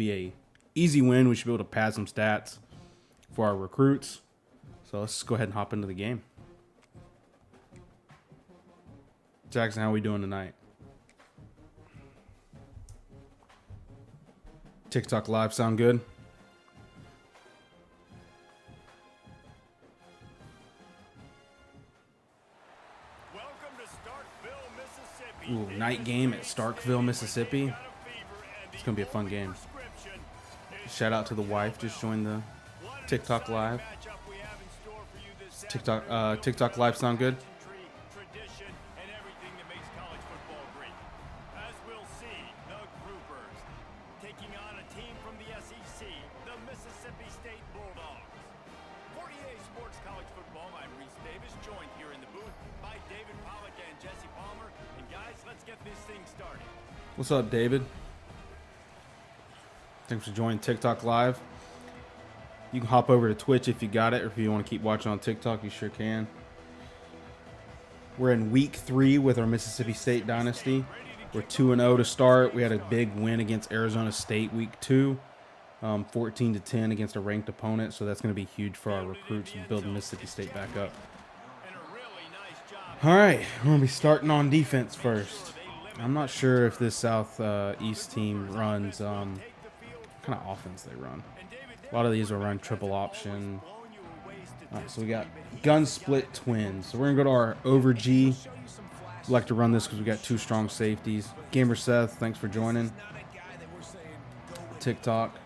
Be a easy win. We should be able to pad some stats for our recruits. So let's go ahead and hop into the game. Jackson, how are we doing tonight? TikTok live sound good? Ooh, night game at Starkville, Mississippi. It's going to be a fun game. Shout out to the wife. Just joined the TikTok live. TikTok live sound good? What's up, David? Thanks for joining TikTok Live. You can hop over to Twitch if you got it, or if you want to keep watching on TikTok, you sure can. We're in week 3 with our Mississippi State Dynasty. We're 2-0 to start. We had a big win against Arizona State week 2, 14-10 against a ranked opponent. So that's going to be huge for our recruits and building Mississippi State back up. All right, we're going to be starting on defense first. I'm not sure if this Southeast team runs what kind of offense they run. A lot of these will run triple option. All right, so we got gun split twins. So we're going to go to our over G. We like to run this because we got 2 strong safeties. Gamer Seth, thanks for joining. TikTok.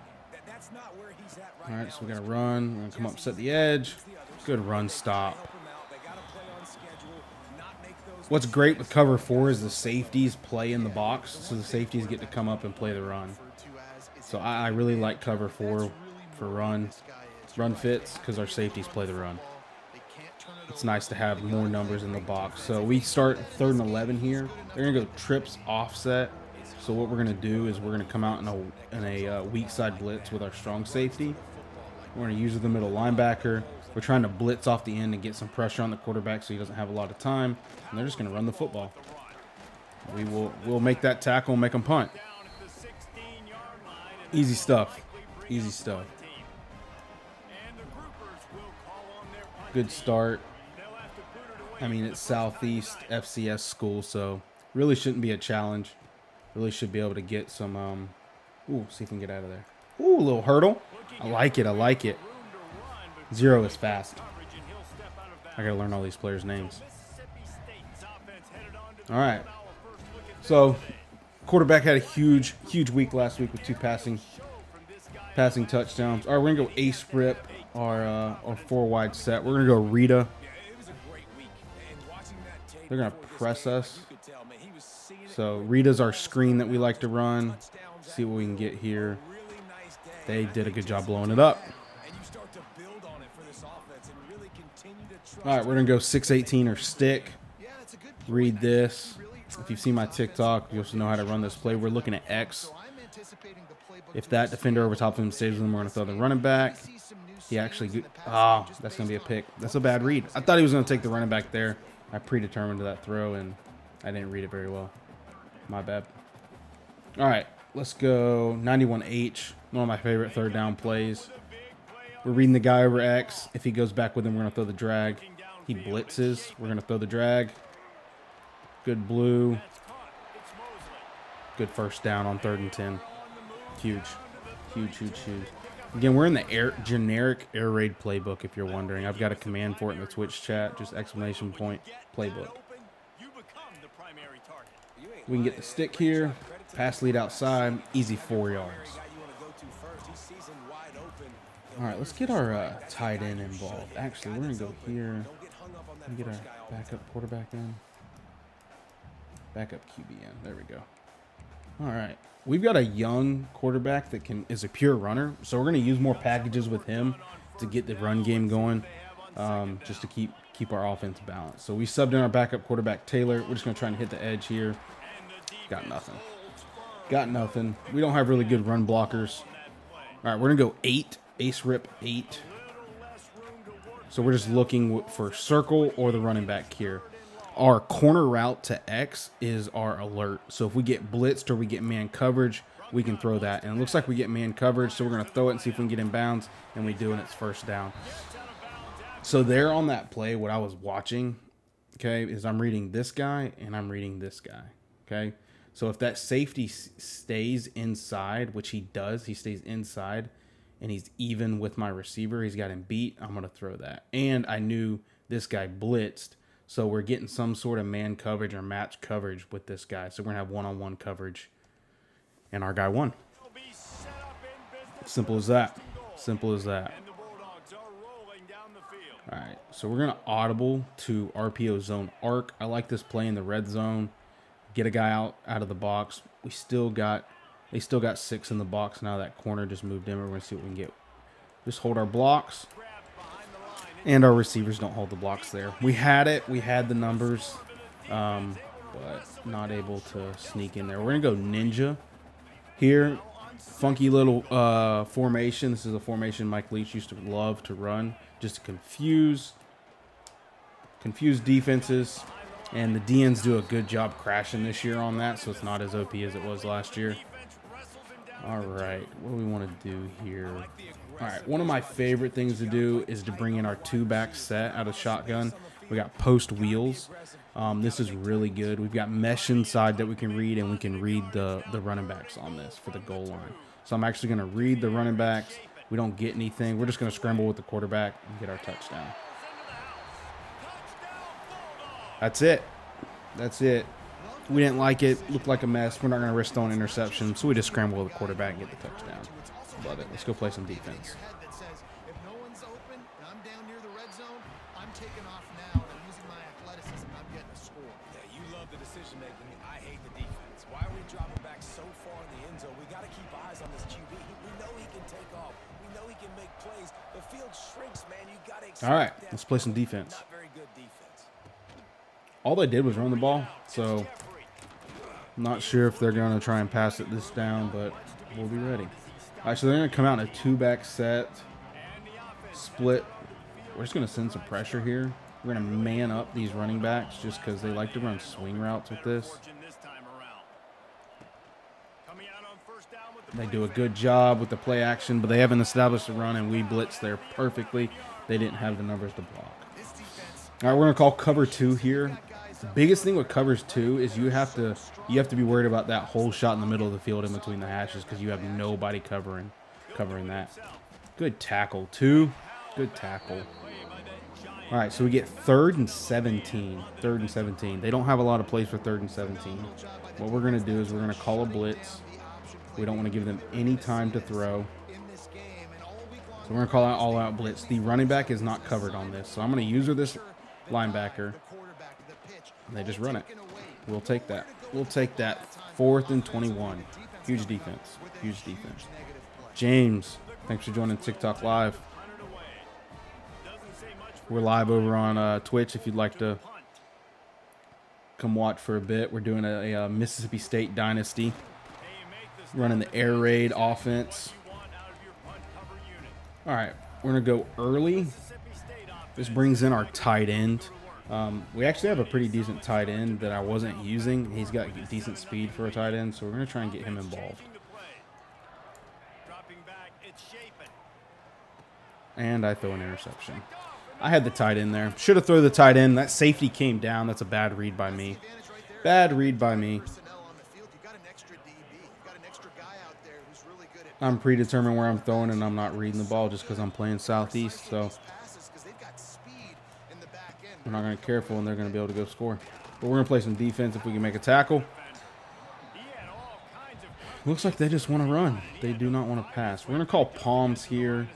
All right, so we got to run. We're going to come up, set the edge. Good run stop. What's great with cover 4 is the safeties play in the box, so the safeties get to come up and play the run. So I really like cover 4 for run fits because our safeties play the run. It's nice to have more numbers in the box. So we start 3rd and 11 here. They're going to go trips offset. So what we're going to do is we're going to come out in a weak side blitz with our strong safety. We're going to use the middle linebacker. We're trying to blitz off the end and get some pressure on the quarterback so he doesn't have a lot of time. And they're just going to run the football. We'll make that tackle and make them punt. Easy stuff. Easy stuff. Good start. I mean, it's Southeast FCS school, so really shouldn't be a challenge. Really should be able to get some, ooh, see if we can get out of there. Ooh, a little hurdle. I like it. I like it. 0 is fast. I got to learn all these players' names. All right. So, quarterback had a huge week last week with 2 passing touchdowns. All right, we're going to go ace rip our 4-wide set. We're going to go Rita. They're going to press us. So, Rita's our screen that we like to run. See what we can get here. They did a good job blowing it up. All right, we're going to go 6-18 or stick. Read this. If you've seen my TikTok, you also know how to run this play. We're looking at X. If that defender over top of him stays with him, we're going to throw the running back. He actually, that's going to be a pick. That's a bad read. I thought he was going to take the running back there. I predetermined that throw, and I didn't read it very well. My bad. All right, let's go 91H. One of my favorite 3rd down plays. We're reading the guy over X. If he goes back with him, we're going to throw the drag. He blitzes. We're going to throw the drag. Good blue. Good first down on 3rd and 10. Huge. Huge. Again, we're in the generic air raid playbook, if you're wondering. I've got a command for it in the Twitch chat. Just exclamation point playbook. We can get the stick here. Pass lead outside. Easy 4 yards. All right, let's get our tight end involved. Actually, we're going to go here and get our backup quarterback in. Backup QB in. There we go. All right. We've got a young quarterback that is a pure runner, so we're going to use more packages with him to get the run game going, just to keep our offense balanced. So we subbed in our backup quarterback, Taylor. We're just going to try and hit the edge here. Got nothing. We don't have really good run blockers. All right, we're going to go 8. Ace rip 8. So we're just looking for circle or the running back here. Our corner route to X is our alert. So if we get blitzed or we get man coverage, we can throw that. And it looks like we get man coverage, so we're going to throw it and see if we can get in bounds, and we do, and it's first down. So there on that play, what I was watching, okay, is I'm reading this guy and I'm reading this guy, okay? So if that safety stays inside, which he does, he stays inside, and he's even with my receiver, he's got him beat, I'm going to throw that. And I knew this guy blitzed, so we're getting some sort of man coverage or match coverage with this guy. So we're going to have one-on-one coverage, and our guy won. Simple as that. Simple as that. All right, so we're going to audible to RPO zone arc. I like this play in the red zone. Get a guy out of the box. They still got 6 in the box now. That corner just moved in. We're going to see what we can get. Just hold our blocks. And our receivers don't hold the blocks there. We had it. We had the numbers. But not able to sneak in there. We're going to go ninja here. Funky little formation. This is a formation Mike Leach used to love to run, just to confuse defenses. And the DNs do a good job crashing this year on that, so it's not as OP as it was last year. All right, what do we want to do here? All right, one of my favorite things to do is to bring in our 2-back set out of shotgun. We got post wheels. This is really good. We've got mesh inside that we can read, and we can read the running backs on this for the goal line. So I'm actually going to read the running backs. We don't get anything. We're just going to scramble with the quarterback and get our touchdown. That's it. That's it. We didn't like it. Looked like a mess. We're not going to risk throwing interception, so we just scramble with the quarterback and get the touchdown. Love it. Let's go play some defense. All right, let's play some defense. All they did was run the ball, so I'm not sure if they're going to try and pass this down, but we'll be ready. All right, so they're going to come out in a 2-back set, split. We're just going to send some pressure here. We're going to man up these running backs just because they like to run swing routes with this. They do a good job with the play action, but they haven't established a run, and we blitz there perfectly. They didn't have the numbers to block. All right, we're going to call cover 2 here. The biggest thing with covers 2 is you have to be worried about that whole shot in the middle of the field in between the hashes because you have nobody covering that. Good tackle, too. Good tackle. All right, so we get 3rd and 17. 3rd and 17. They don't have a lot of plays for 3rd and 17. What we're going to do is we're going to call a blitz. We don't want to give them any time to throw. So we're going to call out all-out blitz. The running back is not covered on this, so I'm going to use this linebacker. And they just run it. We'll take that. We'll take that. 4th and 21. Huge defense. Huge defense. James, thanks for joining TikTok Live. We're live over on Twitch if you'd like to come watch for a bit. We're doing a Mississippi State Dynasty. Running the air raid offense. All right, we're going to go early. This brings in our tight end. We actually have a pretty decent tight end that I wasn't using. He's got decent speed for a tight end, so we're going to try and get him involved. And I throw an interception. I had the tight end there. Should have thrown the tight end. That safety came down. That's a bad read by me. Bad read by me. I'm predetermined where I'm throwing, and I'm not reading the ball just because I'm playing Southeast. So we're not going to be careful, and they're going to be able to go score. But we're going to play some defense if we can make a tackle. Looks like they just want to run. They do not want to pass. We're going to call palms here.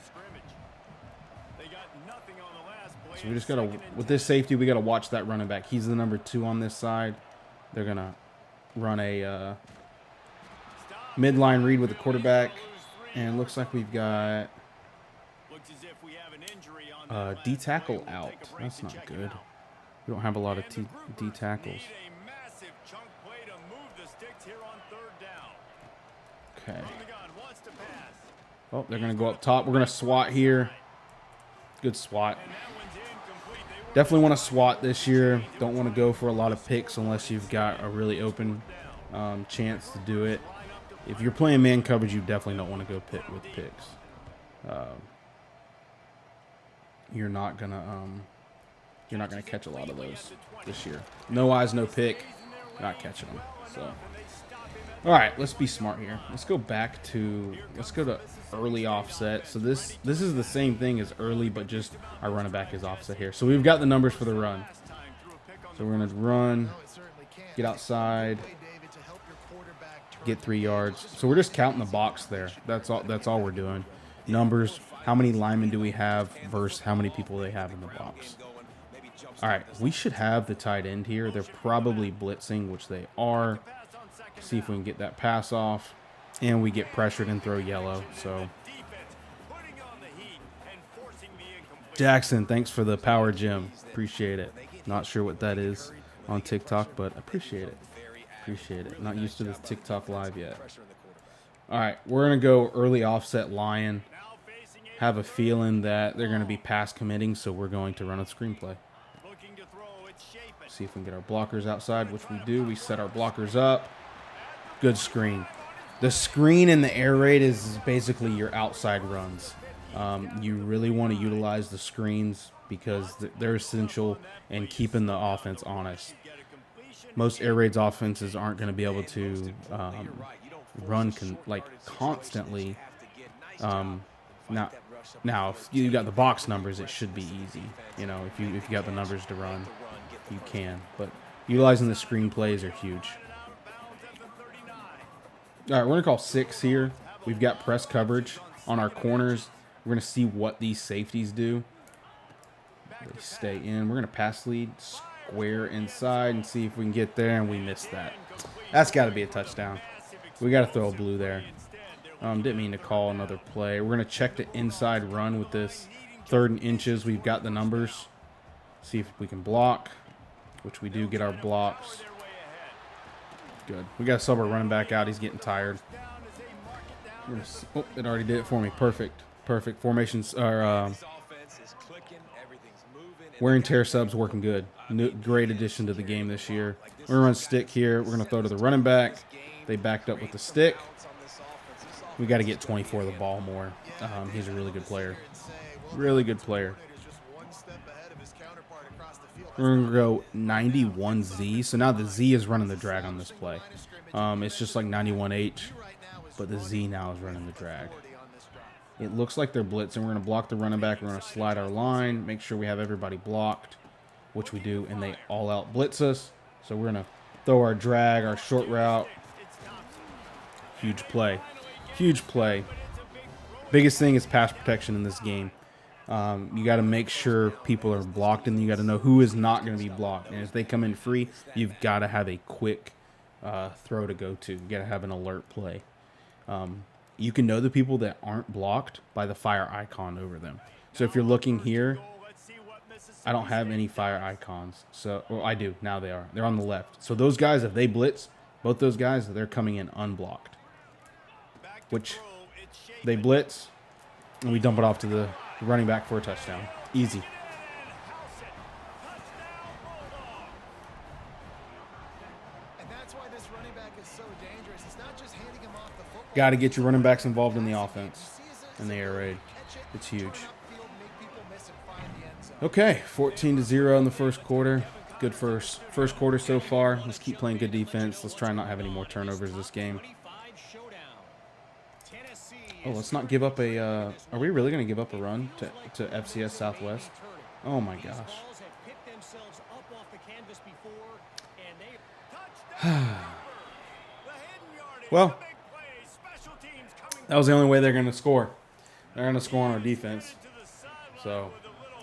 So we just got to, with this safety, we got to watch that running back. He's the number 2 on this side. They're going to run a midline read with the quarterback. And looks like we've got D tackle out. That's not good. We don't have a lot of D tackles. Okay. Oh, they're going to go up top. We're going to swat here. Good swat. Definitely want to swat this year. Don't want to go for a lot of picks unless you've got a really open chance to do it. If you're playing man coverage, you definitely don't want to go pit with picks. You're not gonna catch a lot of those this year. No eyes, no pick. Not catching them. So, all right, let's be smart here. Let's go to early offset. So this is the same thing as early, but just our running back is offset here. So we've got the numbers for the run. So we're gonna run, get outside, get 3 yards. So we're just counting the box there. That's all we're doing. Numbers. How many linemen do we have versus how many people they have in the box? All right, we should have the tight end here. They're probably blitzing, which they are. See if we can get that pass off. And we get pressured and throw yellow. So Jackson, thanks for the power gym. Appreciate it. Not sure what that is on TikTok, but appreciate it. Appreciate it. Not used to this TikTok live yet. All right, we're going to go early offset lion. Have a feeling that they're going to be pass committing, so we're going to run a screenplay. See if we can get our blockers outside, which we do. We set our blockers up. Good screen. The screen and the air raid is basically your outside runs. You really want to utilize the screens because they're essential in keeping the offense honest. Most air raids offenses aren't going to be able to run constantly. Now, if you got the box numbers, it should be easy. You know, if you got the numbers to run, you can. But utilizing the screen plays are huge. All right, we're going to call 6 here. We've got press coverage on our corners. We're going to see what these safeties do. They stay in. We're going to pass lead, square inside, and see if we can get there, and we missed that. That's got to be a touchdown. We got to throw a blue there. Didn't mean to call another play. We're going to check the inside run with this 3rd and inches. We've got the numbers. See if we can block, which we do get our blocks. Good. We got to sub our running back out. He's getting tired. Oh, it already did it for me. Perfect. Perfect. Formations are wear and tear subs working good. Great addition to the game this year. We're going to run stick here. We're going to throw to the running back. They backed up with the stick. We got to get 24 of the ball more. He's a really good player. Really good player. We're going to go 91Z. So now the Z is running the drag on this play. It's just like 91H, but the Z now is running the drag. It looks like they're blitzing. We're going to block the running back. We're going to slide our line, make sure we have everybody blocked, which we do, and they all out blitz us. So we're going to throw our drag, our short route. Huge play. Huge play. Biggest thing is pass protection in this game. You got to make sure people are blocked, and you got to know who is not going to be blocked. And if they come in free, you've got to have a quick throw to go to. You got to have an alert play. You can know the people that aren't blocked by the fire icon over them. So if you're looking here, I don't have any fire icons. So, well, I do. Now they are. They're on the left. So those guys, if they blitz, both those guys, they're coming in unblocked. Which they blitz, and we dump it off to the running back for a touchdown. Easy. Got to get your running backs involved in the offense, in the air raid. It's huge. Okay, 14-0 in the first quarter. Good first quarter so far. Let's keep playing good defense. Let's try and not have any more turnovers this game. Oh, let's not give up a... are we really going to give up a run to FCS Southwest? Oh, my gosh. Well, that was the only way they're going to score. They're going to score on our defense. So,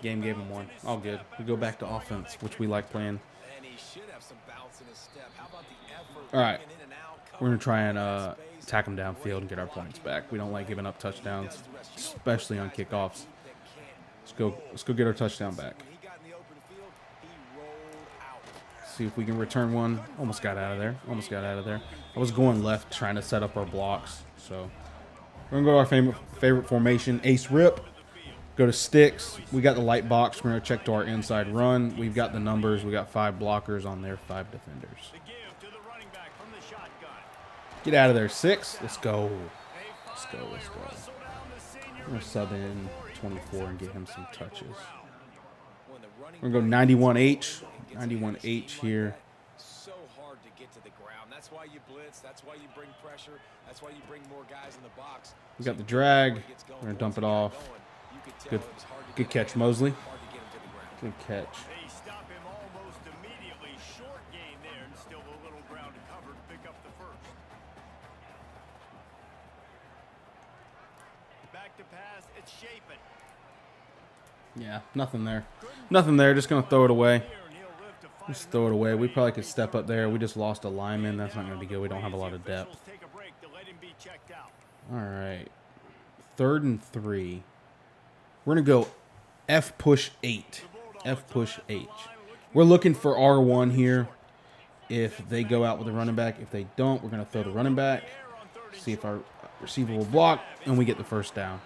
game gave them one. All good. We go back to offense, which we like playing. All right. We're going to try and attack them downfield and get our points back. We don't like giving up touchdowns, especially on kickoffs. Let's go get our touchdown back. See if we can return one. Almost got out of there. Almost got out of there. I was going left trying to set up our blocks. So we're going to go to our favorite formation, ace rip. Go to sticks. We got the light box. We're going to check to our inside run. We've got the numbers. We got 5 blockers on there, 5 defenders. Get out of there. 6. Let's go. Let's go. Let's go. I'm going to sub in 24 and get him some touches. We're going to go 91H. 91H here. So hard to get to the ground. That's why you blitz. That's why you bring pressure. That's why you bring more guys in the box. We got the drag. We're going to dump it off. Good catch, Mosley. Good catch. They stop him almost immediately. Short gain there, and still a little ground to cover to pick up the first. Back to pass, it's shaping. Yeah, nothing there. Nothing there. Just going to throw it away. Just throw it away. We probably could step up there. We just lost a lineman. That's not going to be good. We don't have a lot of depth. All right. 3rd and 3. We're going to go F push 8. F push H. We're looking for R1 here. If they go out with the running back. If they don't, we're going to throw the running back. See if our receiver will block. And we get the first down.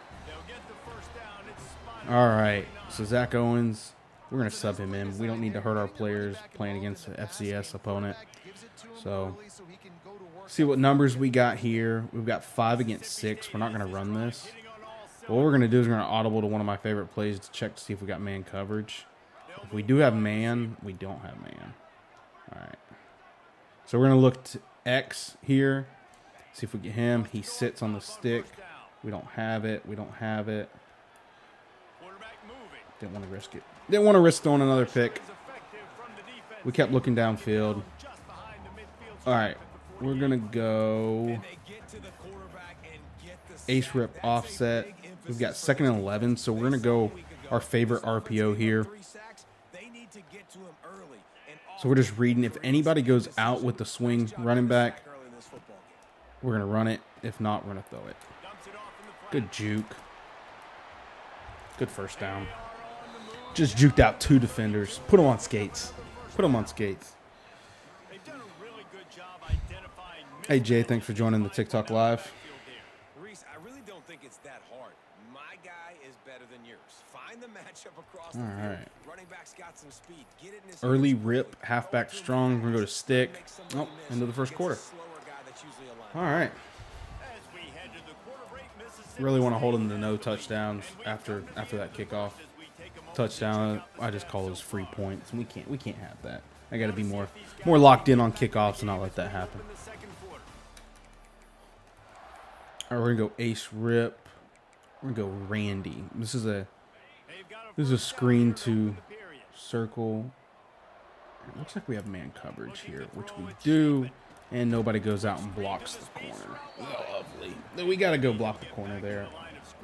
All right. So Zach Owens, we're going to sub him in. We don't need to hurt our players playing against an FCS opponent. So see what numbers we got here. We've got 5 against 6. We're not going to run this. What we're going to do is we're going to audible to one of my favorite plays to check to see if we got man coverage. If we do have man, we don't have man. All right. So we're going to look to X here. See if we get him. He sits on the stick. We don't have it. We don't have it. Didn't want to risk it. Didn't want to risk throwing another pick. We kept looking downfield. All right. We're going to go ace rip offset. We've got 2nd and 11, so we're going to go our favorite RPO here. So we're just reading. If anybody goes out with the swing running back, we're going to run it. If not, we're going to throw it. Good juke. Good first down. Just juked out 2 defenders. Put them on skates. Put them on skates. Hey, Jay, thanks for joining the TikTok Live. Reese, I really don't think it's that hard. My guy is better than yours. Find the matchup across the field. Right. Running back's got some speed. Get it in his Early rip, halfback strong. We're going to go to stick. Oh, into the first quarter. All right. Really want to hold him to no touchdowns after that kickoff. Touchdown, I just call those free points. We can't have that. I got to be more locked in on kickoffs and not let that happen. All right, we're gonna go ace rip. We're gonna go Randy. This is a screen to circle. It looks like we have man coverage here, which we do, and nobody goes out and blocks the corner. Lovely. We got to go block the corner there.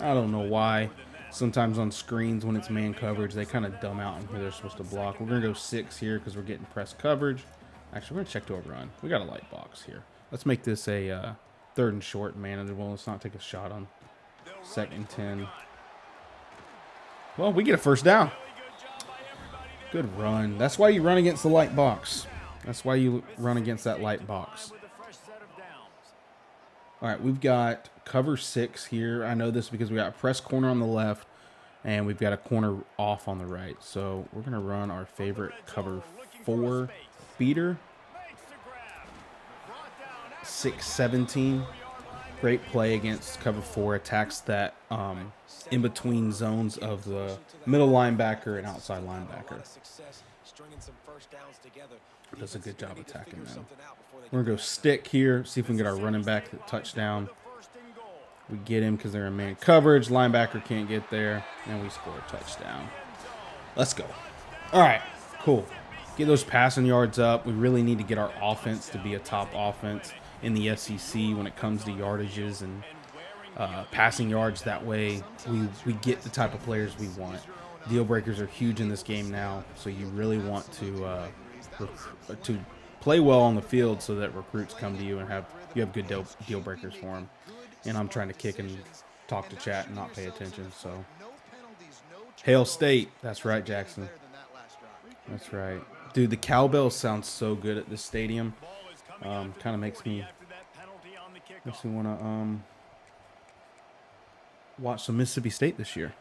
I don't know why. Sometimes on screens when it's man coverage, they kind of dumb out on who they're supposed to block. We're going to go 6 here because we're getting press coverage. Actually, we're going to check to a run. We got a light box here. Let's make this a 3rd and short manageable. Let's not take a shot on 2nd and 10. Well, we get a first down. Good run. That's why you run against the light box. That's why you run against that light box. All right, we've got cover 6 here. I know this because we got a press corner on the left, and we've got a corner off on the right. So we're going to run our favorite cover 4 beater. 6-17. Great play against cover 4. Attacks that in-between zones of the middle linebacker and outside linebacker. Does a good job attacking them. We're going to go stick here, see if we can get our running back the touchdown. We get him because they're in man coverage. Linebacker can't get there, and we score a touchdown. Let's go. All right, cool. Get those passing yards up. We really need to get our offense to be a top offense in the SEC when it comes to yardages and passing yards. That way we get the type of players we want. Deal breakers are huge in this game now, so you really want to play well on the field so that recruits come to you and you have good deal breakers for them. And I'm trying to kick and talk to chat and not pay attention. So, Hail State. That's right, Jackson. That's right. Dude, the cowbell sounds so good at this stadium. Kind of makes me want to watch some Mississippi State this year.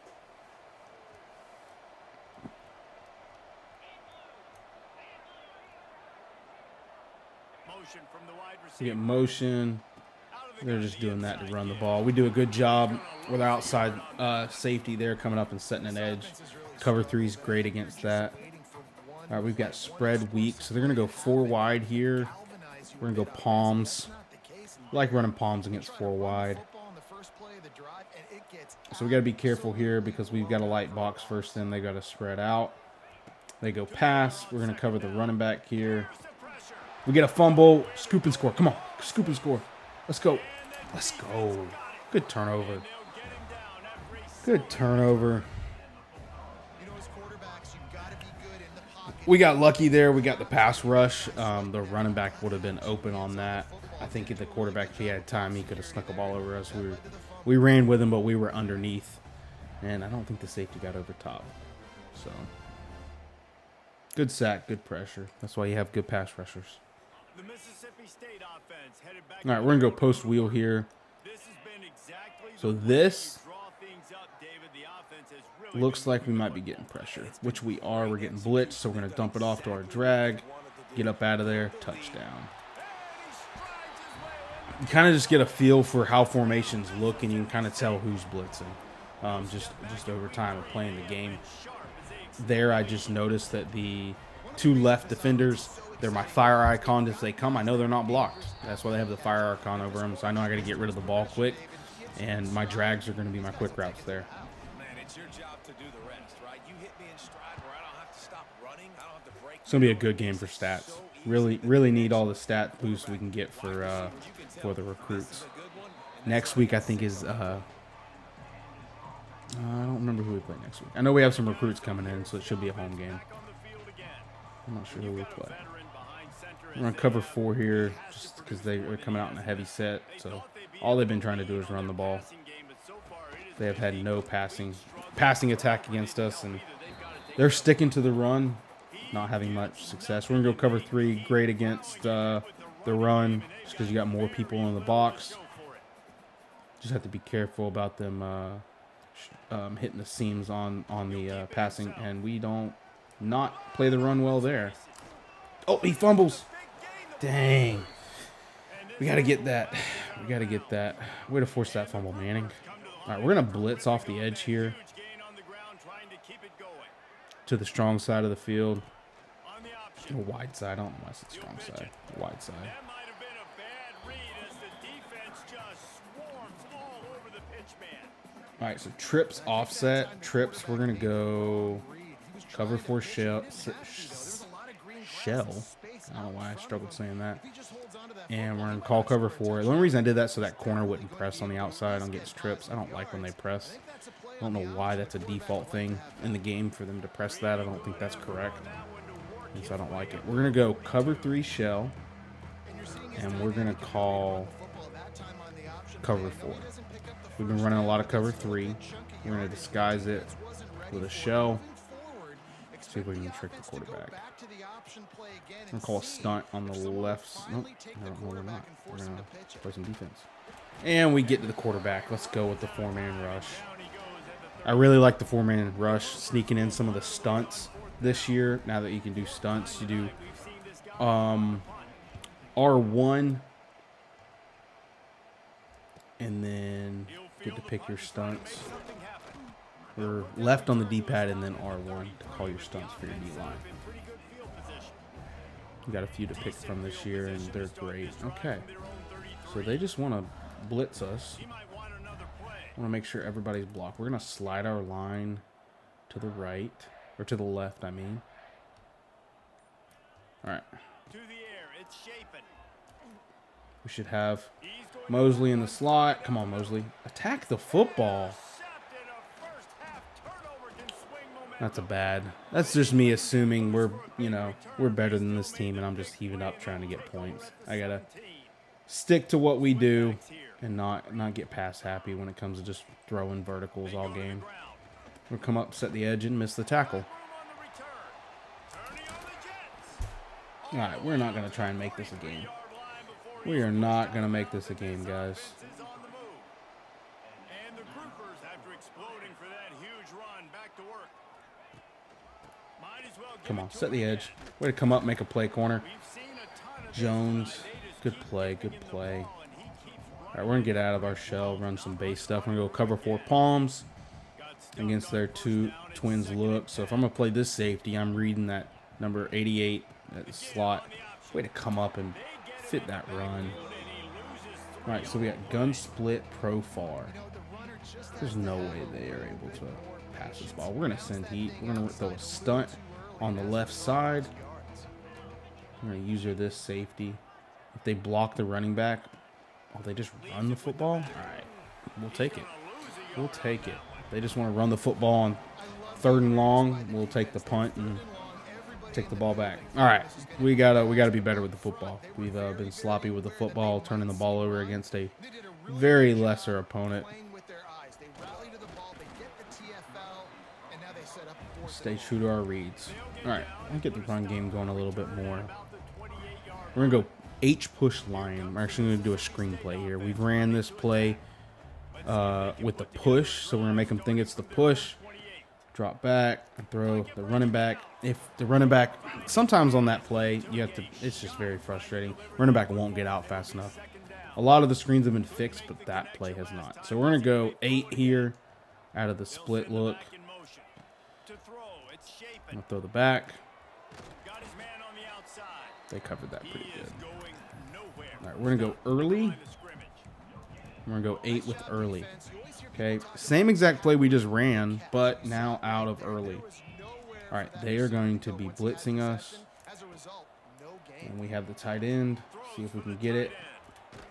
We get motion. They're just doing that to run the ball. We do a good job with our outside safety there coming up and setting an edge. Cover 3 is great against that. All right, we've got spread weak, so they're going to go 4 wide here. We're going to go palms. I like running palms against 4 wide. So we got to be careful here because we've got a light box first, then they got to spread out. They go pass. We're going to cover the running back here. We get a fumble. Scoop and score. Come on. Scoop and score. Let's go. Let's go. Good turnover. Good turnover. We got lucky there. We got the pass rush. The running back would have been open on that. I think if the quarterback, if he had time, he could have snuck a ball over us. We ran with him, but we were underneath. And I don't think the safety got over top. So, good sack, good pressure. That's why you have good pass rushers. The Mississippi State offense headed back. All right, we're going to go post wheel here. So this looks like we might be getting pressure, which we are. We're getting blitzed, so we're going to dump it off to our drag. Get up out of there. Touchdown. You kind of just get a feel for how formations look, and you can kind of tell who's blitzing just over time of playing the game. There, I just noticed that the 2 left defenders, they're my fire icon. If they come, I know they're not blocked. That's why they have the fire icon over them, so I know I got to get rid of the ball quick, and my drags are going to be my quick routes there. It's your job to do the rest, right? You hit me in stride where I don't have to stop running. I don't have to break. It's going to be a good game for stats. Really need all the stat boosts we can get for the recruits. Next week, I think, is I don't remember who we play next week. I know we have some recruits coming in, so it should be a home game. I'm not sure who we play. We're going to cover 4 here just because they are coming out in a heavy set. So all they've been trying to do is run the ball. They have had no passing attack against us, and they're sticking to the run, not having much success. We're going to go cover 3, great against the run just because you got more people in the box. Just have to be careful about them hitting the seams on the passing, and we don't not play the run well there. Oh, he fumbles. Dang. We got to get that. We got to get that. Way to force that fumble, Manning. All right, we're going to blitz off the edge here to the strong side of the field. Or wide side. I don't know why it's the strong side. Wide side. All right, so trips offset. Trips, we're going to go cover 4 shell. I don't know why I struggled saying that. And we're going to call cover 4. The only reason I did that so that corner wouldn't press on the outside on gets trips. I don't like when they press. I don't know why that's a default thing in the game for them to press that. I don't think that's correct. And so I don't like it. We're going to go cover 3 shell. And we're going to call cover 4. We've been running a lot of cover 3. We're going to disguise it with a shell. See if we can trick the quarterback. I'm going to call a stunt on the left. Nope. No, we're not. We're going to play some defense. And we get to the quarterback. Let's go with the 4-man rush. I really like the 4-man rush, sneaking in some of the stunts this year. Now that you can do stunts, you do R1. And then get to pick your stunts. Or left on the D-pad and then R1 to call your stunts for your D-line. We got a few to pick from this year, and they're great. Okay. So they just want to blitz us. I want to make sure everybody's blocked. We're going to slide our line to the right. Or to the left, I mean. All right. We should have Mosley in the slot. Come on, Mosley. Attack the football. That's a bad. That's just me assuming we're better than this team, and I'm just heaving up trying to get points. I gotta stick to what we do and not get pass happy when it comes to just throwing verticals all game. We'll come up, set the edge, and miss the tackle. All right, we're not gonna try and make this a game. We are not gonna make this a game, guys. Come on, set the edge. Way to come up, make a play corner. Jones, good play, good play. All All right, we're going to get out of our shell, run some base stuff. We're going to go cover 4 palms against their 2 twins look. So if I'm going to play this safety, I'm reading that number 88, that slot. Way to come up and fit that run. All right, so we got gun split profar. There's no way they are able to pass this ball. We're going to send heat. We're going to throw a stunt on the left side. I'm going to use this safety. If they block the running back, oh, they just run the football? All right, we'll take it. We'll take it. They just want to run the football on 3rd and long. We'll take the punt and take the ball back. All right, we gotta be better with the football. We've been sloppy with the football, turning the ball over against a very lesser opponent. Stay true to our reads. All right, I'll get the run game going a little bit more. We're gonna go H push lion. We're actually gonna do a screenplay here. We've ran this play with the push, so we're gonna make them think it's the push. Drop back and throw the running back. If the running back, sometimes on that play, you have to, it's just very frustrating. Running back won't get out fast enough. A lot of the screens have been fixed, but that play has not. So we're going to go 8 here out of the split look. I'm going to throw the back. They covered that pretty good. All right, we're going to go early. We're going to go 8 with early. Okay, same exact play we just ran, but now out of early. All right, they are going to be blitzing us. And we have the tight end. See if we can get it.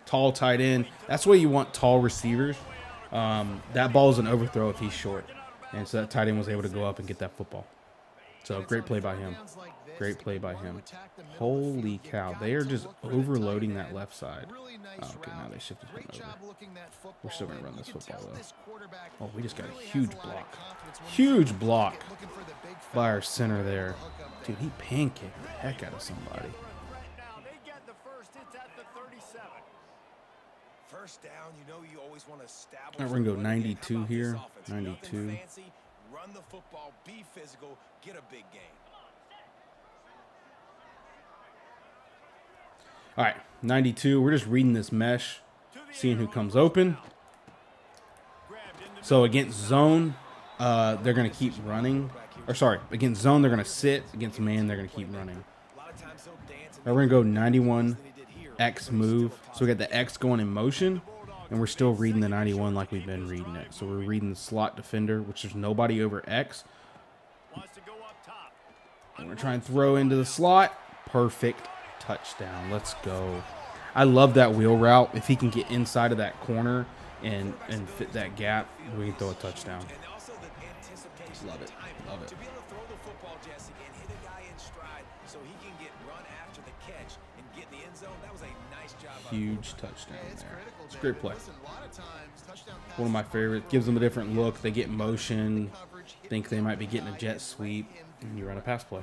Tall tight end. That's why you want tall receivers. That ball is an overthrow if he's short. And so that tight end was able to go up and get that football. So great play by him. Great play by him. Holy cow. They are just overloading that left side. Oh, okay, now they shifted him over. We're still going to run this football, though. Oh, we just got a huge block. Huge block by our center there. Dude, he pancaked the heck out of somebody. First down, you know you always want to establish. All right, we're going to go 92 here. 92. Run the football, be physical, get a big game. All right, 92. We're just reading this mesh, seeing who comes open. So against zone, they're going to keep running. Or sorry, against zone, they're going to sit. Against man, they're going to keep running. All right, we're going to go 91 X move. So we got the X going in motion, and we're still reading the 91 like we've been reading it. So we're reading the slot defender, which there's nobody over X. We're going to try and throw into the slot. Perfect. Touchdown. Let's go. I love that wheel route. If he can get inside of that corner and fit that gap, we can throw a touchdown. Love it. Love it. Huge touchdown there. It's a great play. One of my favorites. Gives them a different look. They get motion. Think they might be getting a jet sweep. And you run a pass play.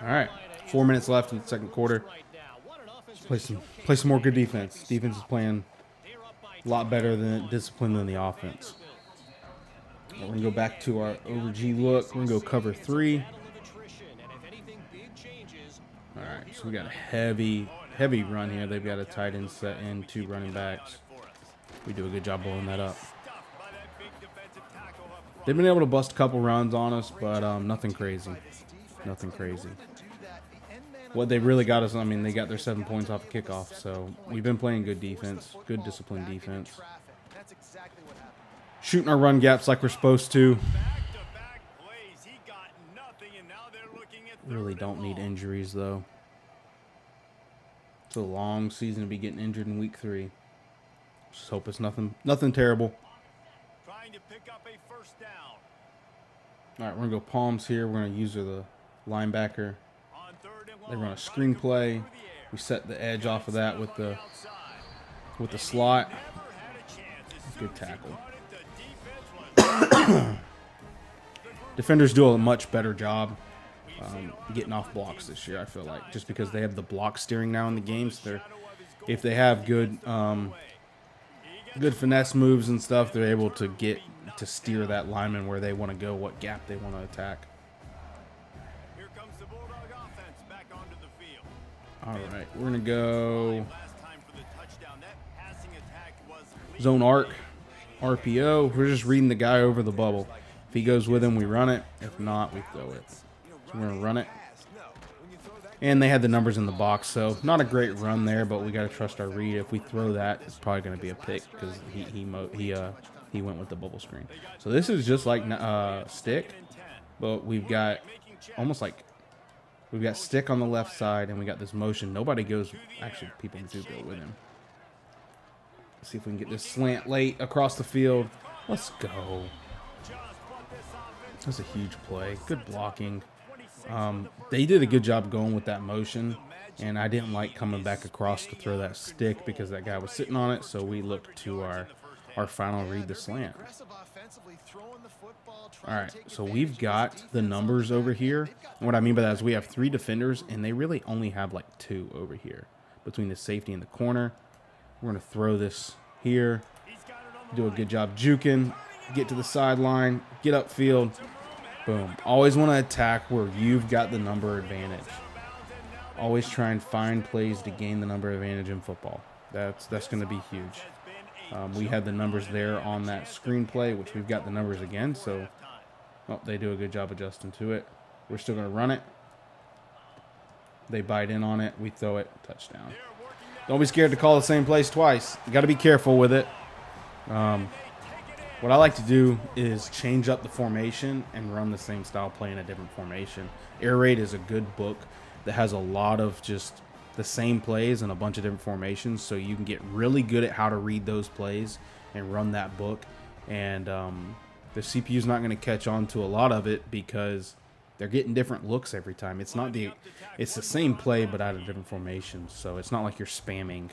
All right, 4 minutes left in the second quarter. Let's play some more good defense. Defense is playing a lot better than discipline than the offense. We're gonna go back to our over G look. We're gonna go cover 3. All right, so we got a heavy run here. They've got a tight end set in, 2 running backs. We do a good job blowing that up. They've been able to bust a couple runs on us, but nothing crazy. Nothing crazy. What they really got is, I mean, they got their 7 points off a kickoff, so we've been playing good defense, good disciplined defense. Shooting our run gaps like we're supposed to. Really don't need injuries, though. It's a long season to be getting injured in week 3. Just hope it's nothing terrible. All right, we're going to go palms here. We're going to use the linebacker. They run a screenplay. We set the edge off of that with the slot. Good tackle. Defenders do a much better job getting off blocks this year, I feel like, just because they have the block steering now in the games. If they have good finesse moves and stuff, they're able to steer that lineman where they want to go, what gap they want to attack. All right, we're gonna go zone arc, RPO. We're just reading the guy over the bubble. If he goes with him, we run it. If not, we throw it. So we're gonna run it. And they had the numbers in the box, so not a great run there, but we got to trust our read. If we throw that, it's probably going to be a pick because he went with the bubble screen. So this is just like stick, but we've got almost like we've got stick on the left side, and we got this motion. Nobody goes. Actually, people do go with him. Let's see if we can get this slant late across the field. Let's go. That's a huge play. Good blocking. They did a good job going with that motion, and I didn't like coming back across to throw that stick because that guy was sitting on it, so we looked to our final read, the slant. All right, so we've got the numbers over here, and what I mean by that is we have 3 defenders, and they really only have like 2 over here between the safety and the corner. We're going to throw this here, do a good job juking, get to the sideline, get upfield. Boom. Always want to attack where you've got the number advantage. Always try and find plays to gain the number advantage in football. That's going to be huge. We had the numbers there on that screenplay, which we've got the numbers again. So they do a good job adjusting to it. We're still going to run it. They bite in on it. We throw it. Touchdown. Don't be scared to call the same place twice. You got to be careful with it. What I like to do is change up the formation and run the same style play in a different formation. Air Raid is a good book that has a lot of just the same plays and a bunch of different formations, so you can get really good at how to read those plays and run that book. And the CPU is not going to catch on to a lot of it because they're getting different looks every time. It's the same play but out of different formations, so it's not like you're spamming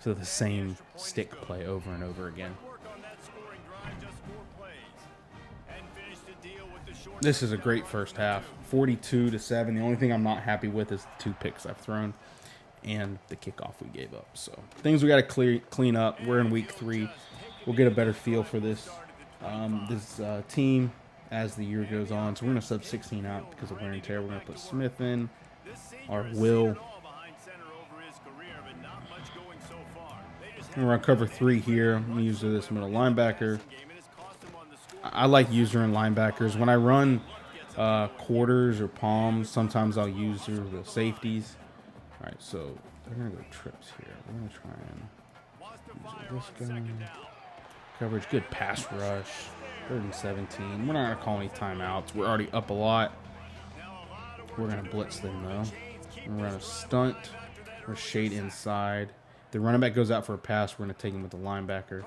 to the same stick play over and over again. This is a great first half, 42-7. The only thing I'm not happy with is the 2 picks I've thrown and the kickoff we gave up. So things we got to clean up. We're in week 3. We'll get a better feel for this team as the year goes on. So we're going to sub 16 out because of wear and tear. We're going to put Smith in, our Will. We're going to cover 3 here. I'm going to use this middle linebacker. I like user and linebackers. When I run quarters or palms, sometimes I'll use the safeties. All right, so we're going to go trips here. We're going to try and use this guy. Coverage, good pass rush. 3rd and 17. We're not going to call any timeouts. We're already up a lot. We're going to blitz them, though. We're going to stunt. We're shade inside. If the running back goes out for a pass, we're going to take him with the linebacker.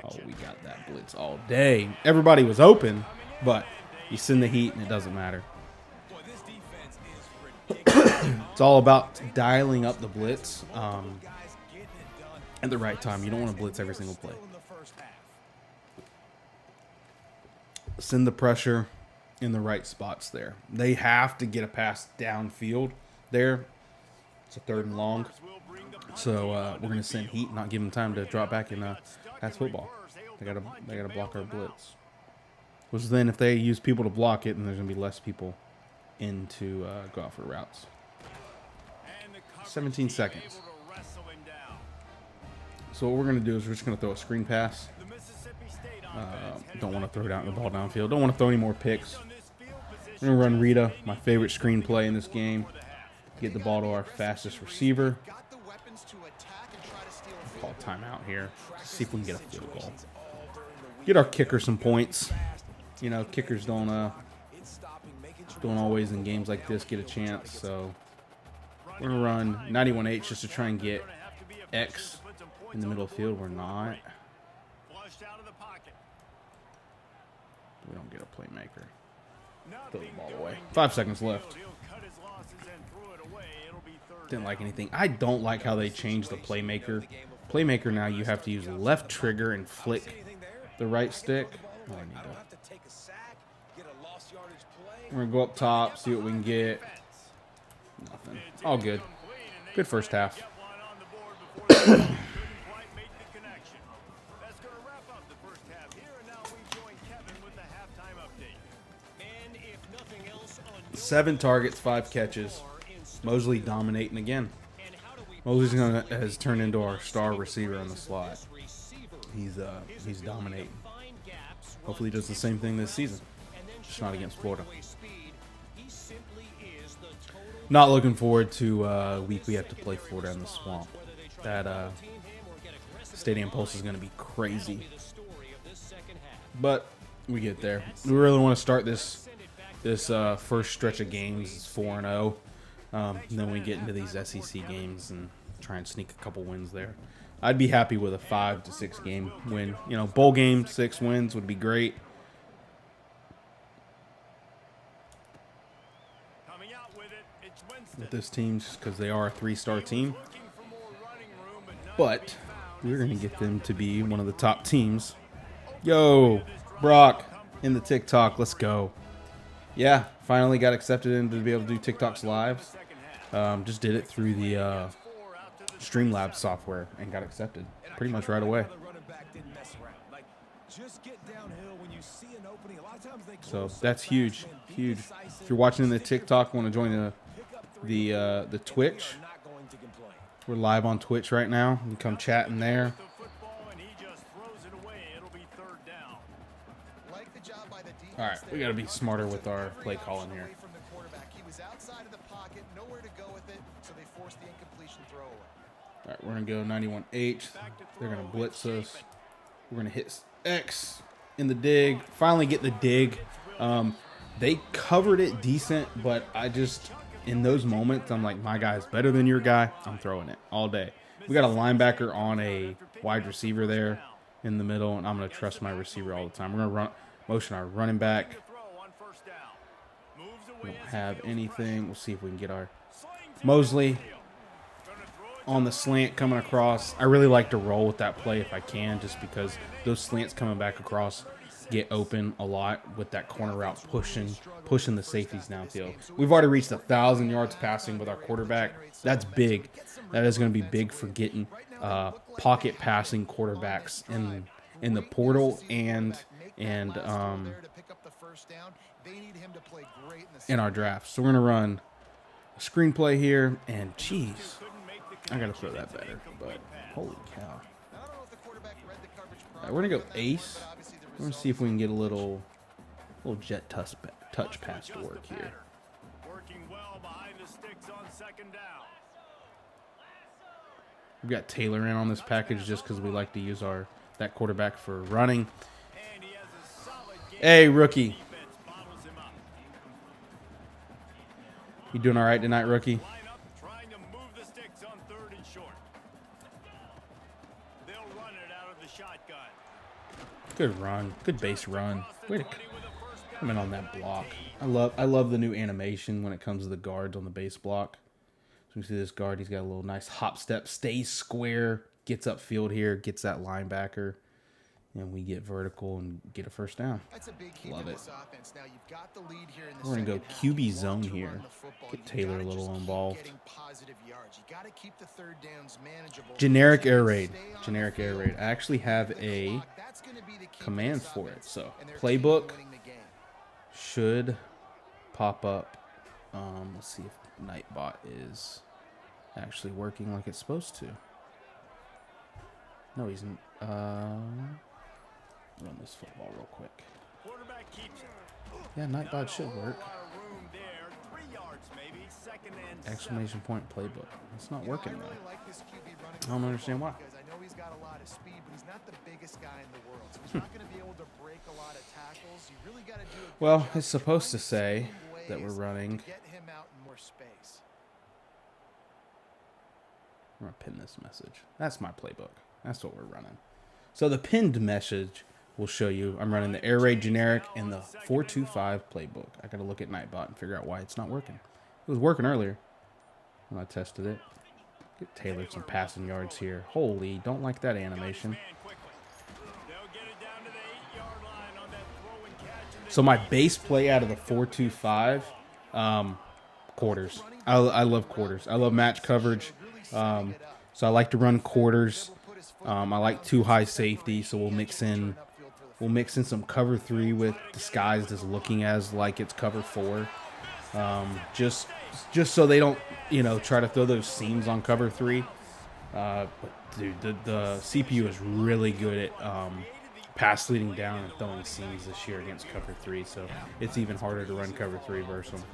Oh, we got that blitz all day. Everybody was open, but you send the heat and it doesn't matter. It's all about dialing up the blitz at the right time. You don't want to blitz every single play. Send the pressure in the right spots there. They have to get a pass downfield there. It's a 3rd and long. So we're going to send heat, not give them time to drop back and pass football. They gotta block our blitz. Which then, if they use people to block it, then there's going to be less people in to go out for routes. 17 seconds. So what we're going to do is we're just going to throw a screen pass. Don't want to throw down the ball downfield. Don't want to throw any more picks. We're going to run Rita, my favorite screen play in this game. Get the ball to our fastest receiver. Call timeout here. See if we can get a field goal. Get our kicker some points. You know, kickers don't always in games like this get a chance. So we're going to run 91H just to try and get X in the middle of the field. We're not. We don't get a playmaker. Throw the ball away. 5 seconds left. Didn't like anything. I don't like how they changed the playmaker. Playmaker now you have to use the left trigger and flick the right stick. Oh, I need to. We're going to go up top, see what we can get. Nothing. All good. Good first half. Seven targets, 5 catches. Mosley dominating again. Mosley's has turned into our star receiver on the slot. He's dominating. Hopefully he does the same thing this season. Just not against Florida. Not looking forward to week we have to play Florida in the Swamp. That stadium pulse is going to be crazy. But we get there. We really want to start this first stretch of games. It's 4-0. Then we get into these SEC games and try and sneak a couple wins there. I'd be happy with a 5 to 6 game win. You know, bowl game, 6 wins would be great. With this team, just because they are a 3-star team. But we're going to get them to be one of the top teams. Yo, Brock in the TikTok. Let's go. Yeah, finally got accepted in to be able to do TikToks lives. Just did it through the Streamlabs software and got accepted pretty much right away. So that's huge, huge. If you're watching the TikTok, want to join the Twitch, we're live on Twitch right now. You can come chat in there. All right, we got to be smarter with our play calling here. All right, we're going to go 91H. They're going to blitz us. We're going to hit X in the dig. Finally get the dig. They covered it decent, but I just, in those moments, I'm like, my guy's better than your guy. I'm throwing it all day. We got a linebacker on a wide receiver there in the middle, and I'm going to trust my receiver all the time. We're going to motion our running back. We don't have anything. We'll see if we can get our Mosley on the slant coming across. I really like to roll with that play if I can, just because those slants coming back across get open a lot with that corner route pushing the safeties downfield. We've already reached 1,000 yards passing with our quarterback. That's big. That is going to be big for getting pocket passing quarterbacks in the portal and in our draft. So we're going to run a screenplay here, and geez, I got to throw that better, but holy cow. All right, we're going to go ace. We're going to see if we can get a little jet touch pass to work here. We've got Taylor in on this package just because we like to use that quarterback for running. Hey, rookie. You doing all right tonight, rookie? Good run. Good base run. Way to come in on that block. I love the new animation when it comes to the guards on the base block. So you see this guard, he's got a little nice hop step, stays square, gets upfield here, gets that linebacker, and we get vertical and get a first down. Love it. We're going to go QB zone here. Get Taylor a little involved. Generic air raid. Generic air raid. I actually have a command for it. So playbook should pop up. Let's see if Nightbot is actually working like it's supposed to. No, he's run this football real quick. Yeah, Nightbot should work. Exclamation point playbook. It's not working though. I don't understand why. Well, it's supposed to say that we're running. I'm going to pin this message. That's my playbook. That's what we're running. So the pinned message will show you I'm running the air raid generic and the 4-2-5 playbook. I got to look at Nightbot and figure out why it's not working. It was working earlier when I tested it. Get Taylor some passing yards here. Holy, don't like that animation. So my base play out of the 4-2-5, quarters. I love quarters. I love match coverage. So I like to run quarters. I like two high safety, so we'll mix in some cover 3 with disguised as looking as like it's cover 4. Just just so they don't, you know, try to throw those seams on cover 3. But dude, the CPU is really good at pass leading down and throwing seams this year against cover 3. So it's even harder to run cover 3 versus them.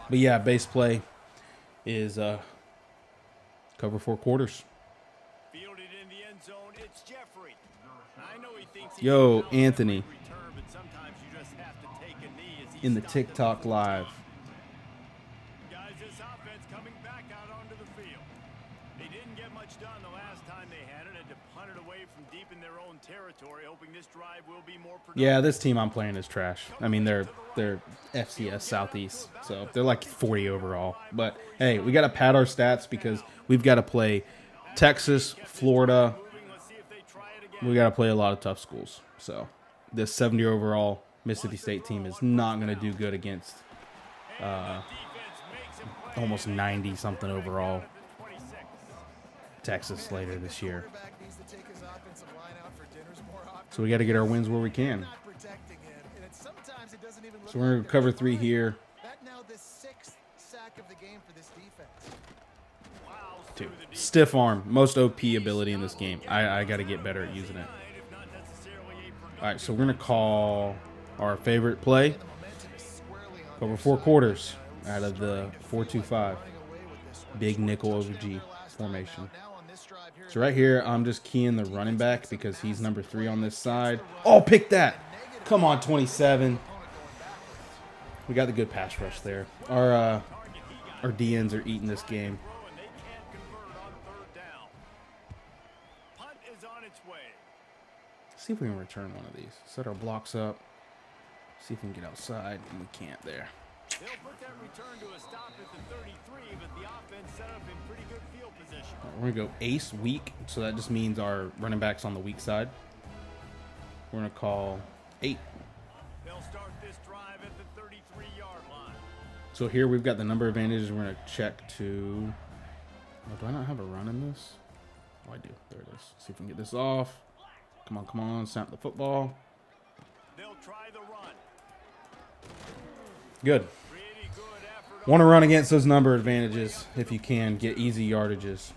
But yeah, base play is cover 4 quarters. Fielded in the end zone, it's Jeffrey. I know he thinks Yo, Anthony return, but sometimes you just have to take a knee as he in the stops TikTok the live. Guys, this offense coming back out onto the field. They didn't get much done the last time they had it, and to punt it away from deep in their own territory, hoping this drive will be more productive. Yeah, this team I'm playing is trash. I mean, they're FCS Southeast, so they're like 40 overall. But hey, we got to pad our stats because we've got to play Texas, Florida. We got to play a lot of tough schools. So this 70 overall Mississippi State team is not going to do good against almost 90 something overall Texas later this year. So we got to get our wins where we can. So we're going to cover 3 here. Dude, stiff arm, most OP ability in this game. I got to get better at using it. All right, so we're going to call our favorite play. Cover 4 quarters out of the 4-2-5. Big nickel OG formation. So right here, I'm just keying the running back because he's number 3 on this side. Oh, pick that. Come on, 27. We got the good pass rush there. Our DNs are eating this game. See if we can return one of these. Set our blocks up. See if we can get outside, and we can't there. They'll put that return to a stop at the 33, but the offense set up in pretty good field position. We're going to go ace weak, so that just means our running back's on the weak side. We're going to call 8. They'll start this drive at the 33-yard line. So here we've got the number advantages. We're going to check to... Oh, do I not have a run in this? Oh, I do. There it is. See if we can get this off. Come on, come on. Snap the football. They'll try the run. Good. Want to run against those number advantages if you can. Get easy yardages.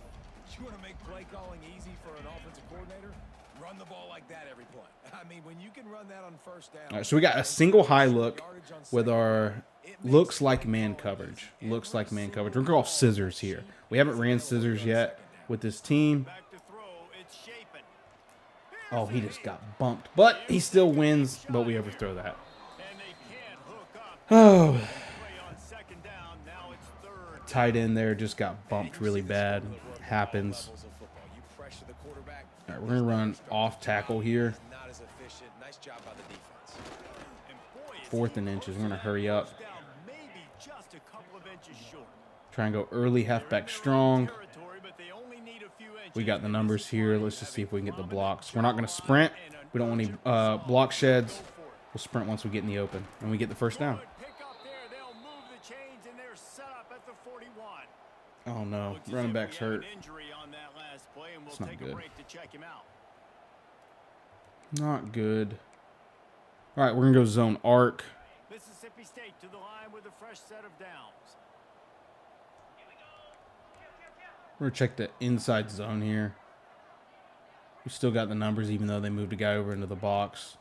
You want to make play calling easy for an offensive coordinator? Run the ball like that every play. I mean, when you can run that on first down. All right, so we got a single high look with our looks like man coverage. Looks like man coverage. We're going to call scissors here. We haven't ran scissors yet with this team. Oh, he just got bumped. But he still wins, but we overthrow that. Oh. Tight end there just got bumped really bad. Happens. All right, we're going to run off tackle here. 4th and inches. We're going to hurry up. Try and go early halfback strong. We got the numbers here. Let's just see if we can get the blocks. We're not going to sprint. We don't want any block sheds. We'll sprint once we get in the open. And we get the first down. Oh, no. Running back's hurt. It's not good. Not good. All right, we're going to go zone arc. Mississippi State to the line with a fresh set of downs. We're going to check the inside zone here. We still got the numbers even though they moved a guy over into the box.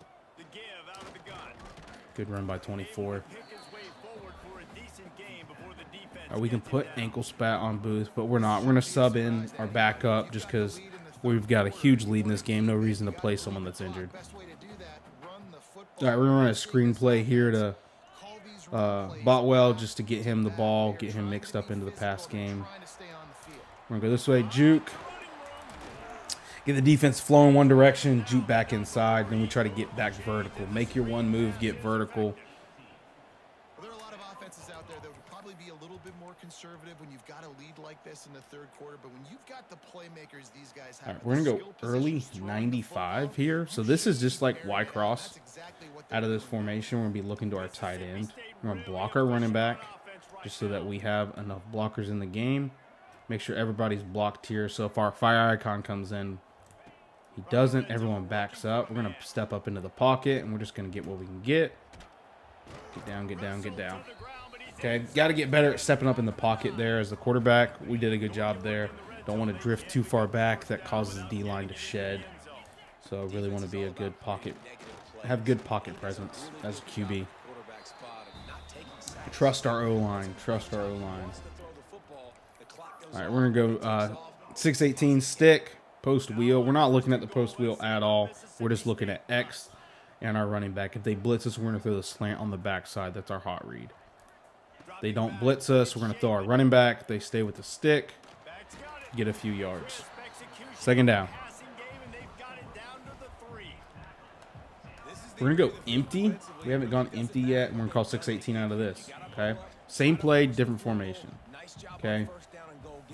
Good run by 24. All right, we can put ankle spat on Booth, but we're not. We're going to sub in our backup just because we've got a huge lead in this game. No reason to play someone that's injured. All right, we're going to run a screen play here to Botwell just to get him the ball, get him mixed up into the pass game. We're going to go this way, juke. Get the defense flowing one direction, juke back inside. Then we try to get back vertical. Make your one move, get vertical. There are a lot of offenses out there that would probably be a little bit more conservative when you've got a lead like this in the 3rd quarter. But when you've got the playmakers these guys have. All right, we're going to go early 95 here. So this is just like Y cross out of this formation. We're going to be looking to our tight end. We're going to block our running back just so that we have enough blockers in the game. Make sure everybody's blocked here. So if our fire icon comes in, He doesn't. Everyone backs up. We're going to step up into the pocket, and we're just going to get what we can get. Get down, get down, get down. Okay, got to get better at stepping up in the pocket there as the quarterback. We did a good job there. Don't want to drift too far back. That causes the D-line to shed. So I really want to be a good pocket, have good pocket presence as a QB. Trust our O-line. Trust our O-line. All right, we're going to go 6-18 stick, post wheel. We're not looking at the post wheel at all. We're just looking at X and our running back. If they blitz us, we're going to throw the slant on the backside. That's our hot read. They don't blitz us, we're going to throw our running back. They stay with the stick, get a few yards. Second down. We're going to go empty. We haven't gone empty yet, and we're going to call 6-18 out of this. Okay? Same play, different formation. Okay?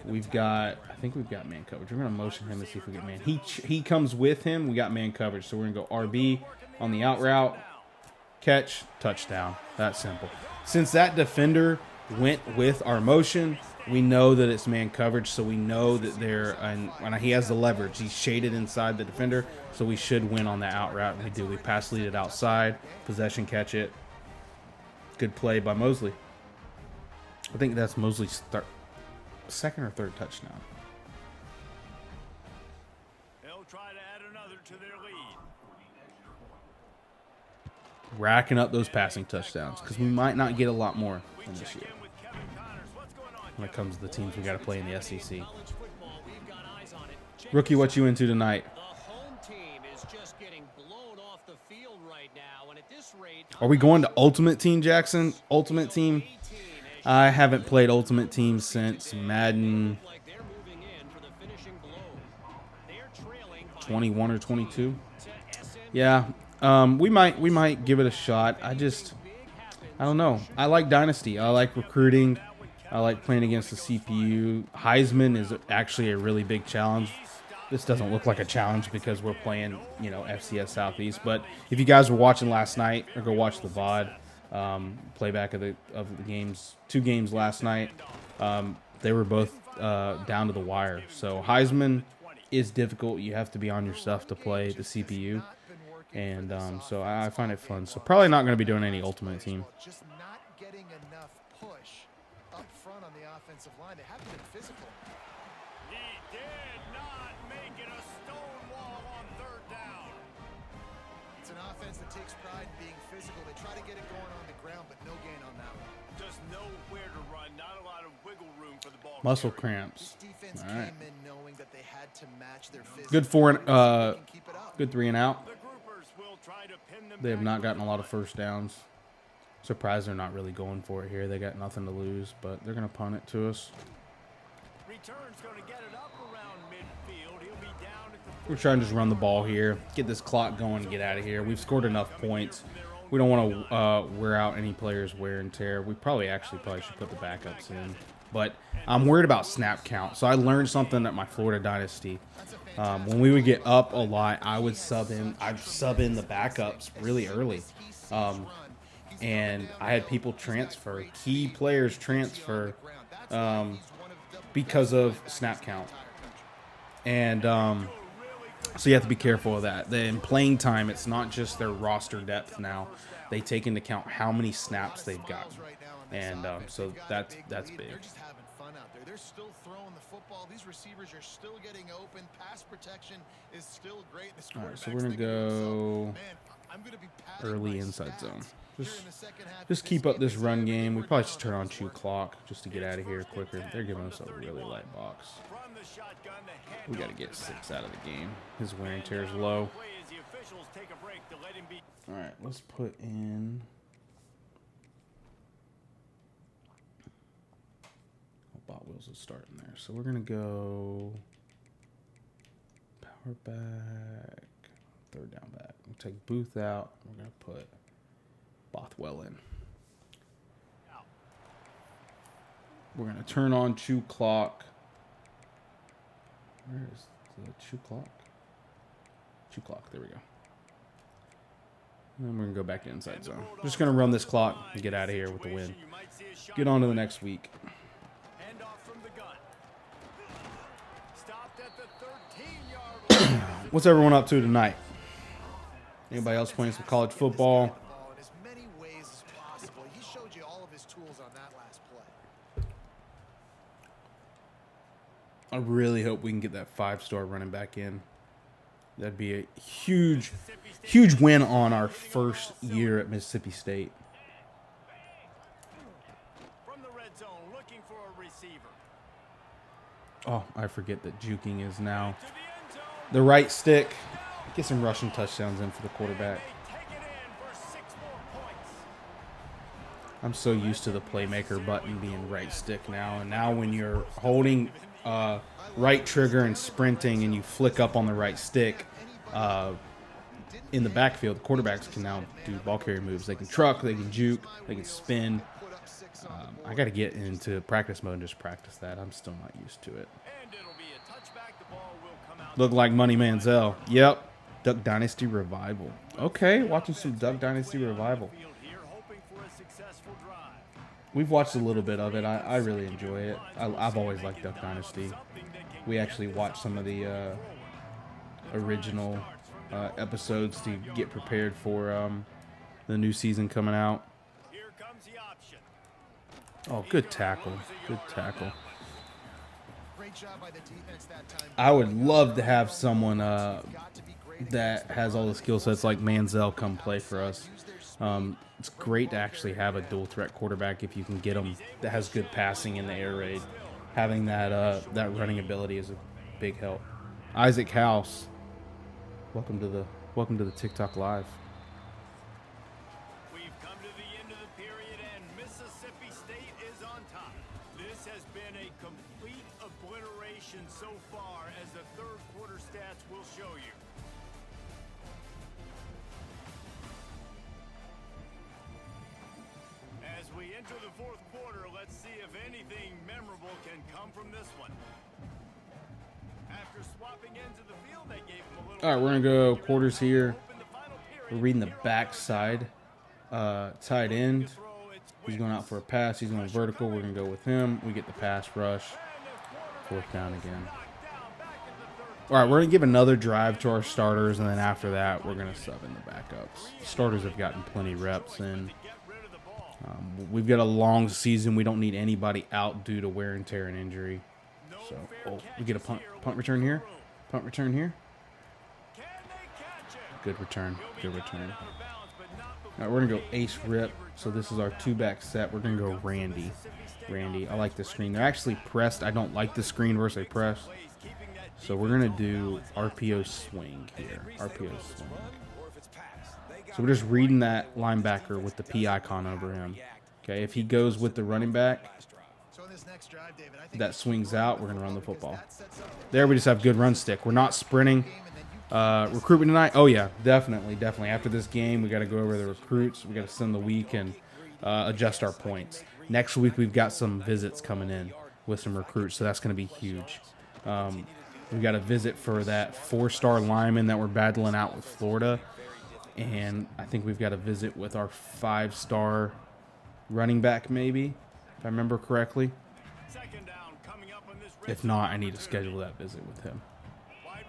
We've got, I think we've got man coverage. We're going to motion him to see if we get man. He comes with him. We got man coverage, so we're going to go RB on the out route. Catch, touchdown. That simple. Since that defender went with our motion, we know that it's man coverage, so we know that and he has the leverage. He's shaded inside the defender, so we should win on the out route. We do. We pass lead it outside, possession, catch it. Good play by Mosley. I think that's Mosley's second or third touchdown. They'll try to add another to their lead. Racking up those passing touchdowns because we might not get a lot more in this year when it comes to the teams we got to play in the SEC. Rookie, what you into tonight? Are we going to Ultimate Team, Jackson? Ultimate Team? I haven't played Ultimate Team since Madden 21 or 22. Yeah. We might give it a shot. I don't know. I like Dynasty. I like recruiting. I like playing against the CPU. Heisman is actually a really big challenge. This doesn't look like a challenge because we're playing, FCS Southeast. But if you guys were watching last night, or go watch the VOD playback of the games, 2 games last night, they were both down to the wire. So Heisman is difficult. You have to be on your stuff to play the CPU. And so I find it fun. So probably not going to be doing any Ultimate Team. Just not getting enough push up front on the offensive line. They haven't been physical. He did not make it a stone wall on third down. It's an offense that takes pride in being physical. They try to get it going on the ground, but no gain on that one. Just nowhere to run. Not a lot of wiggle room for the ball. Muscle cramps. This defense All right. came in knowing that they had to match their physical. Good good 3 and out. They have not gotten a lot of first downs. Surprised they're not really going for it here. They got nothing to lose, but they're going to punt it to us. Return's going to get it up around midfield. He'll be down at the We're trying to just run the ball here, get this clock going, and get out of here. We've scored enough points. We don't want to wear out any players' wear and tear. We probably should put the backups in. But I'm worried about snap count. So I learned something at my Florida Dynasty. When we would get up a lot, I would sub in the backups really early. And I had people transfer, key players transfer because of snap count. And so you have to be careful of that. Then playing time, it's not just their roster depth now. They take into account how many snaps they've gotten. And so that's big. They're still throwing the football. These receivers are still getting open. Pass protection is still great. All right, so we're going to go early inside zone. Just keep up this run game. We probably should turn on chew clock just to get out of here quicker. They're giving us a really light box. We got to get 6 out of the game. His wear and tear is low. All right, let's put in... Bot wheels is starting there. So we're going to go power back, third down back. We'll take Booth out. We're going to put Bothwell in. We're going to turn on chew clock. Where is the chew clock? Chew clock. There we go. And then we're going to go back to inside zone. Just going to run this clock and get out of here with the win. Get on to the next week. What's everyone up to tonight? Anybody else playing some college football? In as many ways as possible. He showed you all of his tools on that last play. I really hope we can get that 5-star running back in. That'd be a huge, huge win on our first year at Mississippi State. From the red zone, looking for a receiver. Oh, I forget that juking is now the right stick. Get some rushing touchdowns in for the quarterback. I'm so used to the playmaker button being right stick now. And now when you're holding right trigger and sprinting and you flick up on the right stick in the backfield, the quarterbacks can now do ball carrier moves. They can truck, they can juke, they can spin. I got to get into practice mode and just practice that. I'm still not used to it. Look like Money Manziel. Yep. Duck Dynasty Revival. Okay, watching some Duck Dynasty Revival. We've watched a little bit of it. I really enjoy it. I've always liked Duck Dynasty. We actually watched some of the original episodes to get prepared for the new season coming out. Oh, good tackle. Good tackle. I would love to have someone that has all the skill sets like Manziel come play for us. It's great to actually have a dual threat quarterback if you can get him that has good passing in the air raid. Having that that running ability is a big help. Isaac House, welcome to the TikTok Live. We've come to the end of the period and Mississippi State is on top. This has been a complete obliteration so far, as the third quarter stats will show you. As we enter the fourth quarter, let's see if anything memorable can come from this one. After swapping into the field, they gave him a little. All right, we're gonna go quarters here. We're reading the backside. Tight end. He's going out for a pass. He's going vertical. We're gonna go with him. We get the pass rush. Fourth down again. All right, we're gonna give another drive to our starters, and then after that, we're gonna sub in the backups. The starters have gotten plenty reps in. We've got a long season. We don't need anybody out due to wear and tear and injury. So, oh, we get a punt return here. Punt return here. Good return. Good return. All right, we're going to go ace rip. So this is our two-back set. We're going to go Randy. Randy, I like the screen. They're actually pressed. I don't like the screen versus a press. So we're going to do RPO swing here. RPO swing. So we're just reading that linebacker with the P icon over him. Okay, if he goes with the running back, that swings out, we're going to run the football. There we just have good run stick. We're not sprinting. Recruitment tonight? Oh, yeah, definitely. After this game, we got to go over the recruits. We got to send the week and adjust our points. Next week, we've got some visits coming in with some recruits, so that's going to be huge. We got a visit for that 4-star lineman that we're battling out with Florida. And I think we've got a visit with our 5-star running back, maybe, if I remember correctly. If not, I need to schedule that visit with him.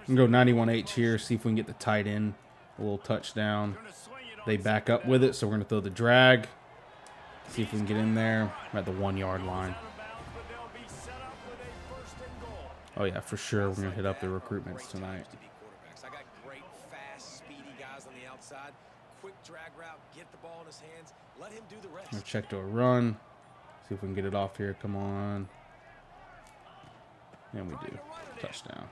I'm going to go 91H here, see if we can get the tight end, a little touchdown. They back up with it, so we're going to throw the drag. See if we can get in there. We're at the 1-yard line. Oh, yeah, for sure. We're going to hit up the recruitments tonight. I'm going to check to a run. See if we can get it off here. Come on. And we do. Touchdown.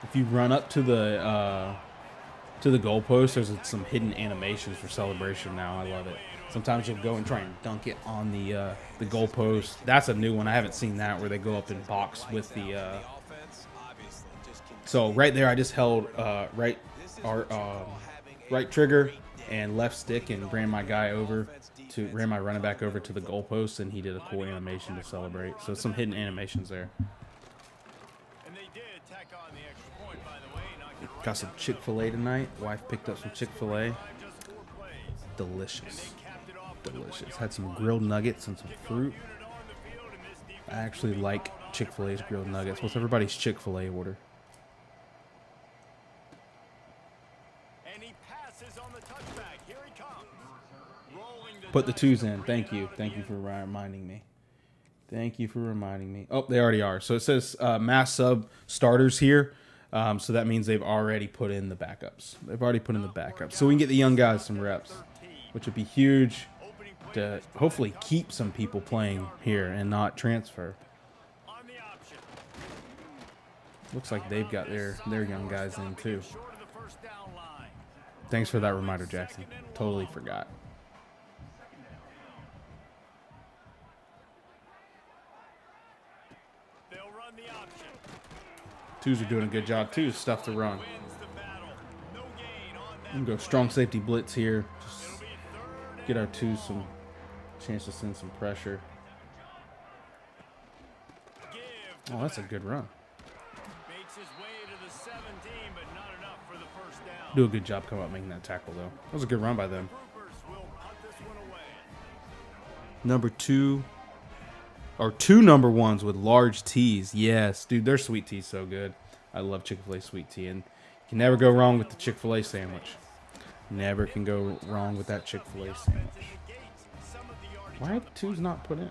If you run up to the goalpost, there's some hidden animations for celebration now. I love it. Sometimes you'll go and try and dunk it on the goalpost. That's a new one. I haven't seen that, where they go up and box with the. So right there, I just held right trigger and left stick and ran my running back over to the goalpost, and he did a cool animation to celebrate. So some hidden animations there. Got some Chick-fil-A tonight. Wife picked up some Chick-fil-A. Delicious. Delicious. Had some grilled nuggets and some fruit. I actually like Chick-fil-A's grilled nuggets. What's everybody's Chick-fil-A order? Put the twos in. Thank you. Thank you for reminding me. Thank you for reminding me. Oh, they already are. So it says mass sub starters here. So that means they've already put in the backups. They've already put in the backups. So we can get the young guys some reps, which would be huge to hopefully keep some people playing here and not transfer. Looks like they've got their young guys in too. Thanks for that reminder, Jackson. Totally forgot. Twos are doing a good job too. Stuff to run. I'm gonna go strong safety blitz here. Just get our twos some chance to send some pressure. Oh, that's a good run. Do a good job coming up making that tackle though. That was a good run by them. Number 2. Or 2 number 1s with large teas. Yes, dude, their sweet tea's so good. I love Chick-fil-A sweet tea, and you can never go wrong with the Chick-fil-A sandwich. Never can go wrong with that Chick-fil-A sandwich. Why are the 2s not put in?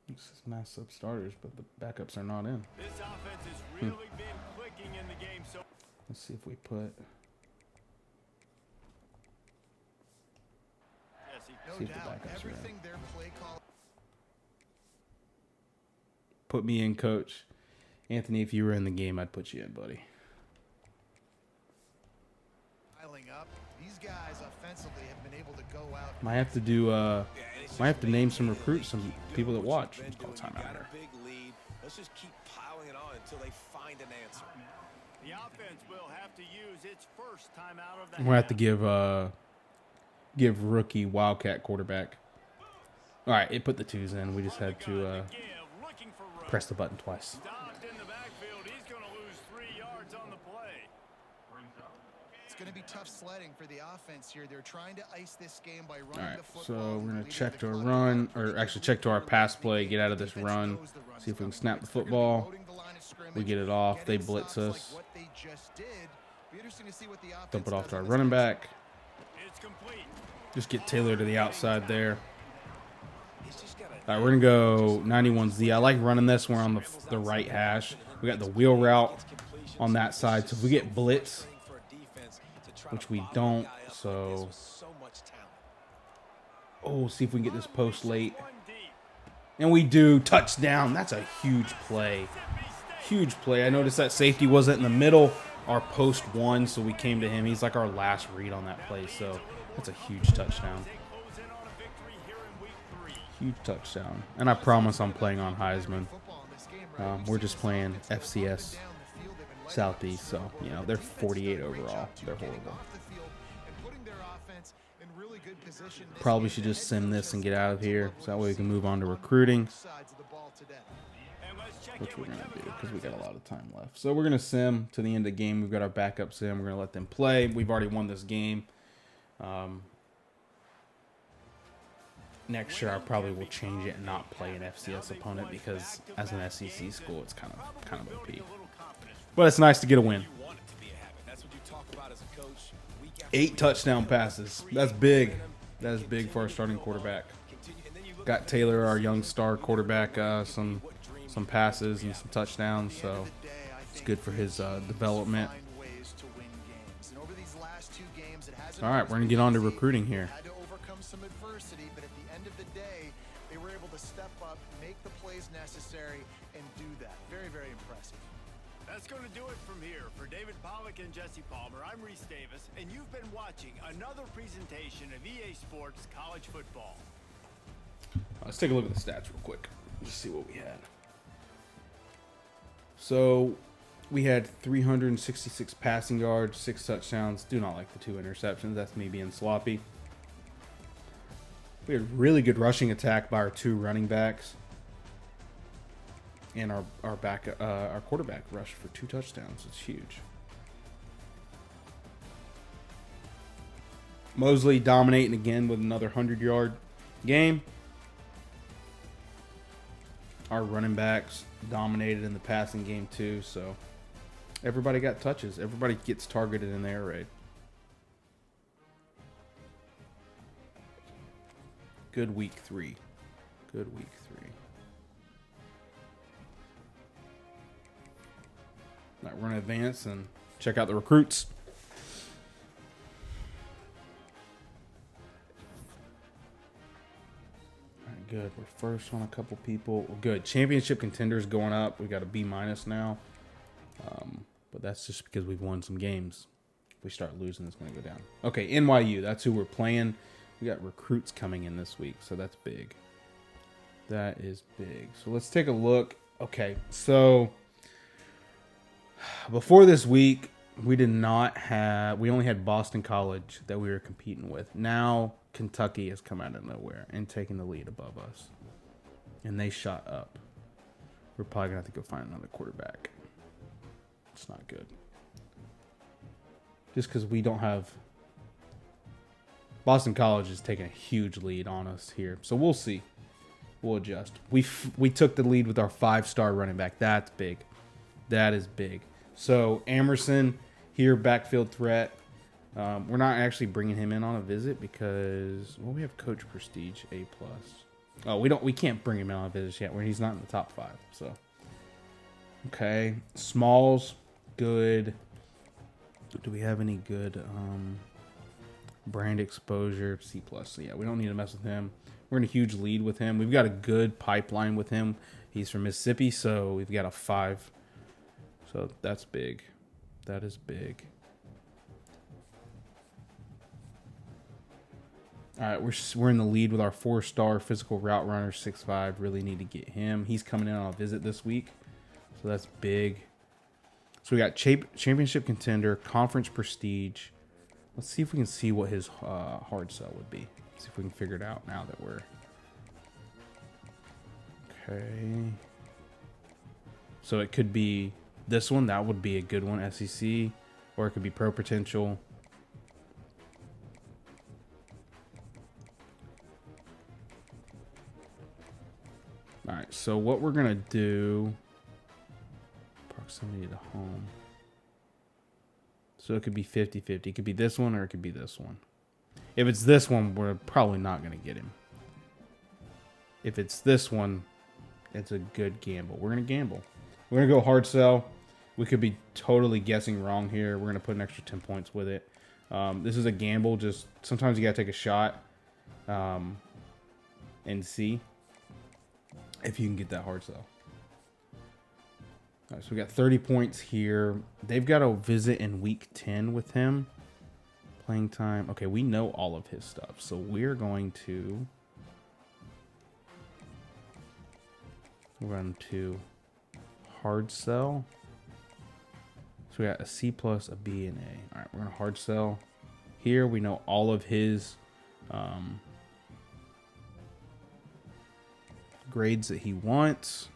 This is mass sub starters, but the backups are not in. This offense has really been clicking in the game. So let's see if we put. See if the backups are in. Put me in, coach. Anthony, if you were in the game, I'd put you in, buddy. These guys offensively have been able to go out. Might have to do. Might have to name some recruits, some people that watch. Call timeout here. Let's just keep piling it on until they find an answer. The offense will have to use its first timeout of the We'll have to give rookie Wildcat quarterback. All right, it put the 2s in. We just had to press the button twice. Stopped in the backfield. He's going to lose 3 yards on the play. It's going to be tough sledding for the offense here. They're trying to ice this game by running All right, the football. so we're going to check to our run, or actually check to our pass play, get out of this run, see if we can snap the football. We get it off. They blitz us. Dump it off to our running back. Just get Taylor to the outside there. All right, we're going to go 91Z. I like running this. We're on the right hash. We got the wheel route on that side. So if we get blitz, which we don't, so... Oh, see if we can get this post late. And we do. Touchdown. That's a huge play. Huge play. I noticed that safety wasn't in the middle. Our post won, so we came to him. He's like our last read on that play, so that's a huge touchdown. Huge touchdown. And I promise I'm playing on Heisman. We're just playing FCS Southeast, so, you know, they're 48 overall. They're horrible. Probably should just send this and get out of here, so that way we can move on to recruiting, which we're going to do because we got a lot of time left. So we're going to sim to the end of the game. We've got our backup sim. We're going to let them play. We've already won this game. Next year, I probably will change it and not play an FCS opponent because as an SEC school, it's kind of OP. But it's nice to get a win. 8 touchdown passes. That's big. That is big for our starting quarterback. Got Taylor, our young star quarterback, some passes and some touchdowns, so it's good for his development. All right, we're going to get on to recruiting here. Necessary and do that. Very, very impressive. That's going to do it from here. For David Pollock and Jesse Palmer, I'm Reese Davis, and you've been watching another presentation of EA Sports College Football. Let's take a look at the stats real quick. Just see what we had. So we had 366 passing yards, 6 touchdowns. Do not like the 2 interceptions. That's me being sloppy. We had really good rushing attack by our 2 running backs. And our quarterback rushed for 2 touchdowns. It's huge. Mosley dominating again with another 100-yard game. Our running backs dominated in the passing game too. So everybody got touches. Everybody gets targeted in the air raid. Good week 3. Good week 3. All right, we're going to advance and check out the recruits. All right, good. We're first on a couple people. We're good. Championship contenders going up. We got a B- now. But that's just because we've won some games. If we start losing, it's going to go down. Okay, NYU. That's who we're playing. We got recruits coming in this week, so that's big. That is big. So let's take a look. Okay, so before this week, we only had Boston College that we were competing with. Now Kentucky has come out of nowhere and taken the lead above us. And they shot up. We're probably going to have to go find another quarterback. It's not good. Just because we don't have... Boston College is taking a huge lead on us here. So we'll see. We'll adjust. We took the lead with our 5-star running back. That's big. That is big. So Emerson here, backfield threat. We're not actually bringing him in on a visit because we have Coach Prestige A+. Oh, we can't bring him in on a visit yet. He's not in the top 5. So okay, Smalls, good. Do we have any good brand exposure? C+. So yeah, we don't need to mess with him. We're in a huge lead with him. We've got a good pipeline with him. He's from Mississippi, so we've got a 5. So that's big. That is big. All right, we're in the lead with our 4-star physical route runner, 6'5". Really need to get him. He's coming in on a visit this week, so that's big. So we got championship contender, conference prestige. Let's see if we can see what his hard sell would be. See if we can figure it out now that we're... Okay. So it could be this one. That would be a good one, SEC. Or it could be pro potential. All right, so what we're going to do... Proximity to home. So it could be 50-50. It could be this one or it could be this one. If it's this one, we're probably not going to get him. If it's this one, it's a good gamble. We're going to gamble. We're going to go hard sell. We could be totally guessing wrong here. We're going to put an extra 10 points with it. This is a gamble. Just sometimes you got to take a shot and see if you can get that hard sell. All right, so we got 30 points here. They've got a visit in week 10 with him. Playing time. Okay, we know all of his stuff. So we're going to run to hard sell. So we got a C+, a B, and A. All right, we're going to hard sell. Here we know all of his grades that he wants.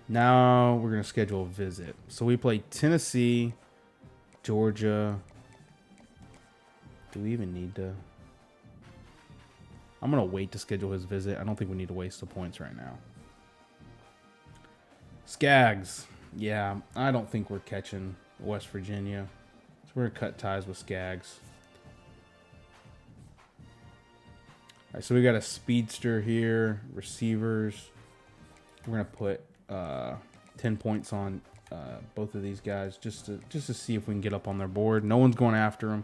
Now we're going to schedule a visit. So we play Tennessee, Georgia. Do we even need to? I'm going to wait to schedule his visit. I don't think we need to waste the points right now. Skaggs. Yeah, I don't think we're catching West Virginia. So we're going to cut ties with Skaggs. All right, so we got a speedster here. Receivers. We're going to put 10 points on both of these guys just to see if we can get up on their board. No one's going after them.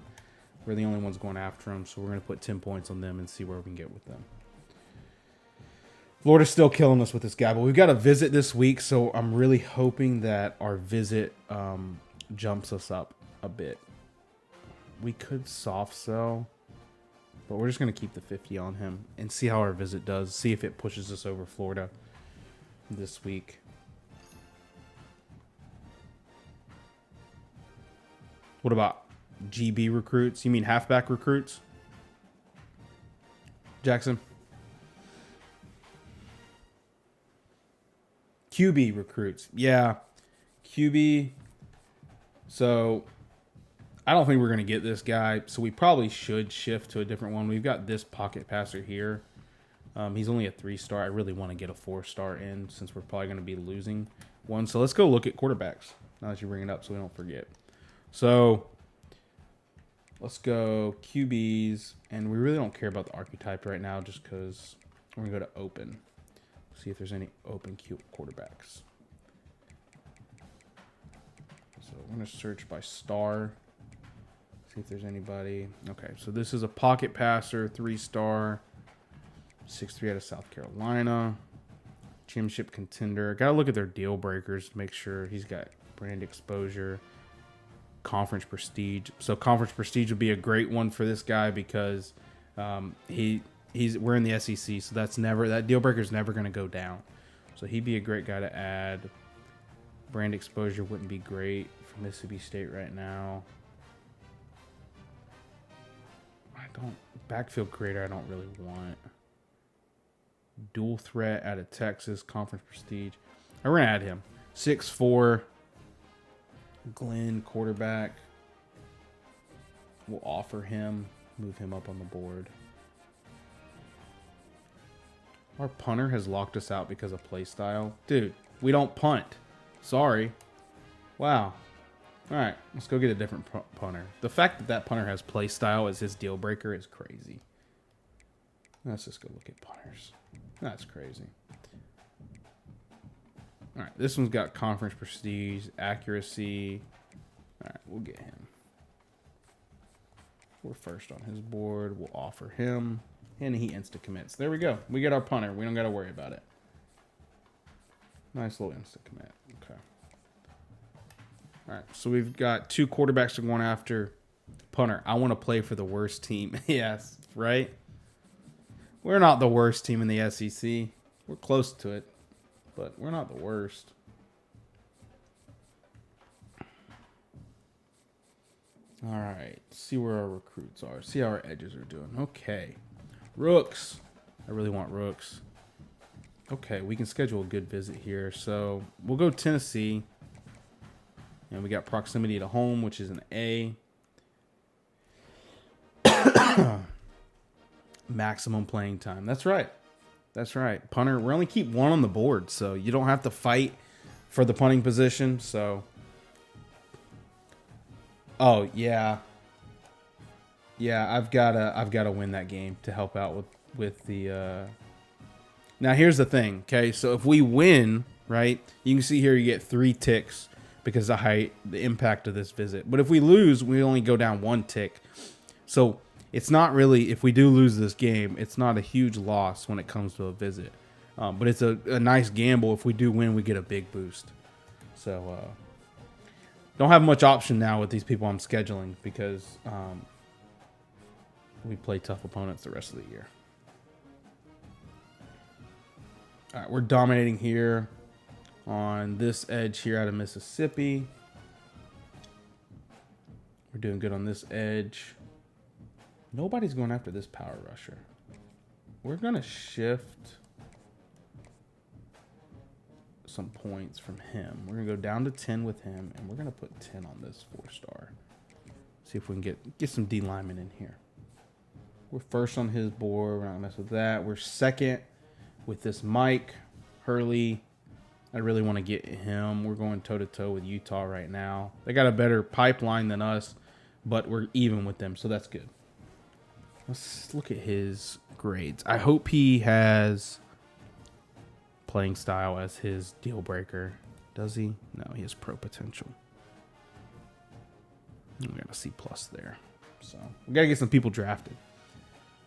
We're the only ones going after them, so we're going to put 10 points on them and see where we can get with them. Florida's still killing us with this guy, but we've got a visit this week, so I'm really hoping that our visit jumps us up a bit. We could soft sell, but we're just going to keep the 50 on him and see how our visit does, see if it pushes us over Florida this week. What about GB recruits? You mean halfback recruits? Jackson? QB recruits. Yeah. QB. So I don't think we're going to get this guy. So we probably should shift to a different one. We've got this pocket passer here. He's only a 3-star. I really want to get a 4-star in since we're probably going to be losing one. So let's go look at quarterbacks now that you bring it up so we don't forget. So Let's go QBs, and we really don't care about the archetype right now just because we're going to go to open. See if there's any open quarterbacks. So we're going to search by star. See if there's anybody. Okay, so this is a pocket passer, 3-star, 6'3" out of South Carolina. Championship contender. Got to look at their deal breakers to make sure he's got brand exposure. Conference prestige. So conference prestige would be a great one for this guy because we're in the SEC, so that deal breaker is never going to go down. So he'd be a great guy to add. Brand exposure wouldn't be great for Mississippi State right now. Backfield creator I don't really want. Dual threat out of Texas, conference prestige. We're going to add him. 6'4", Glenn, quarterback. We'll offer him, move him up on the board. Our punter has locked us out because of play style. Dude, we don't punt. Sorry. Wow. All right, let's go get a different punter. The fact that punter has play style as his deal breaker is crazy. Let's just go look at punters. That's crazy. All right, this one's got conference prestige, accuracy. All right, we'll get him. We're first on his board. We'll offer him, and he insta-commits. There we go. We get our punter. We don't got to worry about it. Nice little insta-commit. Okay. All right, so we've got 2 quarterbacks to going after. Punter, I want to play for the worst team. Yes, right? We're not the worst team in the SEC. We're close to it, but we're not the worst. All right, see where our recruits are. See how our edges are doing. Okay, rooks. I really want rooks. Okay, we can schedule a good visit here. So we'll go Tennessee. And we got proximity to home, which is an A. Maximum playing time. That's right. That's right. Punter, we only keep 1 on the board, so you don't have to fight for the punting position. So, oh yeah, I've gotta win that game to help out with the. Now here's the thing. Okay, so if we win, right, you can see here you get 3 ticks because of the impact of this visit. But if we lose, we only go down 1 tick. So it's not really, if we do lose this game, it's not a huge loss when it comes to a visit. But it's a nice gamble. If we do win, we get a big boost. So don't have much option now with these people I'm scheduling because we play tough opponents the rest of the year. All right, we're dominating here on this edge here out of Mississippi. We're doing good on this edge. Nobody's going after this power rusher. We're going to shift some points from him. We're going to go down to 10 with him, and we're going to put 10 on this 4-star. See if we can get some D linemen in here. We're first on his board. We're not going to mess with that. We're second with this Mike Hurley. I really want to get him. We're going toe-to-toe with Utah right now. They got a better pipeline than us, but we're even with them, so that's good. Let's look at his grades. I hope he has playing style as his deal breaker. Does he? No, he has pro potential. We got a C+ there. So we got to get some people drafted.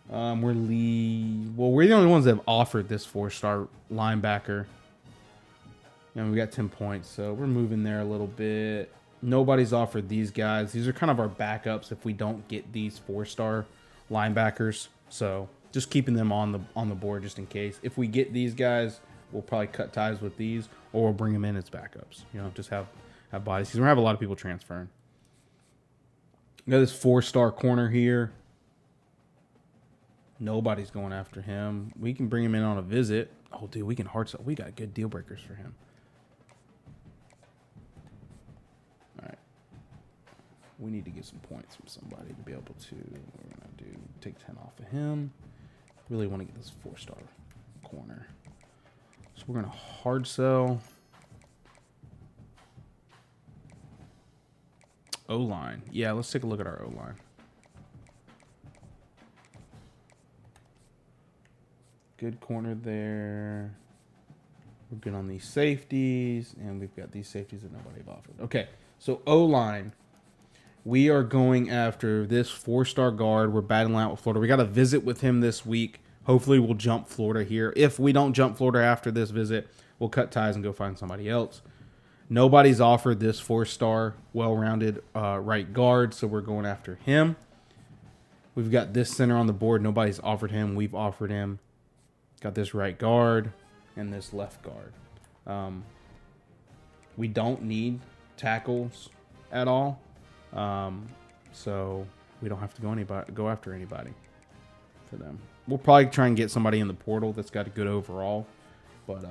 We're the only ones that have offered this 4-star linebacker. And we got 10 points, so we're moving there a little bit. Nobody's offered these guys. These are kind of our backups if we don't get these 4-star linebackers. So just keeping them on the board just in case. If we get these guys, we'll probably cut ties with these, or we'll bring them in as backups. You know, just have bodies. Because we're gonna have a lot of people transferring. We got this 4-star corner here. Nobody's going after him. We can bring him in on a visit. Oh, dude, we can hard sell. We got good deal breakers for him. All right. We need to get some points from somebody to be able to. We're going to take 10 off of him. Really want to get this 4-star corner. So we're going to hard sell. O-line. Yeah, let's take a look at our O-line. Good corner there. We're good on these safeties, and we've got these safeties that nobody have offered. Okay, so O-line. We are going after this 4-star guard. We're battling out with Florida. We got a visit with him this week. Hopefully we'll jump Florida here. If we don't jump Florida after this visit, we'll cut ties and go find somebody else. Nobody's offered this 4-star, well-rounded right guard, so we're going after him. We've got this center on the board. Nobody's offered him. We've offered him. Got this right guard and this left guard. We don't need tackles at all. So we don't have to go after anybody for them. We'll probably try and get somebody in the portal that's got a good overall. But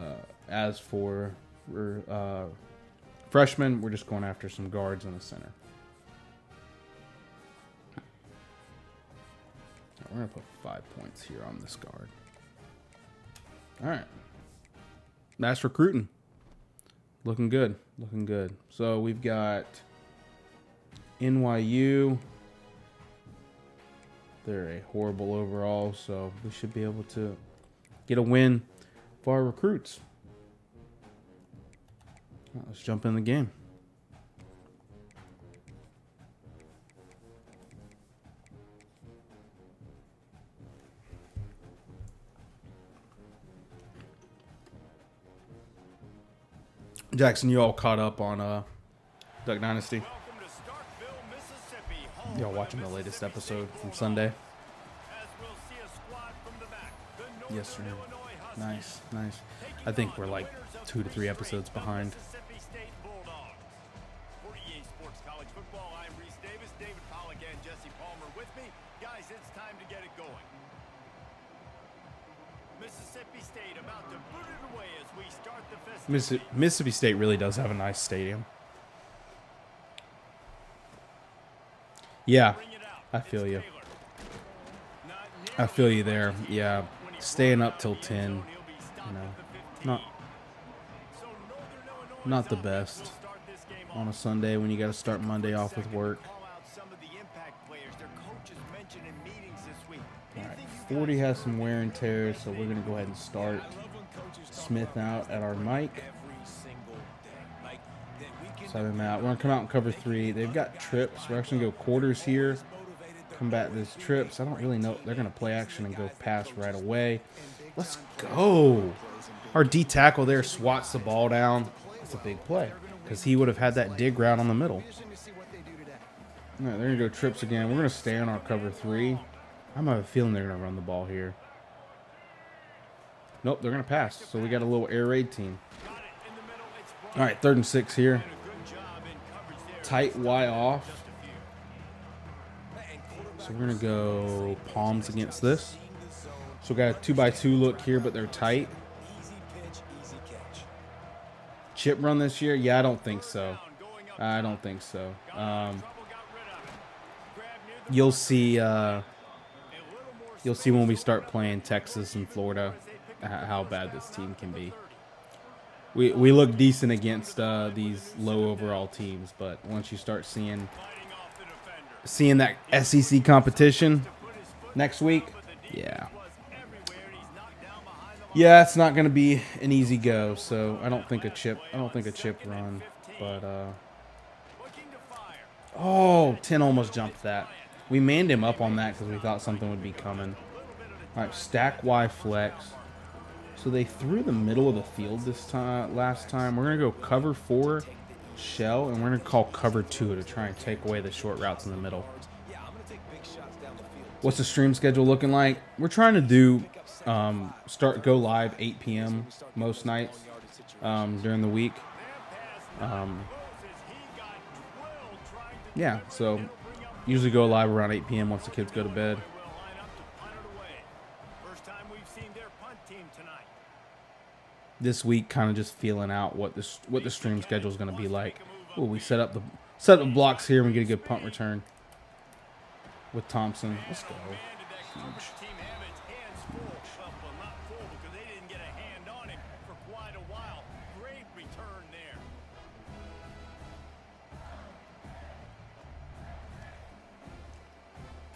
as for freshmen, we're just going after some guards in the center. We're going to put 5 points here on this guard. All right. That's recruiting. Looking good. Looking good. So we've got NYU. They're a horrible overall, so we should be able to get a win for our recruits. Well, let's jump in the game. Jackson, you all caught up on Duck Dynasty? Y'all watching the latest episode from Sunday? Yes, sir. Nice, nice. I think we're like 2 to 3 episodes behind. Mississippi State really does have a nice stadium. Yeah, I feel you. I feel you there. Yeah, staying up till 10, you know, not the best on a Sunday when you got to start Monday off with work. All right, 40 has some wear and tear, so we're going to go ahead and start Smith out at our mic. Sub him out. We're going to come out and cover 3. They've got trips. We're actually going to go quarters here. Combat this trips. I don't really know. They're going to play action and go pass right away. Let's go. Our D tackle there swats the ball down. That's a big play because he would have had that dig route on the middle. All right, they're going to go trips again. We're going to stay on our cover 3. I have a feeling they're going to run the ball here. Nope, they're going to pass. So we got a little air raid team. All right, 3rd and 6 here. Tight Y off. So we're going to go palms against this. So we got a 2x2 look here, but they're tight. Chip run this year? Yeah, I don't think so. I don't think so. You'll see when we start playing Texas and Florida how bad this team can be. We look decent against these low overall teams, but once you start seeing that SEC competition next week, yeah, it's not going to be an easy go. So I don't think a chip run, but 10 almost jumped that. We manned him up on that because we thought something would be coming. All right, stack Y flex. So they threw the middle of the field last time. We're going to go cover 4 shell, and we're going to call cover 2 to try and take away the short routes in the middle. What's the stream schedule looking like? We're trying to do go live 8 p.m. most nights during the week. Yeah, so usually go live around 8 p.m. once the kids go to bed. This week, kind of just feeling out what the stream schedule is going to be like. Oh, we set up the blocks here and we get a good punt return with Thompson. Let's go. Huge.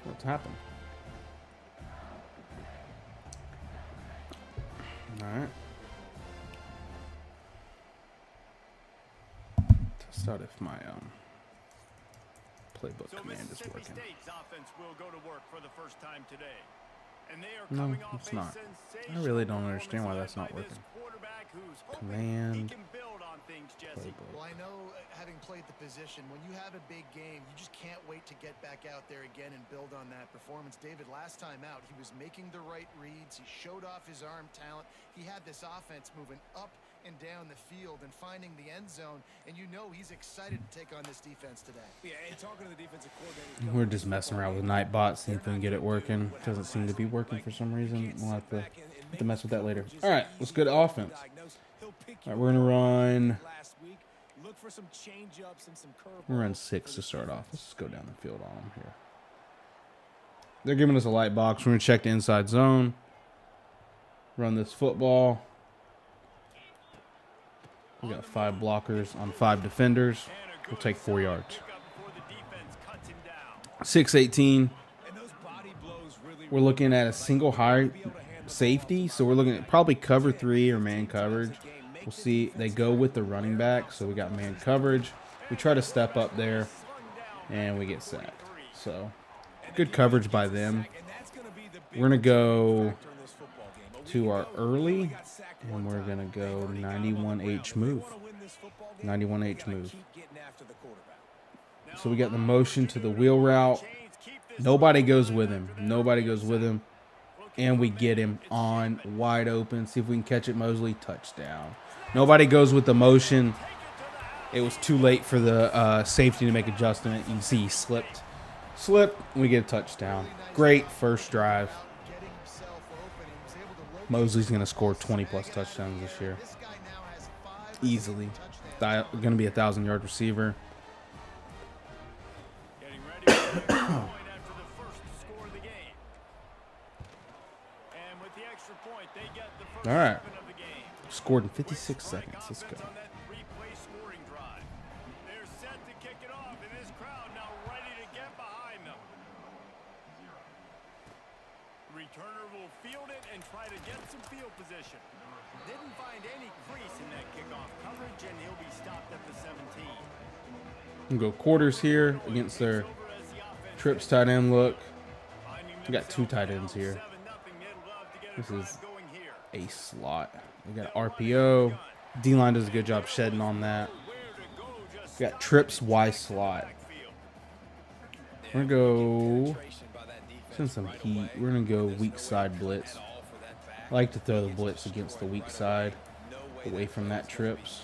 What's happened? right. Test out if my playbook So command is Mississippi working. State's offense will go to work for the first time today. And they are No, coming off it's a not. sensational I really don't understand why performance that's not led by this working. quarterback who's hoping Command, he can build on things, Jesse. playbook. Well, I know, having played the position, when you have a big game, you just can't wait to get back out there again and build on that performance. David, last time out, he was making the right reads. He showed off his arm talent. He had this offense moving up and down the field and finding the end zone, and you know he's excited to take on this defense today. Yeah, and talking to the defensive coordinator. We're just messing around with Nightbot, see if we can get it working. Doesn't seem to be working for some reason. We'll have to mess with that later. All right, let's go to offense. All right, we're gonna run. Look for some change ups and some curveballs. We're gonna run 6 to start off. Let's just go down the field on them here. They're giving us a light box. We're gonna check the inside zone. Run this football. We got 5 blockers on 5 defenders. We'll take 4 yards. 6-18. We're looking at a single high safety, so we're looking at probably cover 3 or man coverage. We'll see. They go with the running back, so we got man coverage. We try to step up there, and we get sacked. So good coverage by them. We're gonna go to our early, and we're gonna go 91H move. 91H move. So we got the motion to the wheel route. Nobody goes with him. Nobody goes with him. And we get him on wide open. See if we can catch it, Mosley. Touchdown. Nobody goes with the motion. It was too late for the safety to make adjustment. You can see he slipped. And we get a touchdown. Great first drive. Mosley's going to score 20-plus touchdowns this year. Easily. Going to be a 1,000-yard receiver. Getting ready for the point after the first score of the game. And with the extra point, they get the first All right. of the game. Scored in 56 seconds. Let's go. On that three-play scoring drive. They're set to kick it off, and this crowd now ready to get behind them. Returner will field it and try to get some field position. Didn't find any crease in that kickoff coverage, and he'll be stopped at the 17. We'll go quarters here against their trips tight end look. We got 2 tight ends here. This is a slot. We got RPO. D-line does a good job shedding on that. We got trips Y slot. We're going to go send some heat. We're going to go weak side blitz. I like to throw the blitz against the weak side, away from that trips.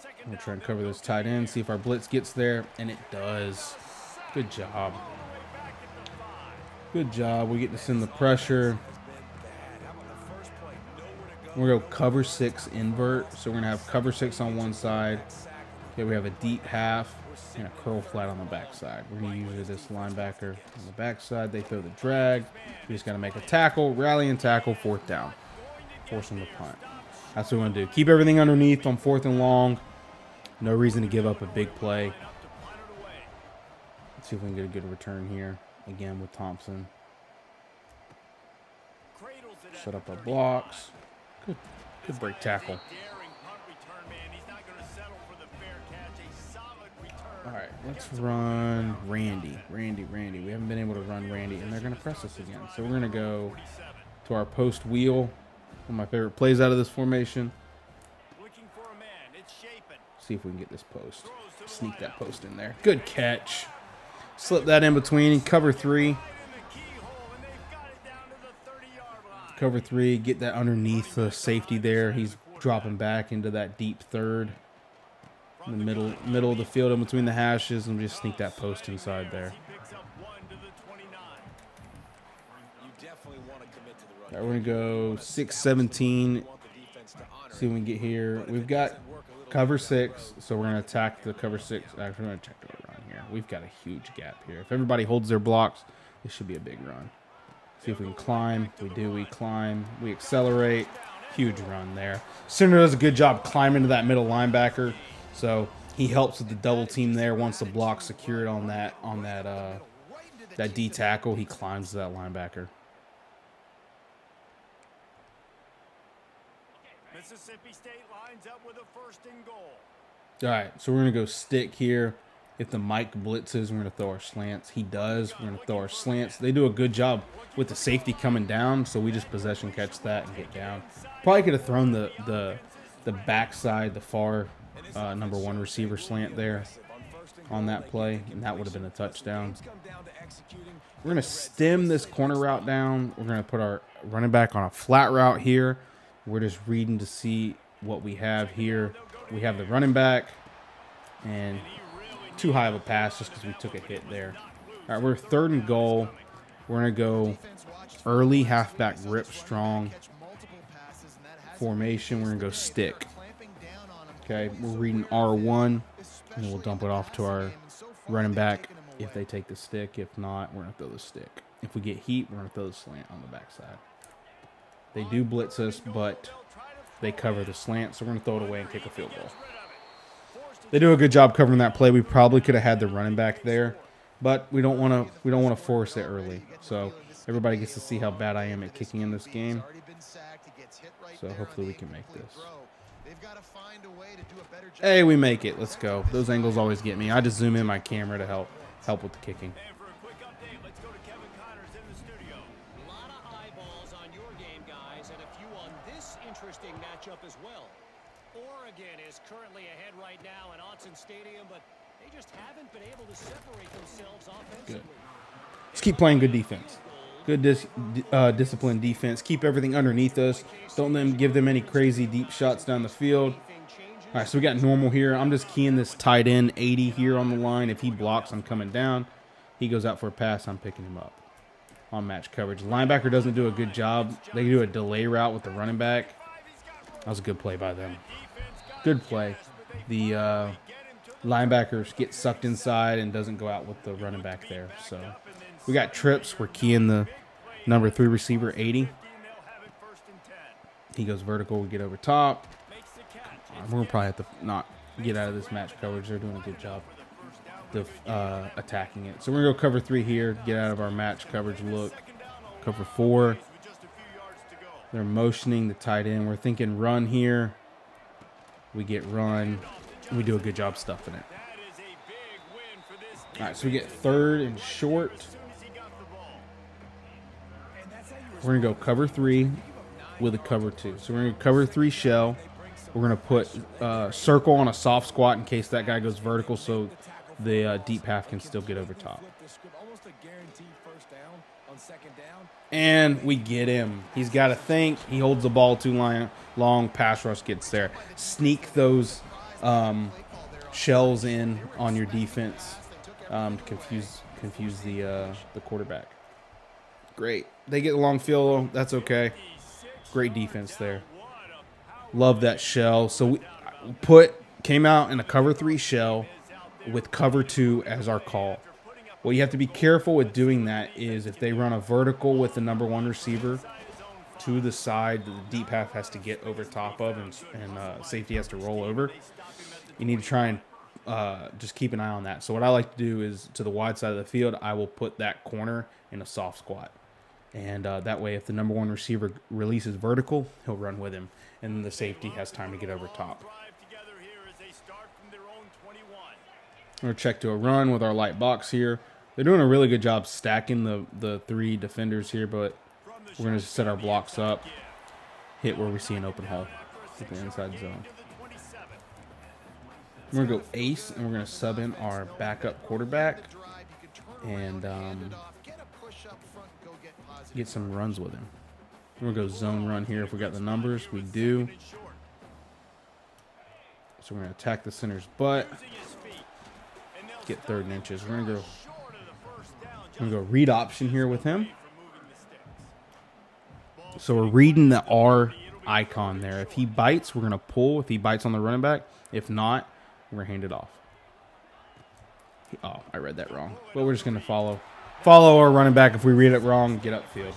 I'm going to try and cover this tight end, see if our blitz gets there, and it does. Good job. Good job. We get to send the pressure. We're going to go cover 6 invert. So we're going to have cover 6 on one side. Okay, we have a deep half and a curl flat on the backside. We're going to use this linebacker on the backside. They throw the drag. We just got to make a tackle, rally and tackle, 4th down. Force them to punt. That's what we're going to do. Keep everything underneath on 4th and long. No reason to give up a big play. Let's see if we can get a good return here. Again with Thompson. Set up our blocks. Good break tackle. All right, let's run Randy. Randy. We haven't been able to run Randy, and they're going to press us again. So we're going to go to our post wheel. One of my favorite plays out of this formation. See if we can get this post. Sneak that post in there. Good catch. Slip that in between. Cover 3. Cover 3. Get that underneath the safety there. He's dropping back into that deep third. In the middle of the field in between the hashes, and just sneak that post inside there. All right, we're going to go 6-17. See what we can get here. We've got cover 6, so we're going to attack the cover 6. Actually, we're going to check the run here. We've got a huge gap here. If everybody holds their blocks, this should be a big run. See if we can climb. We do. We climb. We accelerate. Huge run there. Center does a good job climbing to that middle linebacker. So he helps with the double team there. Once the block secured on that D tackle, he climbs to that linebacker. Mississippi State lines up with a 1st and goal. All right, so we're going to go stick here. If the Mike blitzes, we're going to throw our slants. He does. We're going to throw our slants. They do a good job with the safety coming down, so we just possession catch that and get down. Probably could have thrown the backside, the far number 1 receiver slant there on that play, and that would have been a touchdown. We're going to stem this corner route down. We're going to put our running back on a flat route here. We're just reading to see what we have here. We have the running back, and too high of a pass just because we took a hit there. All right, we're 3rd and goal. We're going to go early halfback rip strong formation. We're going to go stick. Okay, we're reading R1, and we'll dump it off to our running back if they take the stick. If not, we're going to throw the stick. If we get heat, we're going to throw the slant on the backside. They do blitz us, but they cover the slant, so we're going to throw it away and kick a field goal. They do a good job covering that play. We probably could have had the running back there, but we don't want to force it early. So everybody gets to see how bad I am at kicking in this game. So hopefully we can make this. Hey, we make it. Let's go. Those angles always get me. I just zoom in my camera to help with the kicking. And for a quick update, let's go to Kevin Connors in the studio. A lot of eyeballs on your game, guys, and a few on this interesting matchup as well. Oregon is currently ahead right now in Autzen Stadium, but they just haven't been able to separate themselves offensively. Good. Let's keep playing good defense. Good disciplined defense. Keep everything underneath us. Don't give them any crazy deep shots down the field. All right, so we got normal here. I'm just keying this tight end 80 here on the line. If he blocks, I'm coming down. He goes out for a pass, I'm picking him up on match coverage. The linebacker doesn't do a good job. They do a delay route with the running back. That was a good play by them. Good play. The linebackers get sucked inside and doesn't go out with the running back there. So we got trips. We're keying the number 3 receiver 80. He goes vertical. We get over top. We're going to probably have to not get out of this match coverage. They're doing a good job of attacking it. So we're going to go cover 3 here, get out of our match coverage look. Cover 4. They're motioning the tight end. We're thinking run here. We get run. We do a good job stuffing it. All right, so we get 3rd and short. We're going to go cover 3 with a cover 2. So we're going to cover 3 shell. We're going to put circle on a soft squat in case that guy goes vertical so the deep half can still get over top. And we get him. He's got to think. He holds the ball too long. Pass rush gets there. Sneak those shells in on your defense to confuse the quarterback. Great. They get a long field. That's okay. Great defense there. Love that shell. So we came out in a cover 3 shell with cover 2 as our call. What you have to be careful with doing that is if they run a vertical with the number 1 receiver to the side, the deep half has to get over top of and safety has to roll over. You need to try and just keep an eye on that. So what I like to do is to the wide side of the field, I will put that corner in a soft squat. And that way, if the number 1 receiver releases vertical, he'll run with him. And then the safety has time to get over top. We're going to check to a run with our light box here. They're doing a really good job stacking the 3 defenders here, but we're going to set our blocks up, hit where we see an open hole with the inside zone. We're going to go ace, and we're going to sub in our backup quarterback and get some runs with him. We're going to go zone run here if we got the numbers. We do. So we're going to attack the center's butt. Get 3rd and inches. We're going to go read option here with him. So we're reading the R icon there. If he bites, we're going to pull. If he bites on the running back. If not, we're going to hand it off. Oh, I read that wrong. But we're just going to follow our running back. If we read it wrong, get upfield.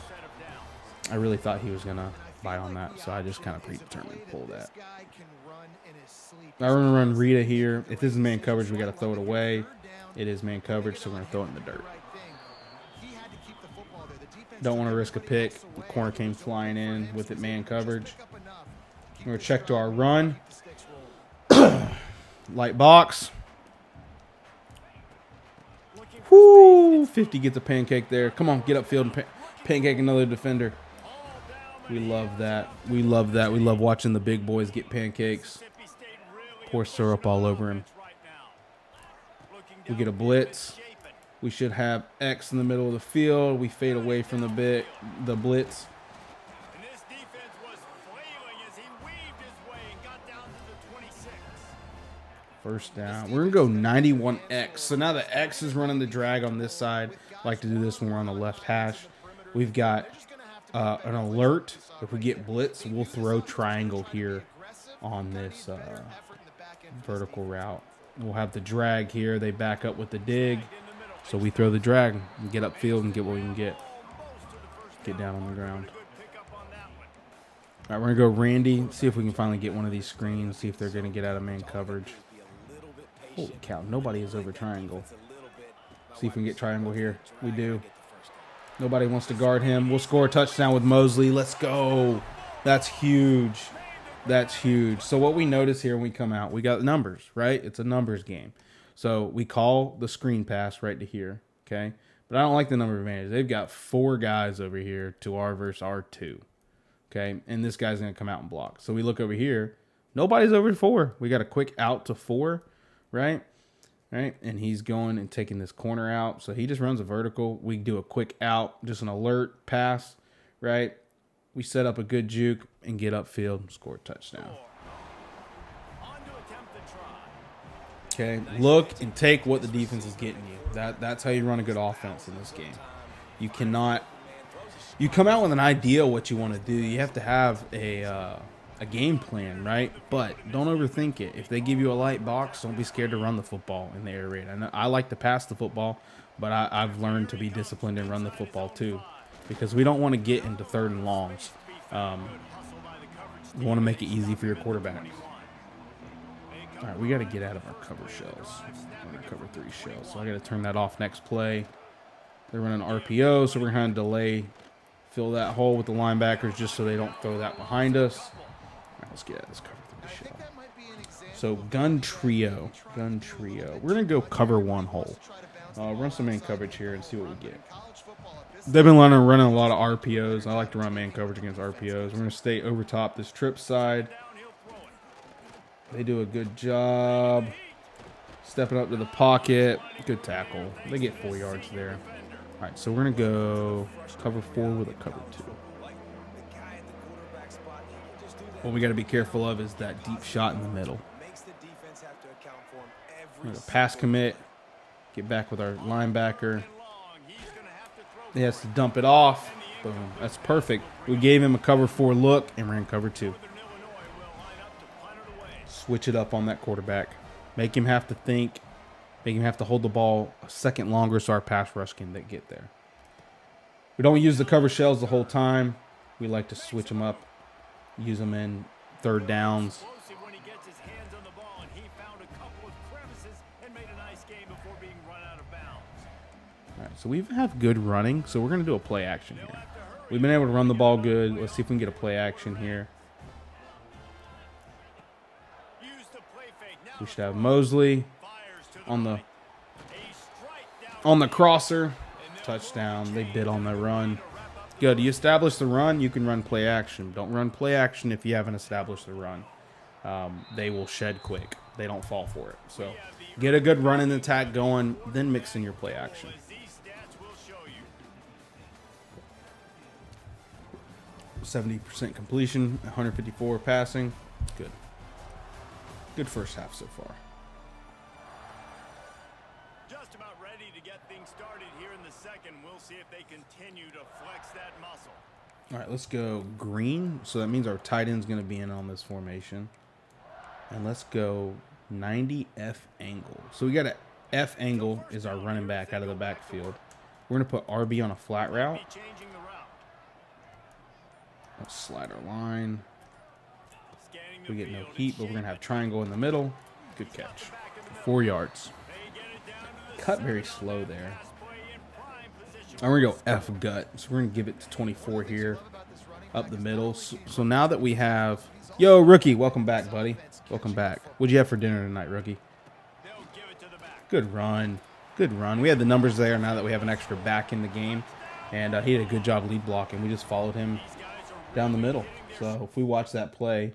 I really thought he was going to bite on that, so I just kind of predetermined to pull that. I'm going to run Rita here. If this is man coverage, we got to throw it away. It is man coverage, so we're going to throw it in the dirt. Don't want to risk a pick. The corner came flying in with it man coverage. We're going to check to our run. Light box. Whoo! 50 gets a pancake there. Come on, get upfield and pancake another defender. We love that. We love that. We love watching the big boys get pancakes. Pour syrup all over him. We get a blitz. We should have X in the middle of the field. We fade away from the blitz. First down. We're going to go 91X. So now the X is running the drag on this side. I like to do this when we're on the left hash. We've got an alert. If we get blitz, we'll throw triangle here on this vertical route. We'll have the drag here. They back up with the dig. So we throw the drag and get upfield and get what we can get. Get down on the ground. All right, we're going to go Randy. See if we can finally get one of these screens. See if they're going to get out of man coverage. Holy cow, nobody is over triangle. See if we can get triangle here. We do. Nobody wants to guard him. We'll score a touchdown with Mosley. Let's go. That's huge. That's huge. So what we notice here when we come out, we got numbers, right? It's a numbers game. So we call the screen pass right to here, okay? But I don't like the number advantage. They've got 4 guys over here to our versus our 2, okay? And this guy's going to come out and block. So we look over here. Nobody's over 4. We got a quick out to 4. Right? And he's going and taking this corner out. So he just runs a vertical. We do a quick out, just an alert pass, right? We set up a good juke and get upfield, score a touchdown. Okay, look and take what the defense is getting you. That's how you run a good offense in this game. You cannot. You come out with an idea what you want to do. You have to have a game plan, right? But don't overthink it. If they give you a light box, don't be scared to run the football in the air raid. I like to pass the football, but I've learned to be disciplined and run the football too, because we don't want to get into 3rd and longs. You want to make it easy for your quarterback. All right, we got to get out of our cover shells. We're going to cover 3 shells, so I got to turn that off next play. They're running RPO, so we're going to delay, fill that hole with the linebackers just so they don't throw that behind us. Let's get it. Let's cover the shell. So gun trio. We're going to go cover 1 hole. Run some man coverage here and see what we get. They've been running a lot of RPOs. I like to run man coverage against RPOs. We're going to stay over top this trip side. They do a good job. Stepping up to the pocket. Good tackle. They get 4 yards there. All right, so we're going to go cover 4 with a cover 2. What we got to be careful of is that deep shot in the middle. We're going to pass commit, get back with our linebacker. He has to dump it off. Boom. That's perfect. We gave him a cover 4 look and ran cover 2. Switch it up on that quarterback. Make him have to think. Make him have to hold the ball a second longer so our pass rush can get there. We don't use the cover shells the whole time. We like to switch them up. Use them in 3rd downs. All right, so we have good running, so we're going to do a play action here. We've been able to run the ball good. Let's see if we can get a play action here. We should have Mosley on the crosser. Touchdown. They bid on the run. Good. You establish the run, you can run play action. Don't run play action if you haven't established the run. They will shed quick. They don't fall for it. So get a good run and attack going, then mix in your play action. 70% completion, 154 passing. Good. Good first half so far. Just about ready to get things started here in the second. We'll see if they continue to flex that muscle. All right, let's go green. So that means our tight end's going to be in on this formation. And let's go 90 F angle. So we got a F angle is our running back out of the backfield. We're going to put RB on a flat route. Let's slide our line. We get no heat, but we're going to have triangle in the middle. Good catch. 4 yards. Cut very slow there. I'm going to go F gut. So we're going to give it to 24 here. Up the middle. So now that we have Yo, rookie, welcome back, buddy. Welcome back. What'd you have for dinner tonight, rookie? Good run. Good run. We had the numbers there now that we have an extra back in the game. And he did a good job lead blocking. We just followed him down the middle. So if we watch that play.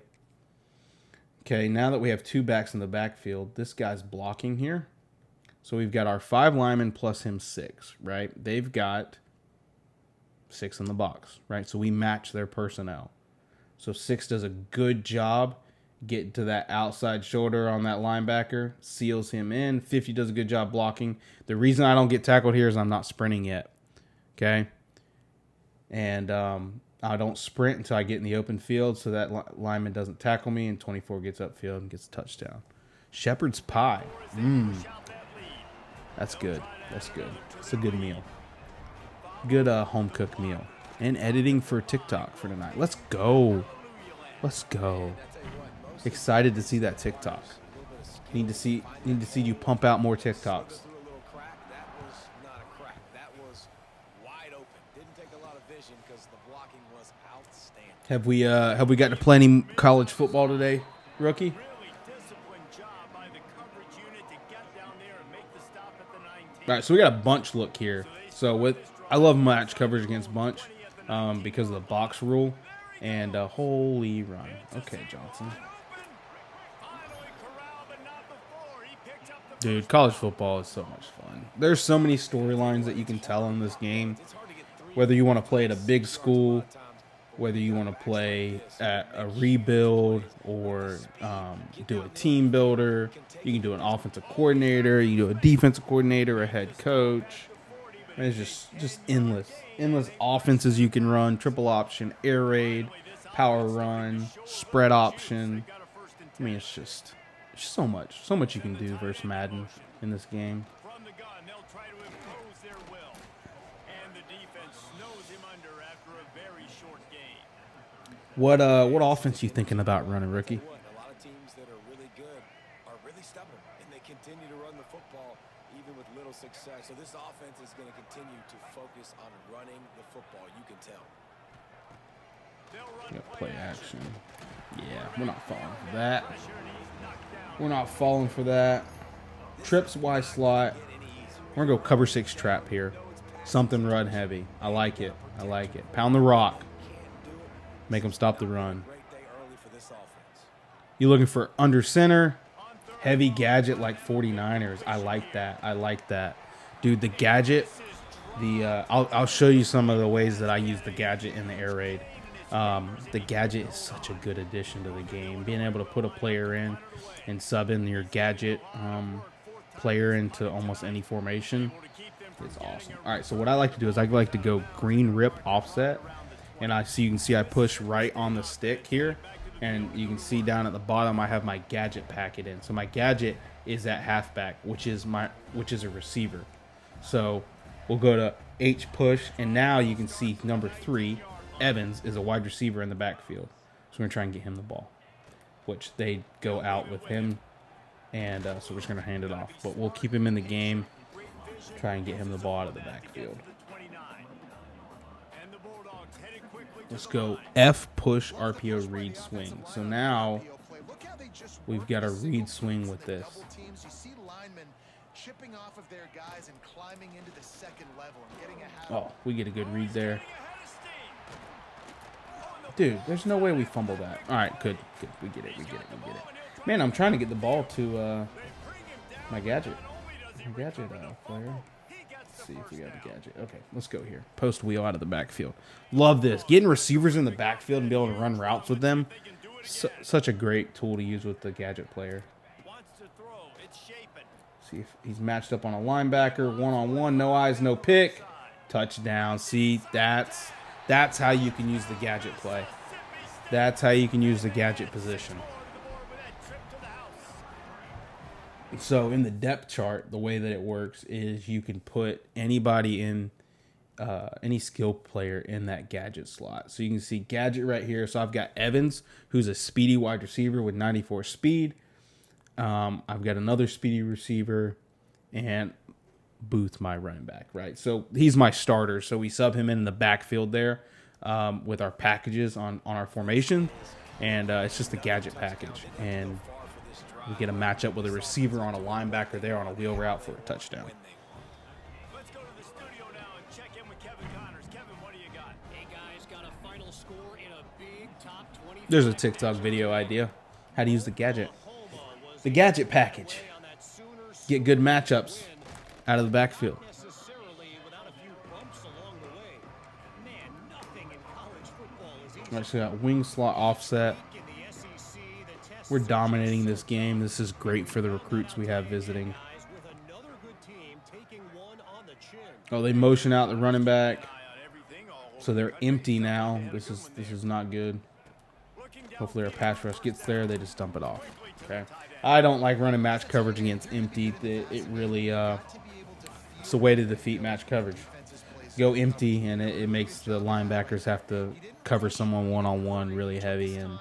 Okay, now that we have 2 backs in the backfield, this guy's blocking here. So we've got our 5 linemen plus him 6, right? They've got 6 in the box, right? So we match their personnel. So 6 does a good job getting to that outside shoulder on that linebacker, seals him in. 50 does a good job blocking. The reason I don't get tackled here is I'm not sprinting yet, okay? And I don't sprint until I get in the open field so that lineman doesn't tackle me, and 24 gets upfield and gets a touchdown. Shepherd's pie. That's good. That's good. It's a good meal. Good home-cooked meal. And editing for TikTok for tonight. Let's go. Let's go. Excited to see that TikTok. Need to see you pump out more TikToks. Have we got to play any college football today, rookie? All right, so we got a bunch look here. So I love match coverage against bunch because of the box rule. And holy run. Okay, Johnson. Dude, college football is so much fun. There's so many storylines that you can tell in this game. Whether you want to play at a big school, whether you want to play at a rebuild or do a team builder. You can do an offensive coordinator. You can do a defensive coordinator, a head coach. And it's just endless offenses you can run. Triple option, air raid, power run, spread option. I mean, it's just so much you can do versus Madden in this game. What offense you thinking about running, rookie? A lot of teams that are really good are really stubborn, and they continue to run the football even with little success. So this offense is going to continue to focus on running the football. You can tell. Play action. Yeah, we're not falling for that. We're not falling for that. Trips Y slot. We're going to go cover 6 trap here. Something run heavy. I like it. I like it. Pound the rock. Make them stop the run. You looking for under center, heavy gadget like 49ers. I like that. I like that. Dude, the gadget, I'll show you some of the ways that I use the gadget in the air raid. The gadget is such a good addition to the game. Being able to put a player in and sub in your gadget player into almost any formation is awesome. All right, so what I like to do is I like to go green rip offset. And you can see I push right on the stick here. And you can see down at the bottom I have my gadget packet in. So my gadget is that halfback, which is a receiver. So we'll go to H push, and now you can see number 3, Evans, is a wide receiver in the backfield. So we're gonna try and get him the ball, which they go out with him, and so we're just gonna hand it off. But we'll keep him in the game, try and get him the ball out of the backfield. Let's go F push RPO read swing. So now we've got a read swing with this. Oh, we get a good read there. Dude, there's no way we fumble that. All right, good. We get it. Man, I'm trying to get the ball to my gadget. My gadget player. Let's see if we got a gadget. Okay, let's go here. Post wheel out of the backfield. Love this. Getting receivers in the backfield and be able to run routes with them. Such a great tool to use with the gadget player. See if he's matched up on a linebacker. One-on-one. No eyes, no pick. Touchdown. See, that's how you can use the gadget play. That's how you can use the gadget position. So in the depth chart, the way that it works is you can put anybody in, any skill player in that gadget slot. So you can see gadget right here. So I've got Evans, who's a speedy wide receiver with 94 speed. I've got another speedy receiver, and Booth, my running back, right? So he's my starter. So we sub him in the backfield there with our packages on our formation. and it's just a gadget package. And we get a matchup with a receiver on a linebacker there on a wheel route for a touchdown. Let's go to the studio now and check in with Kevin Connors. Kevin, what do you got? Hey guys, got a final score in a big top 20. There's a TikTok video idea. How to use the gadget. The gadget package. Get good matchups out of the backfield. Necessarily without a few bumps along the way. Man, nothing in college football is easy. Actually got wing slot offset. In the SEC, the test We're dominating this game. This is great for the recruits we have visiting. guys with another good team taking one on the chin. Oh, they motion out the running back. So they're empty now. This is not good. Hopefully our pass rush gets there. They just dump it off. Okay. I don't like running match coverage against empty. It really it's a way to defeat match coverage. Go empty, and it makes the linebackers have to cover someone one-on-one really heavy, and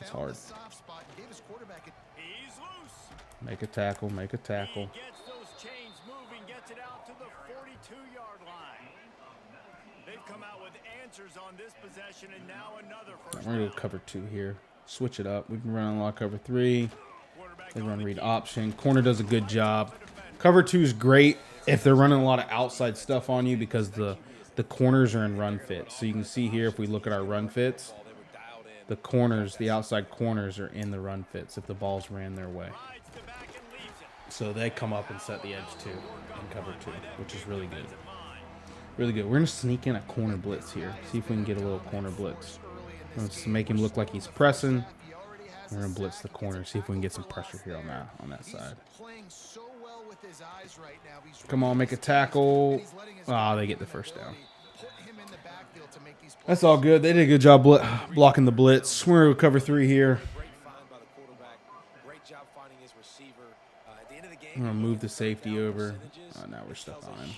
it's hard. He's loose. Make a tackle, make a tackle. He gets those chains moving, gets it out to the 42-yard line. They've come out with answers on this possession, and now another first We're going to go cover 2 here. Switch it up. We've been running a lot of cover 3. They run read option. Corner does a good job. Cover 2 is great if they're running a lot of outside stuff on you because the corners are in run fits. So you can see here if we look at our run fits, the corners, the outside corners are in the run fits if the ball's ran their way. So they come up and set the edge too in cover 2, which is really good. Really good. We're going to sneak in a corner blitz here. See if we can get a little corner blitz. Let's make him look like he's pressing. We're going to blitz the corner. See if we can get some pressure here on that side. Come on, make a tackle. Ah, they get the first down. That's all good. They did a good job blocking the blitz. We're going to cover 3 here. I'm going to move the safety over. Oh, now we're stuck on him.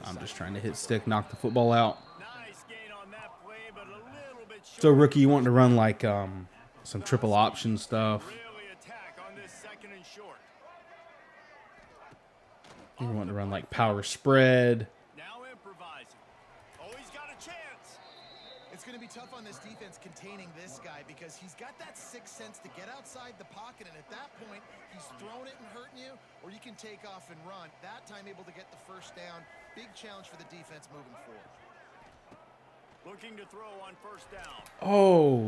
I'm just trying to hit stick, knock the football out. So, rookie, you want to run like some triple option stuff. You want to run like power spread. Now improvising. Oh, he's got a chance. It's going to be tough on this defense containing this guy because he's got that sixth sense to get outside the pocket, and at that point, he's throwing it and hurting you, or you can take off and run. That time able to get the first down. Big challenge for the defense moving forward. Looking to throw on first down. Oh,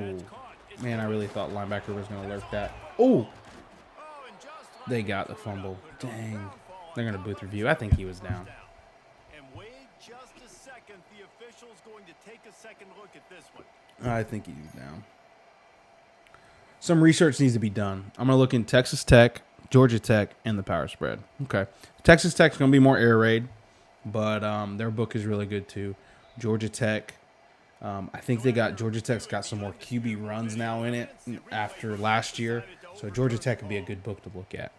man, I really thought linebacker was going to alert that. Oh, they got the fumble. Dang. They're going to booth review. I think he was down. And wait just a second. The official's going to take a second look at this one. I think he was down. Some research needs to be done. I'm going to look in Texas Tech, Georgia Tech, and the power spread. Okay. Texas Tech's going to be more air raid, but their book is really good too. Georgia Tech, I think Georgia Tech's got some more QB runs now in it after last year. So Georgia Tech would be a good book to look at.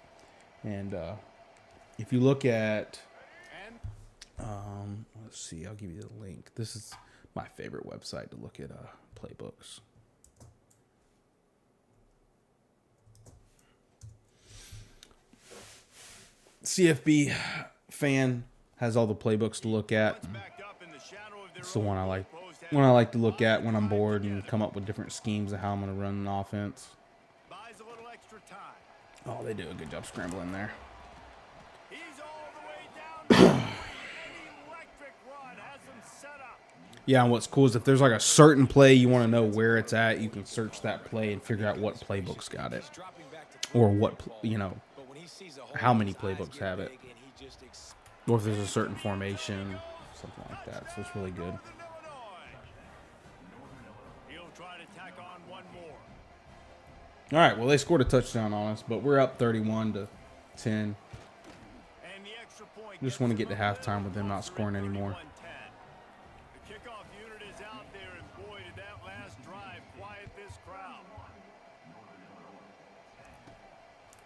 And if you look at, let's see, I'll give you the link. This is my favorite website to look at playbooks. CFB fan has all the playbooks to look at. It's the one I like to look at when I'm bored and come up with different schemes of how I'm going to run an offense. Oh, they do a good job scrambling there. Yeah, and what's cool is if there's like a certain play you want to know where it's at, you can search that play and figure out what playbook's got it. Or what, how many playbooks have it. Or if there's a certain formation, something like that. So it's really good. All right, well, they scored a touchdown on us, but we're up 31-10. Just want to get to halftime with them not scoring anymore. The kickoff unit is out there, and boy, did that last drive quiet this crowd.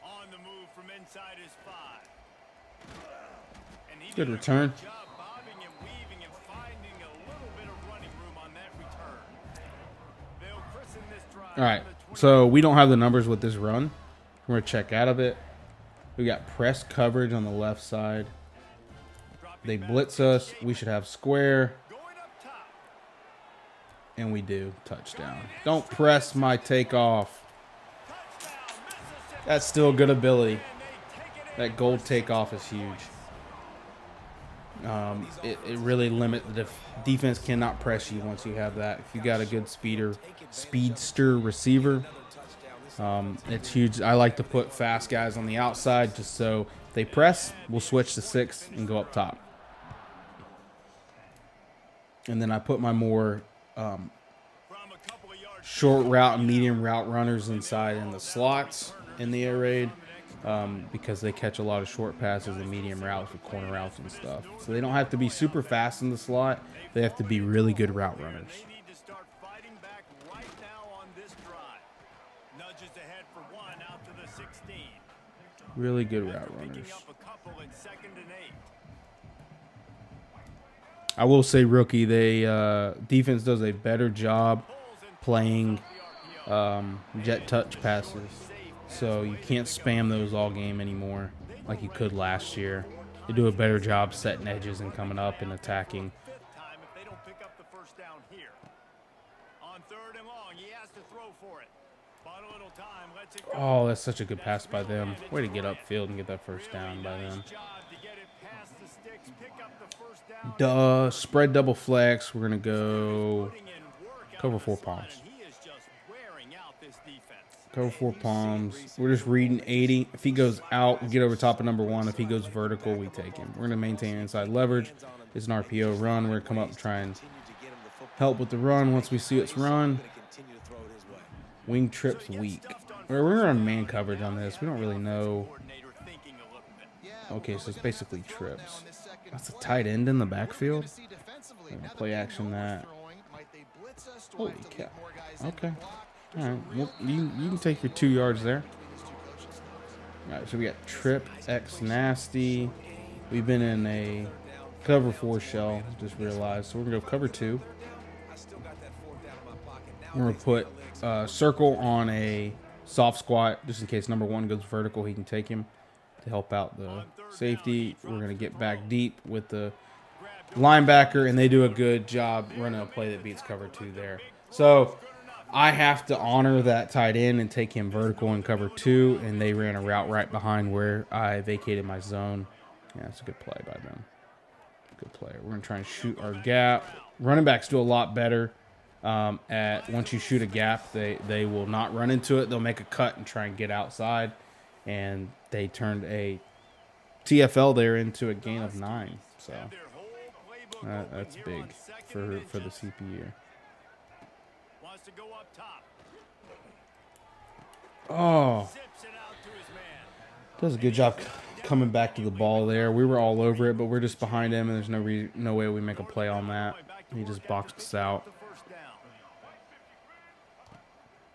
On the move from inside his 5. And he Good return. Did a good job bobbing and weaving and finding a little bit of running room on that return. They'll christen this drive. All right, so we don't have the numbers with this run. We're going to check out of it. We got press coverage on the left side. They blitz us. We should have square. And we do. Touchdown. Don't press my takeoff. That's still good ability. That gold takeoff is huge. It really limits the defense cannot press you once you have that. If you got a good speedster receiver, it's huge. I like to put fast guys on the outside just so if they press, we'll switch to 6 and go up top. And then I put my more short route and medium route runners inside in the slots in the air raid. Because they catch a lot of short passes and medium routes with corner routes and stuff. So they don't have to be super fast in the slot. They have to be really good route runners. They need to start fighting back right now on this drive. Nudges ahead for 1 out to the 16. Really good route runners. Picking up a couple in 2nd and 8. I will say, rookie, they defense does a better job playing jet touch passes. So you can't spam those all game anymore like you could last year. They do a better job setting edges and coming up and attacking. If they don't pick up the first down here. On 3rd and long, he has to throw for it. But a little time, lets it go. Oh, that's such a good pass by them. Way to get upfield and get that first down by them. Duh, spread double flex. We're going to go cover 4 palms. Cover 4 palms. We're just reading 80. If he goes out, we get over top of number 1. If he goes vertical, we take him. We're going to maintain inside leverage. It's an RPO run. We're going to come up and try and help with the run once we see it's run. Wing trips weak. We're going to run man coverage on this. We don't really know. Okay, so it's basically trips. That's a tight end in the backfield. Play action that. Holy cow. Okay. All right, well, you can take your 2 yards there. All right, so we got trip X nasty. We've been in a cover 4 shell, just realized. So we're going to go cover 2. We're going to put circle on a soft squat, just in case number 1 goes vertical, he can take him to help out the safety. We're going to get back deep with the linebacker, and they do a good job running a play that beats cover 2 there. So I have to honor that tight end and take him vertical in cover 2, and they ran a route right behind where I vacated my zone. Yeah, it's a good play by them. Good play. We're going to try and shoot our gap. Running backs do a lot better at once you shoot a gap, they will not run into it. They'll make a cut and try and get outside, and they turned a TFL there into a gain of 9. So that's big for the CPU. To go up top. Oh, does a good job coming back to the ball there. We were all over it, but we're just behind him, and there's no way we make a play on that. He just boxed us out.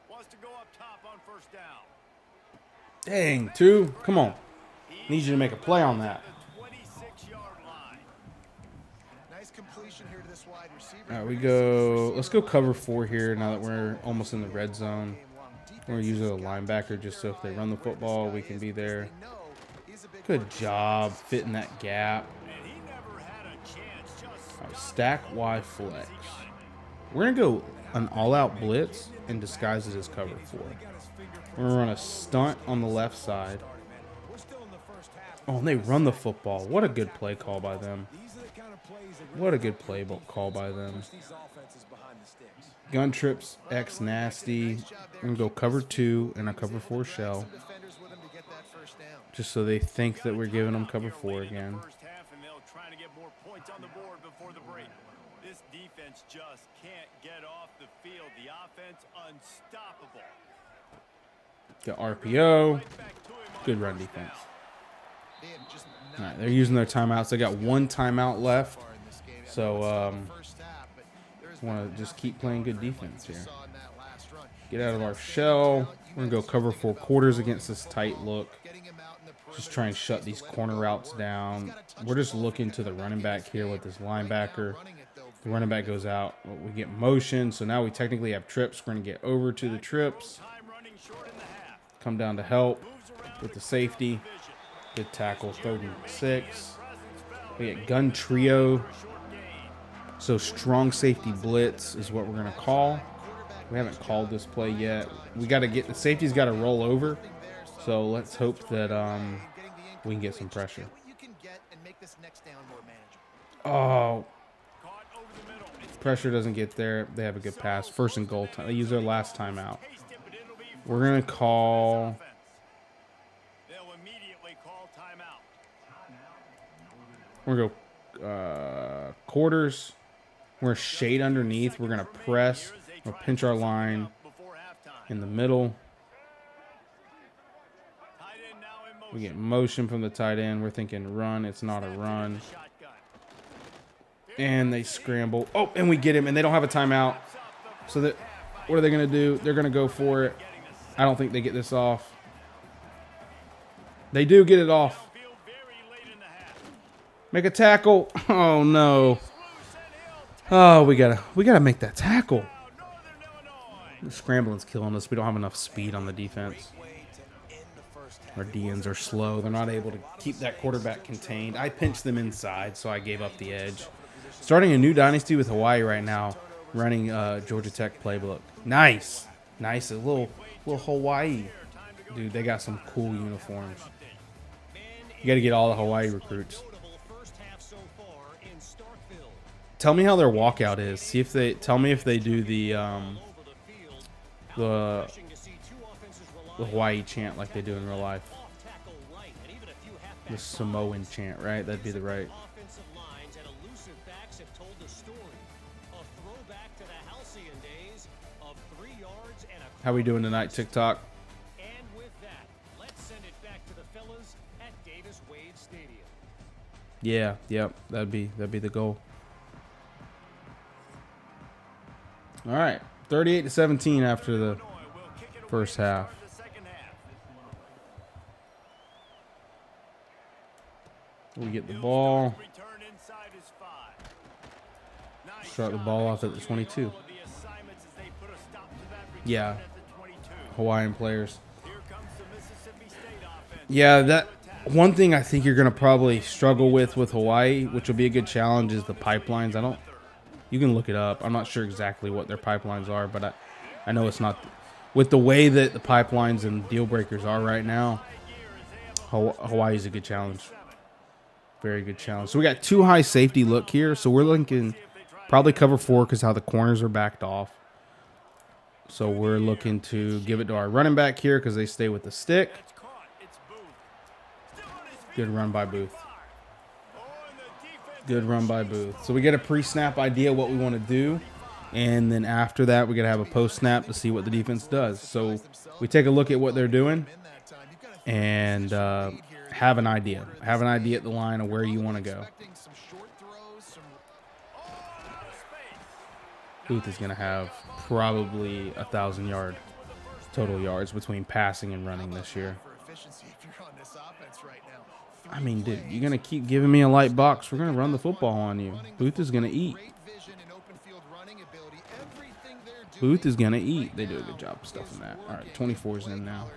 Wants to go up top on 1st down. Dang, 2. Come on. Need you to make a play on that. All right, we go. Let's go cover 4 here now that we're almost in the red zone. We're going to use a linebacker just so if they run the football, we can be there. Good job fitting that gap. All right, stack Y flex. We're going to go an all-out blitz and disguise it as cover 4. We're going to run a stunt on the left side. Oh, and they run the football. What a good play call by them. What a good play call by them. Gun trips X nasty. We're going to go cover 2 and a cover 4 shell. Just so they think that we're giving them cover 4 again. This defense just can't get off the field. The offense unstoppable. Got RPO. Good run defense. All right, they're using their timeouts. They got 1 timeout left. So want to just keep playing good defense here. Get out of our shell. We're going to go cover 4 quarters against this tight look. Just try and shut these corner routes down. We're just looking to the running back here with this linebacker. The running back goes out. We get motion. So now we technically have trips. We're going to get over to the trips. Come down to help with the safety. Good tackle. 3rd and 6. We get gun trio. So strong safety blitz is what we're going to call. We haven't called this play yet. We got to get the safety's got to roll over. So let's hope that we can get some pressure. Oh, pressure doesn't get there. They have a good pass. 1st and goal. They use their last timeout. We're going to call. We're going to go quarters. We're going to shade underneath. We're going to press. We'll pinch our line in the middle. We get motion from the tight end. We're thinking run. It's not a run. And they scramble. Oh, and we get him, and they don't have a timeout. So that, what are they going to do? They're going to go for it. I don't think they get this off. They do get it off. Make a tackle. Oh no. Oh, we gotta make that tackle. The scrambling's killing us. We don't have enough speed on the defense. Our DNs are slow. They're not able to keep that quarterback contained. I pinched them inside, so I gave up the edge. Starting a new dynasty with Hawaii right now, running Georgia Tech playbook. Nice. Nice. A little Hawaii. Dude, they got some cool uniforms. You got to get all the Hawaii recruits. Tell me how their walkout is. See if they tell me if they do the Hawaii chant like they do in real life. The Samoan chant, right? That'd be the right. How we doing tonight, TikTok? And with that, let's send it back to the fellas at Davis Wade Stadium. Yeah, yep, that'd be the goal. All right, 38-17 after the first half. We get the ball. Start the ball off at the 22. Yeah, Hawaiian players. Yeah, that one thing I think you're going to probably struggle with Hawaii, which will be a good challenge, is the pipelines. You can look it up. I'm not sure exactly what their pipelines are, but I know it's not. With the way that the pipelines and deal breakers are right now, Hawaii is a good challenge. Very good challenge. So we got 2 high safety look here. So we're looking probably cover 4 because how the corners are backed off. So we're looking to give it to our running back here because they stay with the stick. Good run by Booth. Good run by Booth. So we get a pre-snap idea what we want to do. And then after that, we got to have a post-snap to see what the defense does. So we take a look at what they're doing and have an idea. Have an idea at the line of where you want to go. Booth is going to have probably 1,000 total yards between passing and running this year. I mean, dude, you're going to keep giving me a light box. We're going to run the football on you. Booth is going to eat. Booth is going to eat. They do a good job of stuffing that. All right, 24's in now.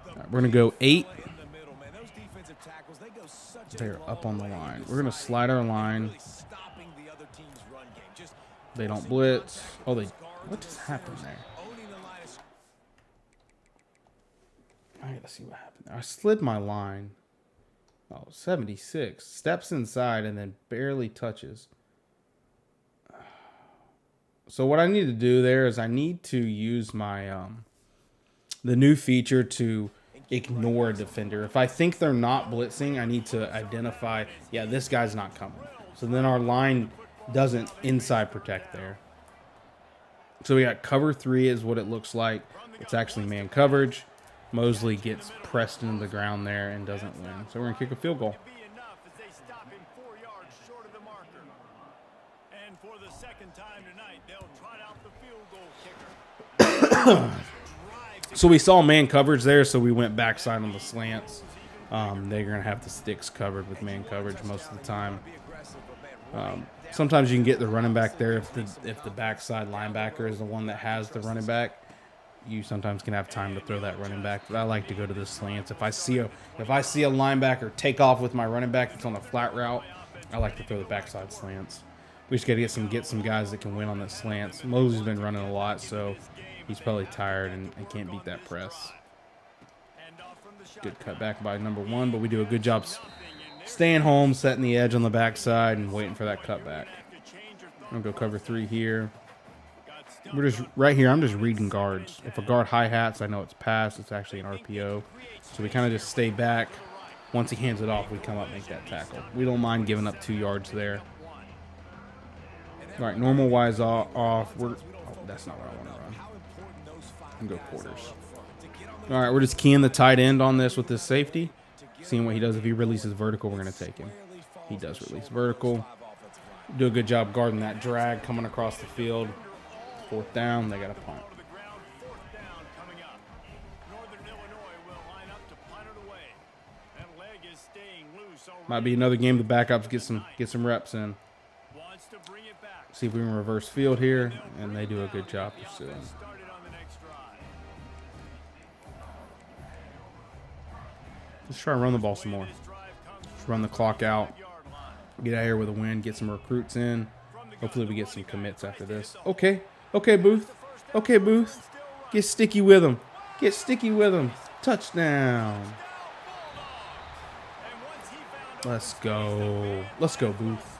All right, we're going to go 8. They're up on the line. We're going to slide our line. They don't blitz. Oh, what just happened there? I gotta see what happened there. I slid my line. Oh, 76. Steps inside and then barely touches. So what I need to do there is I need to use my the new feature to ignore a defender. If I think they're not blitzing, I need to identify, yeah, this guy's not coming. So then our line doesn't inside protect there. So we got cover 3 is what it looks like. It's actually man coverage. Mosley gets pressed into the ground there and doesn't win. So we're going to kick a field goal. So we saw man coverage there, so we went backside on the slants. They're going to have the sticks covered with man coverage most of the time. Sometimes you can get the running back there if the backside linebacker is the one that has the running back. You sometimes can have time to throw that running back, but I like to go to the slants. If I see a linebacker take off with my running back that's on a flat route, I like to throw the backside slants. We just got to get some guys that can win on the slants. Mosley's been running a lot, so he's probably tired and can't beat that press. Good cut back by number 1, but we do a good job staying home, setting the edge on the backside, and waiting for that cutback. I'm going to go cover 3 here. We're just right here. I'm just reading guards. If a guard hi-hats, I know it's pass. It's actually an RPO. So we kind of just stay back. Once he hands it off, we come up and make that tackle. We don't mind giving up 2 yards there. All right, normal wise off. That's not what I want to run. I'm going to go quarters. All right, we're just keying the tight end on this with this safety. Seeing what he does. If he releases vertical, we're going to take him. He does release vertical. Do a good job guarding that drag coming across the field. 4th down, they got a punt. Might be another game the backups get some reps in. See if we can reverse field here, and they do a good job pursuing. Let's try and run the ball some more. Let's run the clock out. Get out here with a win, get some recruits in. Hopefully we get some commits after this. Okay, Booth. Okay, Booth. Get sticky with him. Get sticky with him. Touchdown. Let's go. Let's go, Booth.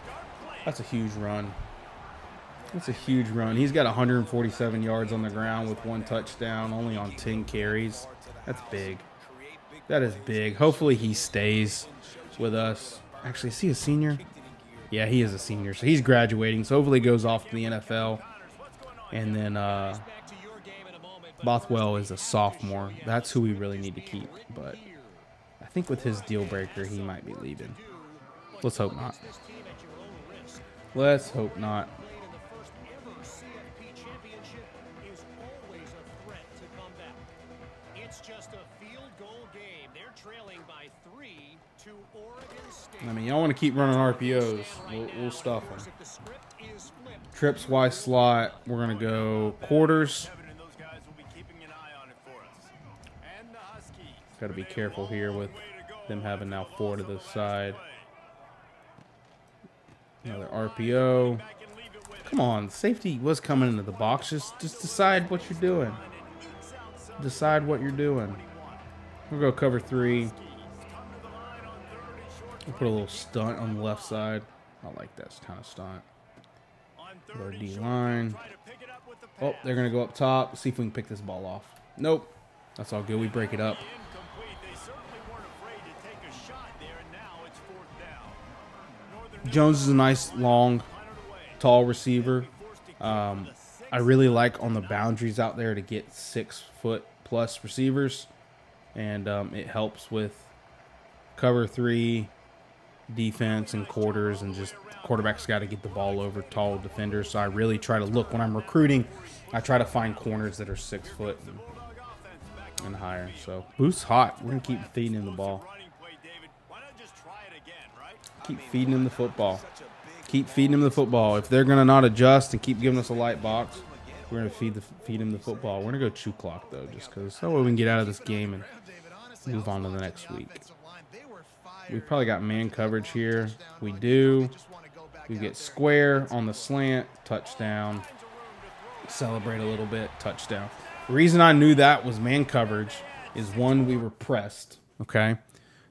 That's a huge run. That's a huge run. He's got 147 yards on the ground with 1 touchdown, only on 10 carries. That's big. That is big. Hopefully he stays with us. Actually, is he a senior? Yeah, he is a senior. So he's graduating. So hopefully he goes off to the NFL. And then Bothwell is a sophomore. That's who we really need to keep. But I think with his deal breaker, he might be leaving. Let's hope not. Let's hope not. I mean, y'all want to keep running RPOs. We'll stuff them. Trips Y slot. We're going to go quarters. Got to be careful here with them having now 4 to the side. Another RPO. Come on, safety was coming into the box. Just decide what you're doing. Decide what you're doing. We'll go cover 3. We'll put a little stunt on the left side. I like that kind of stunt. Our D-line. Oh, they're going to go up top. See if we can pick this ball off. Nope. That's all good. We break it up. Jones is a nice, long, tall receiver. I really like on the boundaries out there to get 6-foot-plus receivers. And it helps with cover 3, defense, and quarters, and just quarterback's got to get the ball over tall defenders. So I really try to look when I'm recruiting. I try to find corners that are 6 foot and higher. So Booth's hot. We're gonna keep feeding him the ball. Keep feeding him the football. Keep feeding him the football. If they're gonna not adjust and keep giving us a light box, we're gonna feed him the football. We're gonna go chew clock though, just because so we can get out of this game and move on to the next week. We probably got man coverage here. We do. We get square on the slant, touchdown. Celebrate a little bit, touchdown. The reason I knew that was man coverage is, one, we were pressed, okay?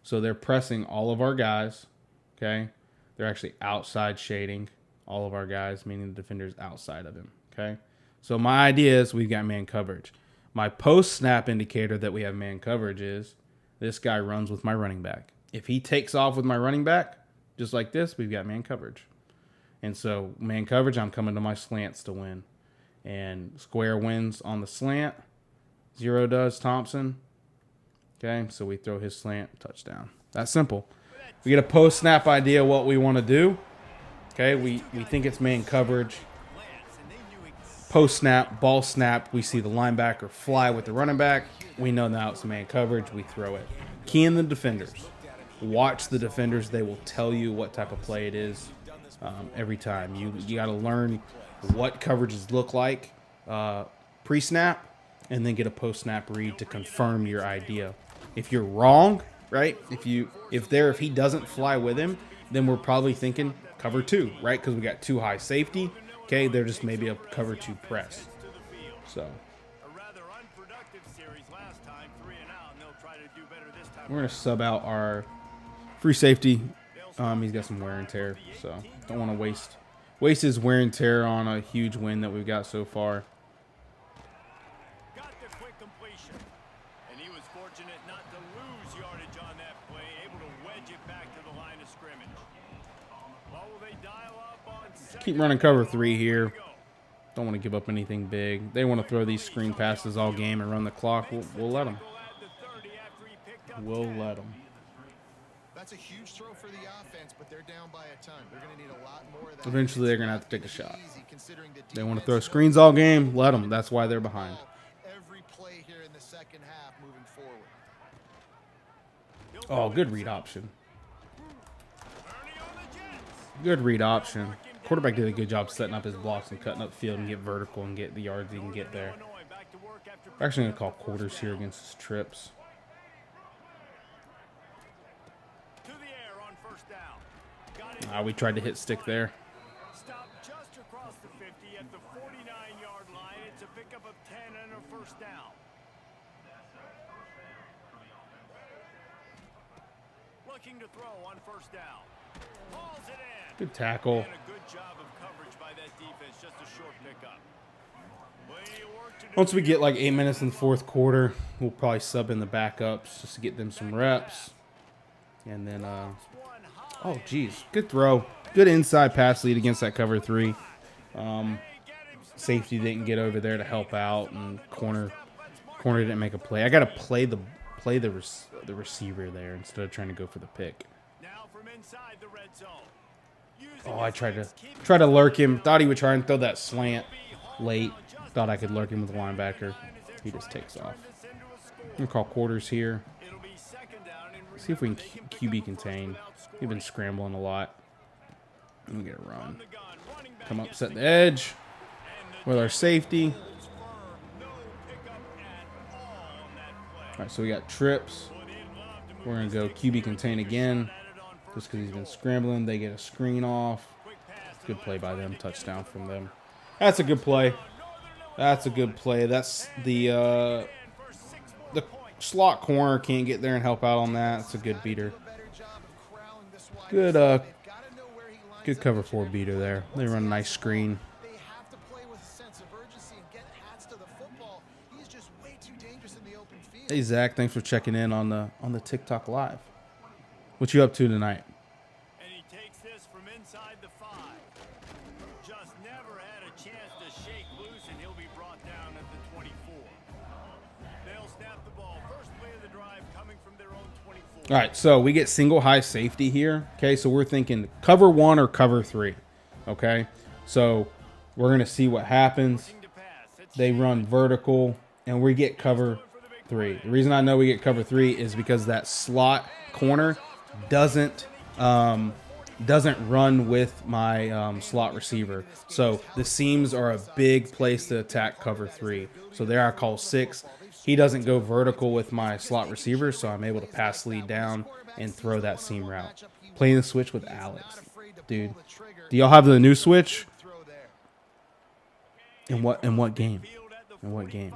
So they're pressing all of our guys, okay? They're actually outside shading all of our guys, meaning the defender's outside of him, okay? So my idea is we've got man coverage. My post-snap indicator that we have man coverage is this guy runs with my running back. If he takes off with my running back, just like this, we've got man coverage. And so man coverage, I'm coming to my slants to win. And square wins on the slant. 0 does Thompson. Okay, so we throw his slant, touchdown. That's simple. We get a post-snap idea what we want to do. Okay, we think it's man coverage. Post-snap, ball snap, we see the linebacker fly with the running back. We know now it's man coverage. We throw it. Key in the defenders. Watch the defenders. They will tell you what type of play it is every time. You got to learn what coverages look like pre-snap, and then get a post-snap read to confirm your idea. If you're wrong, right? If he doesn't fly with him, then we're probably thinking cover 2, right? Because we got 2 high safety. Okay, they're just maybe a cover 2 press. So we're gonna sub out our free safety. He's got some wear and tear, so don't want to waste his wear and tear on a huge win that we've got so far. Got the quick completion, and he was fortunate not to lose yardage on that play, able to wedge it back to the line of scrimmage. Well, will they dial up on Keep running cover 3 here. Don't want to give up anything big. They want to throw these screen passes all game and run the clock. We'll let them. We'll let them. That's a huge throw for the offense, but they're down by a ton. They're going to need a lot more of that. Eventually, they're going to have to take a shot. They want to throw screens all game. Let them. That's why they're behind. Every play here in the second half moving forward. Oh, good read option. Good read option. Quarterback did a good job setting up his blocks and cutting up field and get vertical and get the yards he can get there. We're actually going to call quarters here against his trips. We tried to hit stick there. Stop just across the 50 at the 49-yard line. It's a pickup of 10 and a first down. Looking to throw on first down. Hauls it in. Good tackle. And a good job of coverage by that defense. Just a short pickup. Once we get like 8 minutes in the fourth quarter, we'll probably sub in the backups just to get them some reps. And then, oh, geez. Good throw. Good inside pass lead against that cover 3. Safety didn't get over there to help out, and corner didn't make a play. I got to play the receiver there instead of trying to go for the pick. Oh, I tried to lurk him. Thought he would try and throw that slant late. Thought I could lurk him with the linebacker. He just takes off. I'm going to call quarters here. See if we can QB contain. We've been scrambling a lot. Let me get a run. Come up, set the edge with our safety. All right, so we got trips. We're going to go QB contain again just because he's been scrambling. They get a screen off. Good play by them. Touchdown from them. That's a good play. That's a good play. That's the slot corner can't get there and help out on that. It's a good beater. Good cover 4 beater there. They run a nice screen. Hey Zach, thanks for checking in on the TikTok live. What you up to tonight? And he takes this from inside the 5. Just never had a chance to shake loose, and he'll be brought down at the 24. They'll snap the ball. First play of the drive coming from their own 24. All right, so we get single high safety here. Okay, so we're thinking cover 1 or cover 3. Okay, so we're going to see what happens. They run vertical, and we get cover 3. The reason I know we get cover 3 is because that slot corner doesn't run with my slot receiver. So the seams are a big place to attack cover 3. So there I call 6. He doesn't go vertical with my slot receiver, so I'm able to pass lead down and throw that seam route. Playing the switch with Alex. Dude, do y'all have the new switch? In what game? In what game?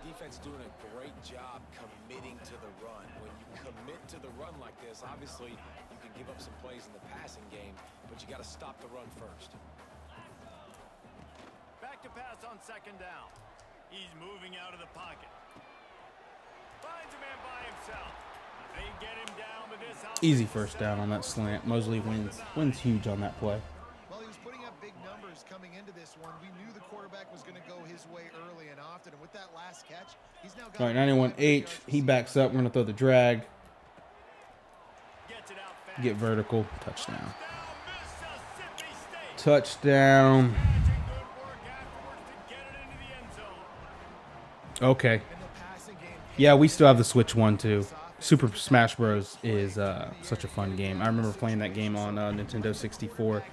Defense doing a great job committing to the run. When you commit to the run like this, obviously you can give up some plays in the passing game, but you got to stop the run first. Back to pass on second down. He's moving out of the pocket. Finds a man by himself. They get him down, but this easy first down on that slant. Mosley wins huge on that play. Well, he was putting up big numbers coming into this one. We knew the quarterback was going to go his way early and often, and with that last catch, he's now got... All right, 91H. He backs up. We're going to throw the drag. Get vertical. Touchdown. Touchdown. Okay. Yeah, we still have the Switch 1 too. Super Smash Bros. Is such a fun game. I remember playing that game on Nintendo 64.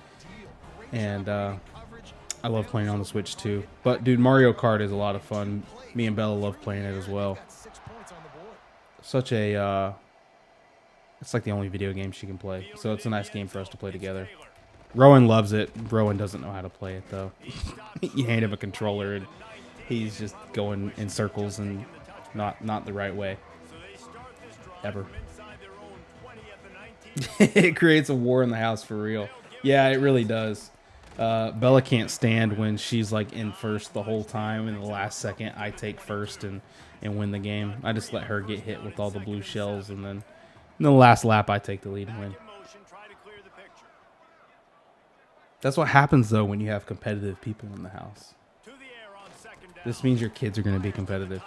And I love playing on the Switch too. But, dude, Mario Kart is a lot of fun. Me and Bella love playing it as well. such a it's like the only video game she can play. So it's a nice game for us to play together. Rowan loves it. Rowan doesn't know how to play it though. You hand him a controller and he's just going in circles and not the right way. Ever. It creates a war in the house for real. Yeah, it really does. Bella can't stand when she's like in first the whole time, and the last second I take first and win the game. I just let her get hit with all the blue shells, and then in the last lap I take the lead and win. That's what happens though when you have competitive people in the house. This means your kids are going to be competitive.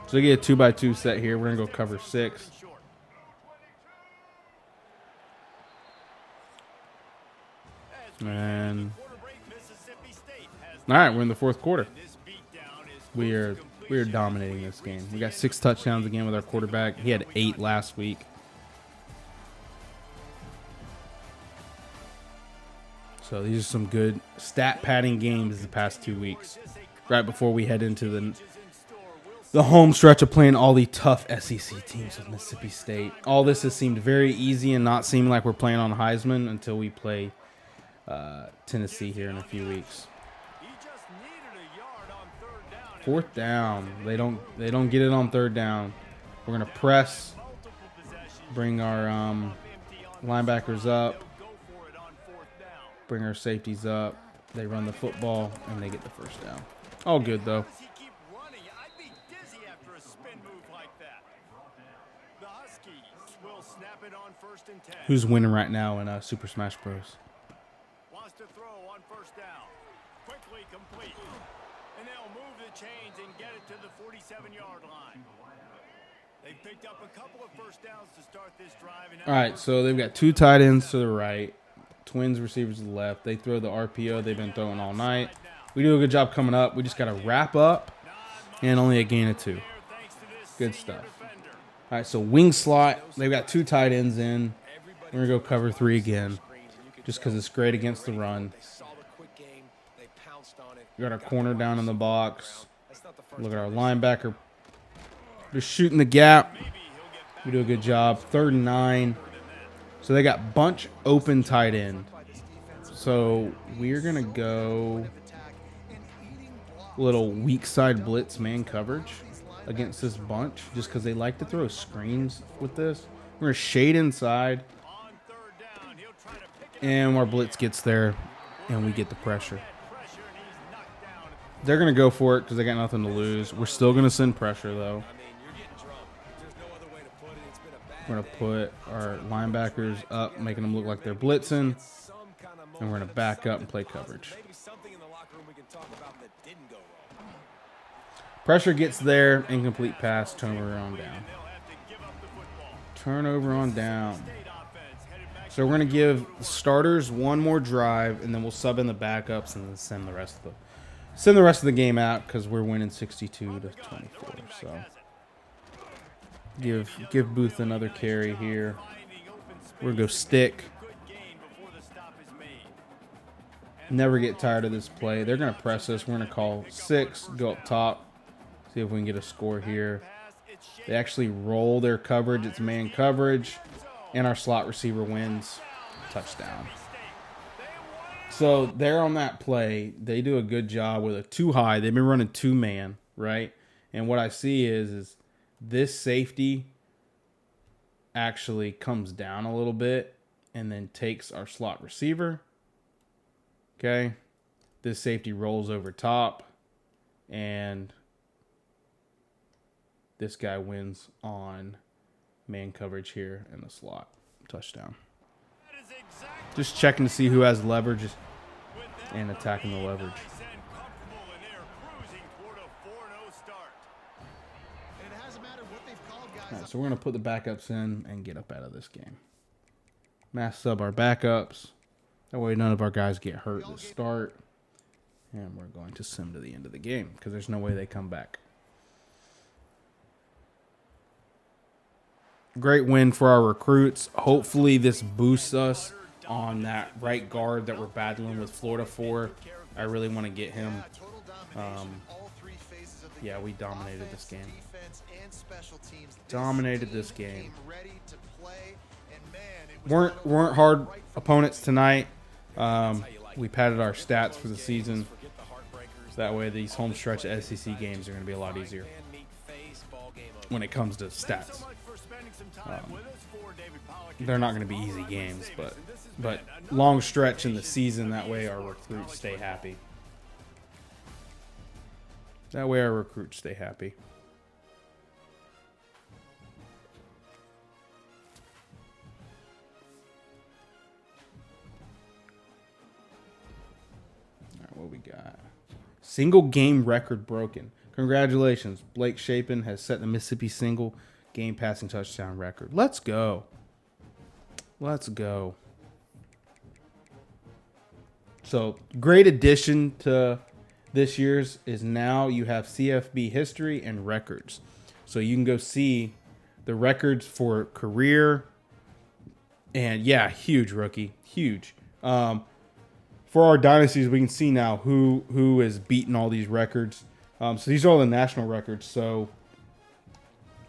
So they get a 2x2 set here. We're going to go cover 6. And all right, we're in the 4th quarter. We are dominating this game. We got 6 touchdowns again with our quarterback. He had 8 last week. So these are some good stat padding games the past 2 weeks. Right before we head into the home stretch of playing all the tough SEC teams with Mississippi State. All this has seemed very easy and not seeming like we're playing on Heisman until we play Tennessee here in a few weeks. 4th down. They don't get it on 3rd down. We're gonna press. Bring our linebackers up. Bring our safeties up. They run the football and they get the 1st down. All good though. Who's winning right now in Super Smash Bros? Wants to throw on 1st down. Quickly complete. And they'll move the chains and get it to the 47-yard line. They picked up a couple of 1st downs to start this drive. All right, so they've got 2 tight ends to the right, Twins receivers to the left. They throw the RPO they've been throwing all night. We do a good job coming up. We just got to wrap up and only a gain of 2. Good stuff. All right, so wing slot. They've got 2 tight ends in. We're going to go cover 3 again just because it's great against the run. We got our corner down in the box. Look at our linebacker. Just shooting the gap. We do a good job. 3rd and 9. So they got bunch open tight end. So we're going to go little weak side blitz man coverage against this bunch just because they like to throw screens with this. We're going to shade inside. And our blitz gets there, and we get the pressure. They're going to go for it because they got nothing to lose. We're still going to send pressure, though. We're going to put our linebackers up, making them look like they're blitzing. And we're going to back up and play coverage. Pressure gets there, incomplete pass, turnover on down. Turnover on down. So we're going to give starters one more drive, and then we'll sub in the backups and then send the rest of the game out because we're winning 62-24. So give Booth another carry here. We're going to go stick. Never get tired of this play. They're going to press us. We're going to call 6, go up top, see if we can get a score here. They actually roll their coverage. It's man coverage. And our slot receiver wins. Touchdown. So they're on that play. They do a good job with a 2 high. They've been running 2-man, right? And what I see is this safety actually comes down a little bit and then takes our slot receiver. Okay. This safety rolls over top. And this guy wins on man coverage here in the slot. Touchdown. Just checking to see who has leverage and attacking the leverage. All right, so we're going to put the backups in and get up out of this game. Mass sub our backups. That way none of our guys get hurt to start. And we're going to sim to the end of the game because there's no way they come back. Great win for our recruits. Hopefully this boosts us on that right guard that we're battling with Florida for. I really want to get him. Yeah, total domination, all three phases of the Yeah, game. we dominated this Offense, game. defense, and special teams. Dominated This this team game. came ready to play, and man, it was not over Weren't hard right from the opponents beginning. tonight. We padded our stats for the season. That way, these home stretch SEC games are going to be a lot easier when it comes to stats. They're not going to be easy games, but long stretch in the season. That way, our recruits stay happy. That way, our recruits stay happy. All right, what we got? Single game record broken. Congratulations. Blake Shapen has set the Mississippi single game passing touchdown record. Let's go. Let's go. So, great addition to this year's is now you have CFB history and records. So, you can go see the records for career. And, yeah, huge rookie. Huge. For our dynasties, we can see now who has beaten all these records. So these are all the national records. So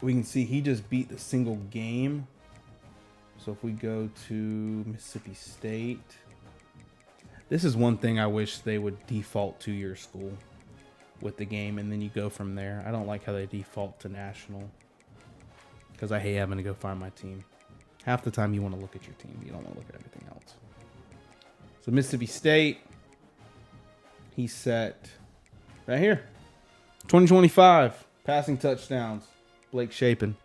we can see he just beat the single game. So if we go to Mississippi State, this is one thing I wish they would default to your school with the game, and then you go from there. I don't like how they default to national because I hate having to go find my team. Half the time you want to look at your team. You don't want to look at everything else. So Mississippi State, he set right here. 2025 passing touchdowns. Blake Shapen.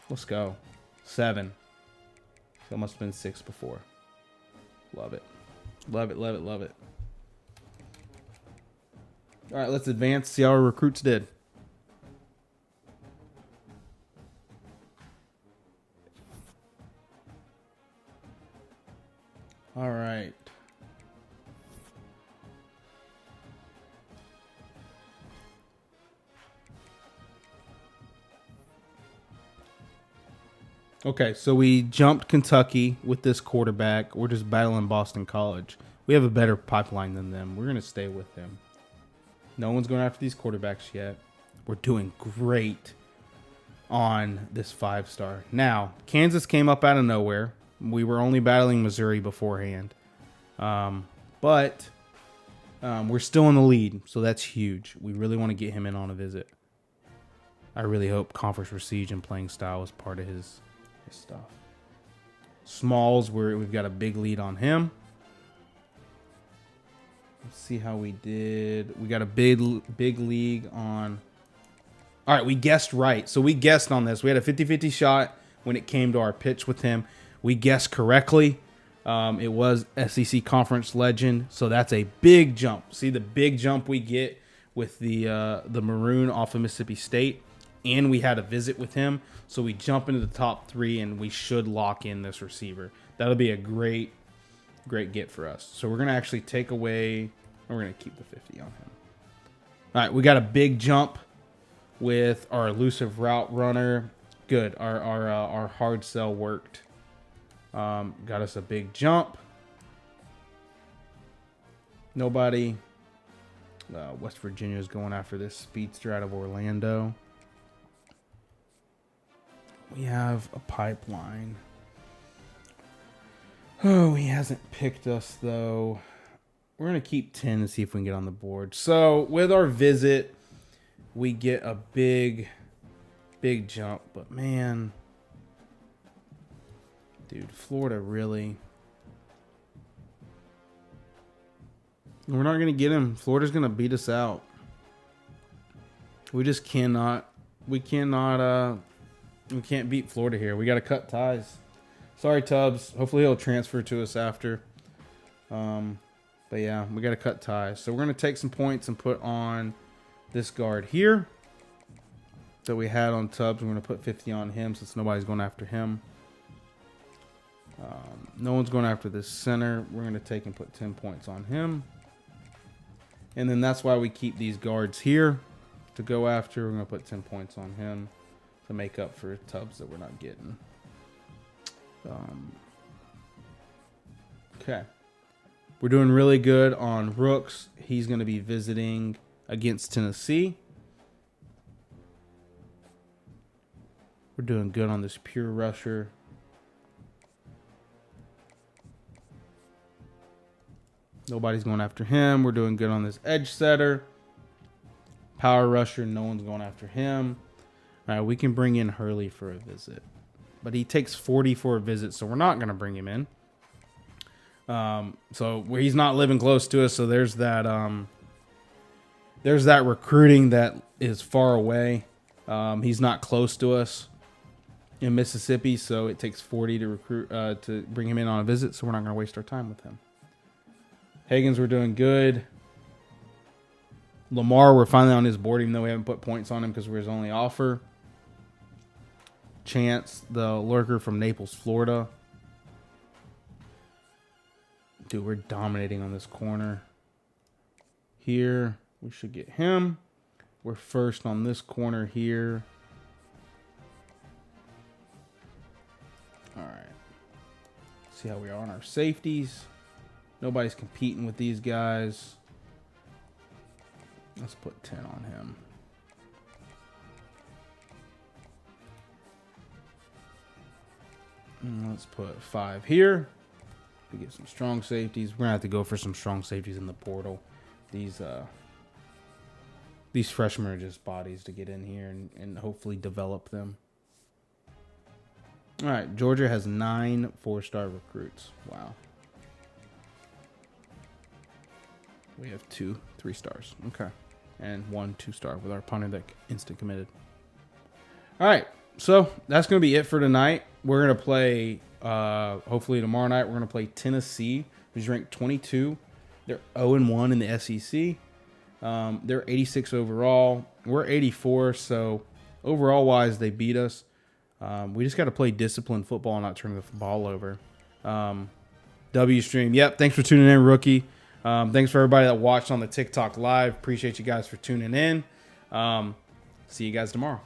Let's go. 7. So it must have been 6 before. Love it. Love it, love it, love it. All right, let's advance, see how our recruits did. All right. Okay, so we jumped Kentucky with this quarterback. We're just battling Boston College. We have a better pipeline than them. We're going to stay with them. No one's going after these quarterbacks yet. We're doing great on this 5-star. Now, Kansas came up out of nowhere. We were only battling Missouri beforehand. But we're still in the lead, so that's huge. We really want to get him in on a visit. I really hope conference prestige and playing style is part of his stuff. Smalls, we've got a big lead on him. Let's see how we did. We got a big league on. All right, we guessed right. So we guessed on this. We had a 50-50 shot when it came to our pitch with him. We guessed correctly. It was SEC Conference legend, so that's a big jump. See the big jump we get with the Maroon off of Mississippi State, and we had a visit with him, so we jump into the top 3, and we should lock in this receiver. That'll be a great get for us. So we're gonna actually take away. We're gonna keep the 50 on him. All right, we got a big jump with our elusive route runner. Good. Our hard sell worked. Got us a big jump. Nobody. West Virginia is going after this speedster out of Orlando. We have a pipeline. Oh, he hasn't picked us, though. We're going to keep 10 and see if we can get on the board. So, with our visit, we get a big jump. But, man, dude, Florida really... We're not going to get him. Florida's going to beat us out. We just cannot... We can't beat Florida here. We got to cut ties. Sorry, Tubbs. Hopefully he'll transfer to us after. But yeah, we got to cut ties. So we're going to take some points and put on this guard here that we had on Tubbs. We're going to put 50 on him since nobody's going after him. No one's going after this center. We're going to take and put 10 points on him. And then that's why we keep these guards here to go after. We're going to put 10 points on him to make up for Tubbs that we're not getting. Okay. We're doing really good on rooks. He's going to be visiting against Tennessee. We're doing good on this pure rusher. Nobody's going after him. We're doing good on this edge setter. Power rusher, no one's going after him. All right, we can bring in Hurley for a visit. But he takes 40 for a visit, so we're not going to bring him in. So he's not living close to us, so there's that recruiting that is far away. He's not close to us in Mississippi, so it takes 40 to recruit to bring him in on a visit, so we're not going to waste our time with him. Higgins, we're doing good. Lamar, we're finally on his board, even though we haven't put points on him because we're his only offer. Chance, the lurker from Naples, Florida. Dude, we're dominating on this corner. Here, we should get him. We're first on this corner here. All right. See how we are on our safeties. Nobody's competing with these guys. Let's put 10 on him. And let's put 5 here. We get some strong safeties. We're gonna have to go for some strong safeties in the portal. These freshmen are just bodies to get in here and hopefully develop them. All right, Georgia has 9 4-star recruits. Wow. We have 2 3-stars. Okay. And 1 2-star with our punter that instant committed. All right. So that's going to be it for tonight. We're going to play, hopefully tomorrow night, we're going to play Tennessee, who's ranked 22. They're 0-1 in the SEC. They're 86 overall. We're 84. So overall-wise, they beat us. We just got to play disciplined football and not turn the ball over. W stream. Yep. Thanks for tuning in, rookie. Thanks for everybody that watched on the TikTok live. Appreciate you guys for tuning in. See you guys tomorrow.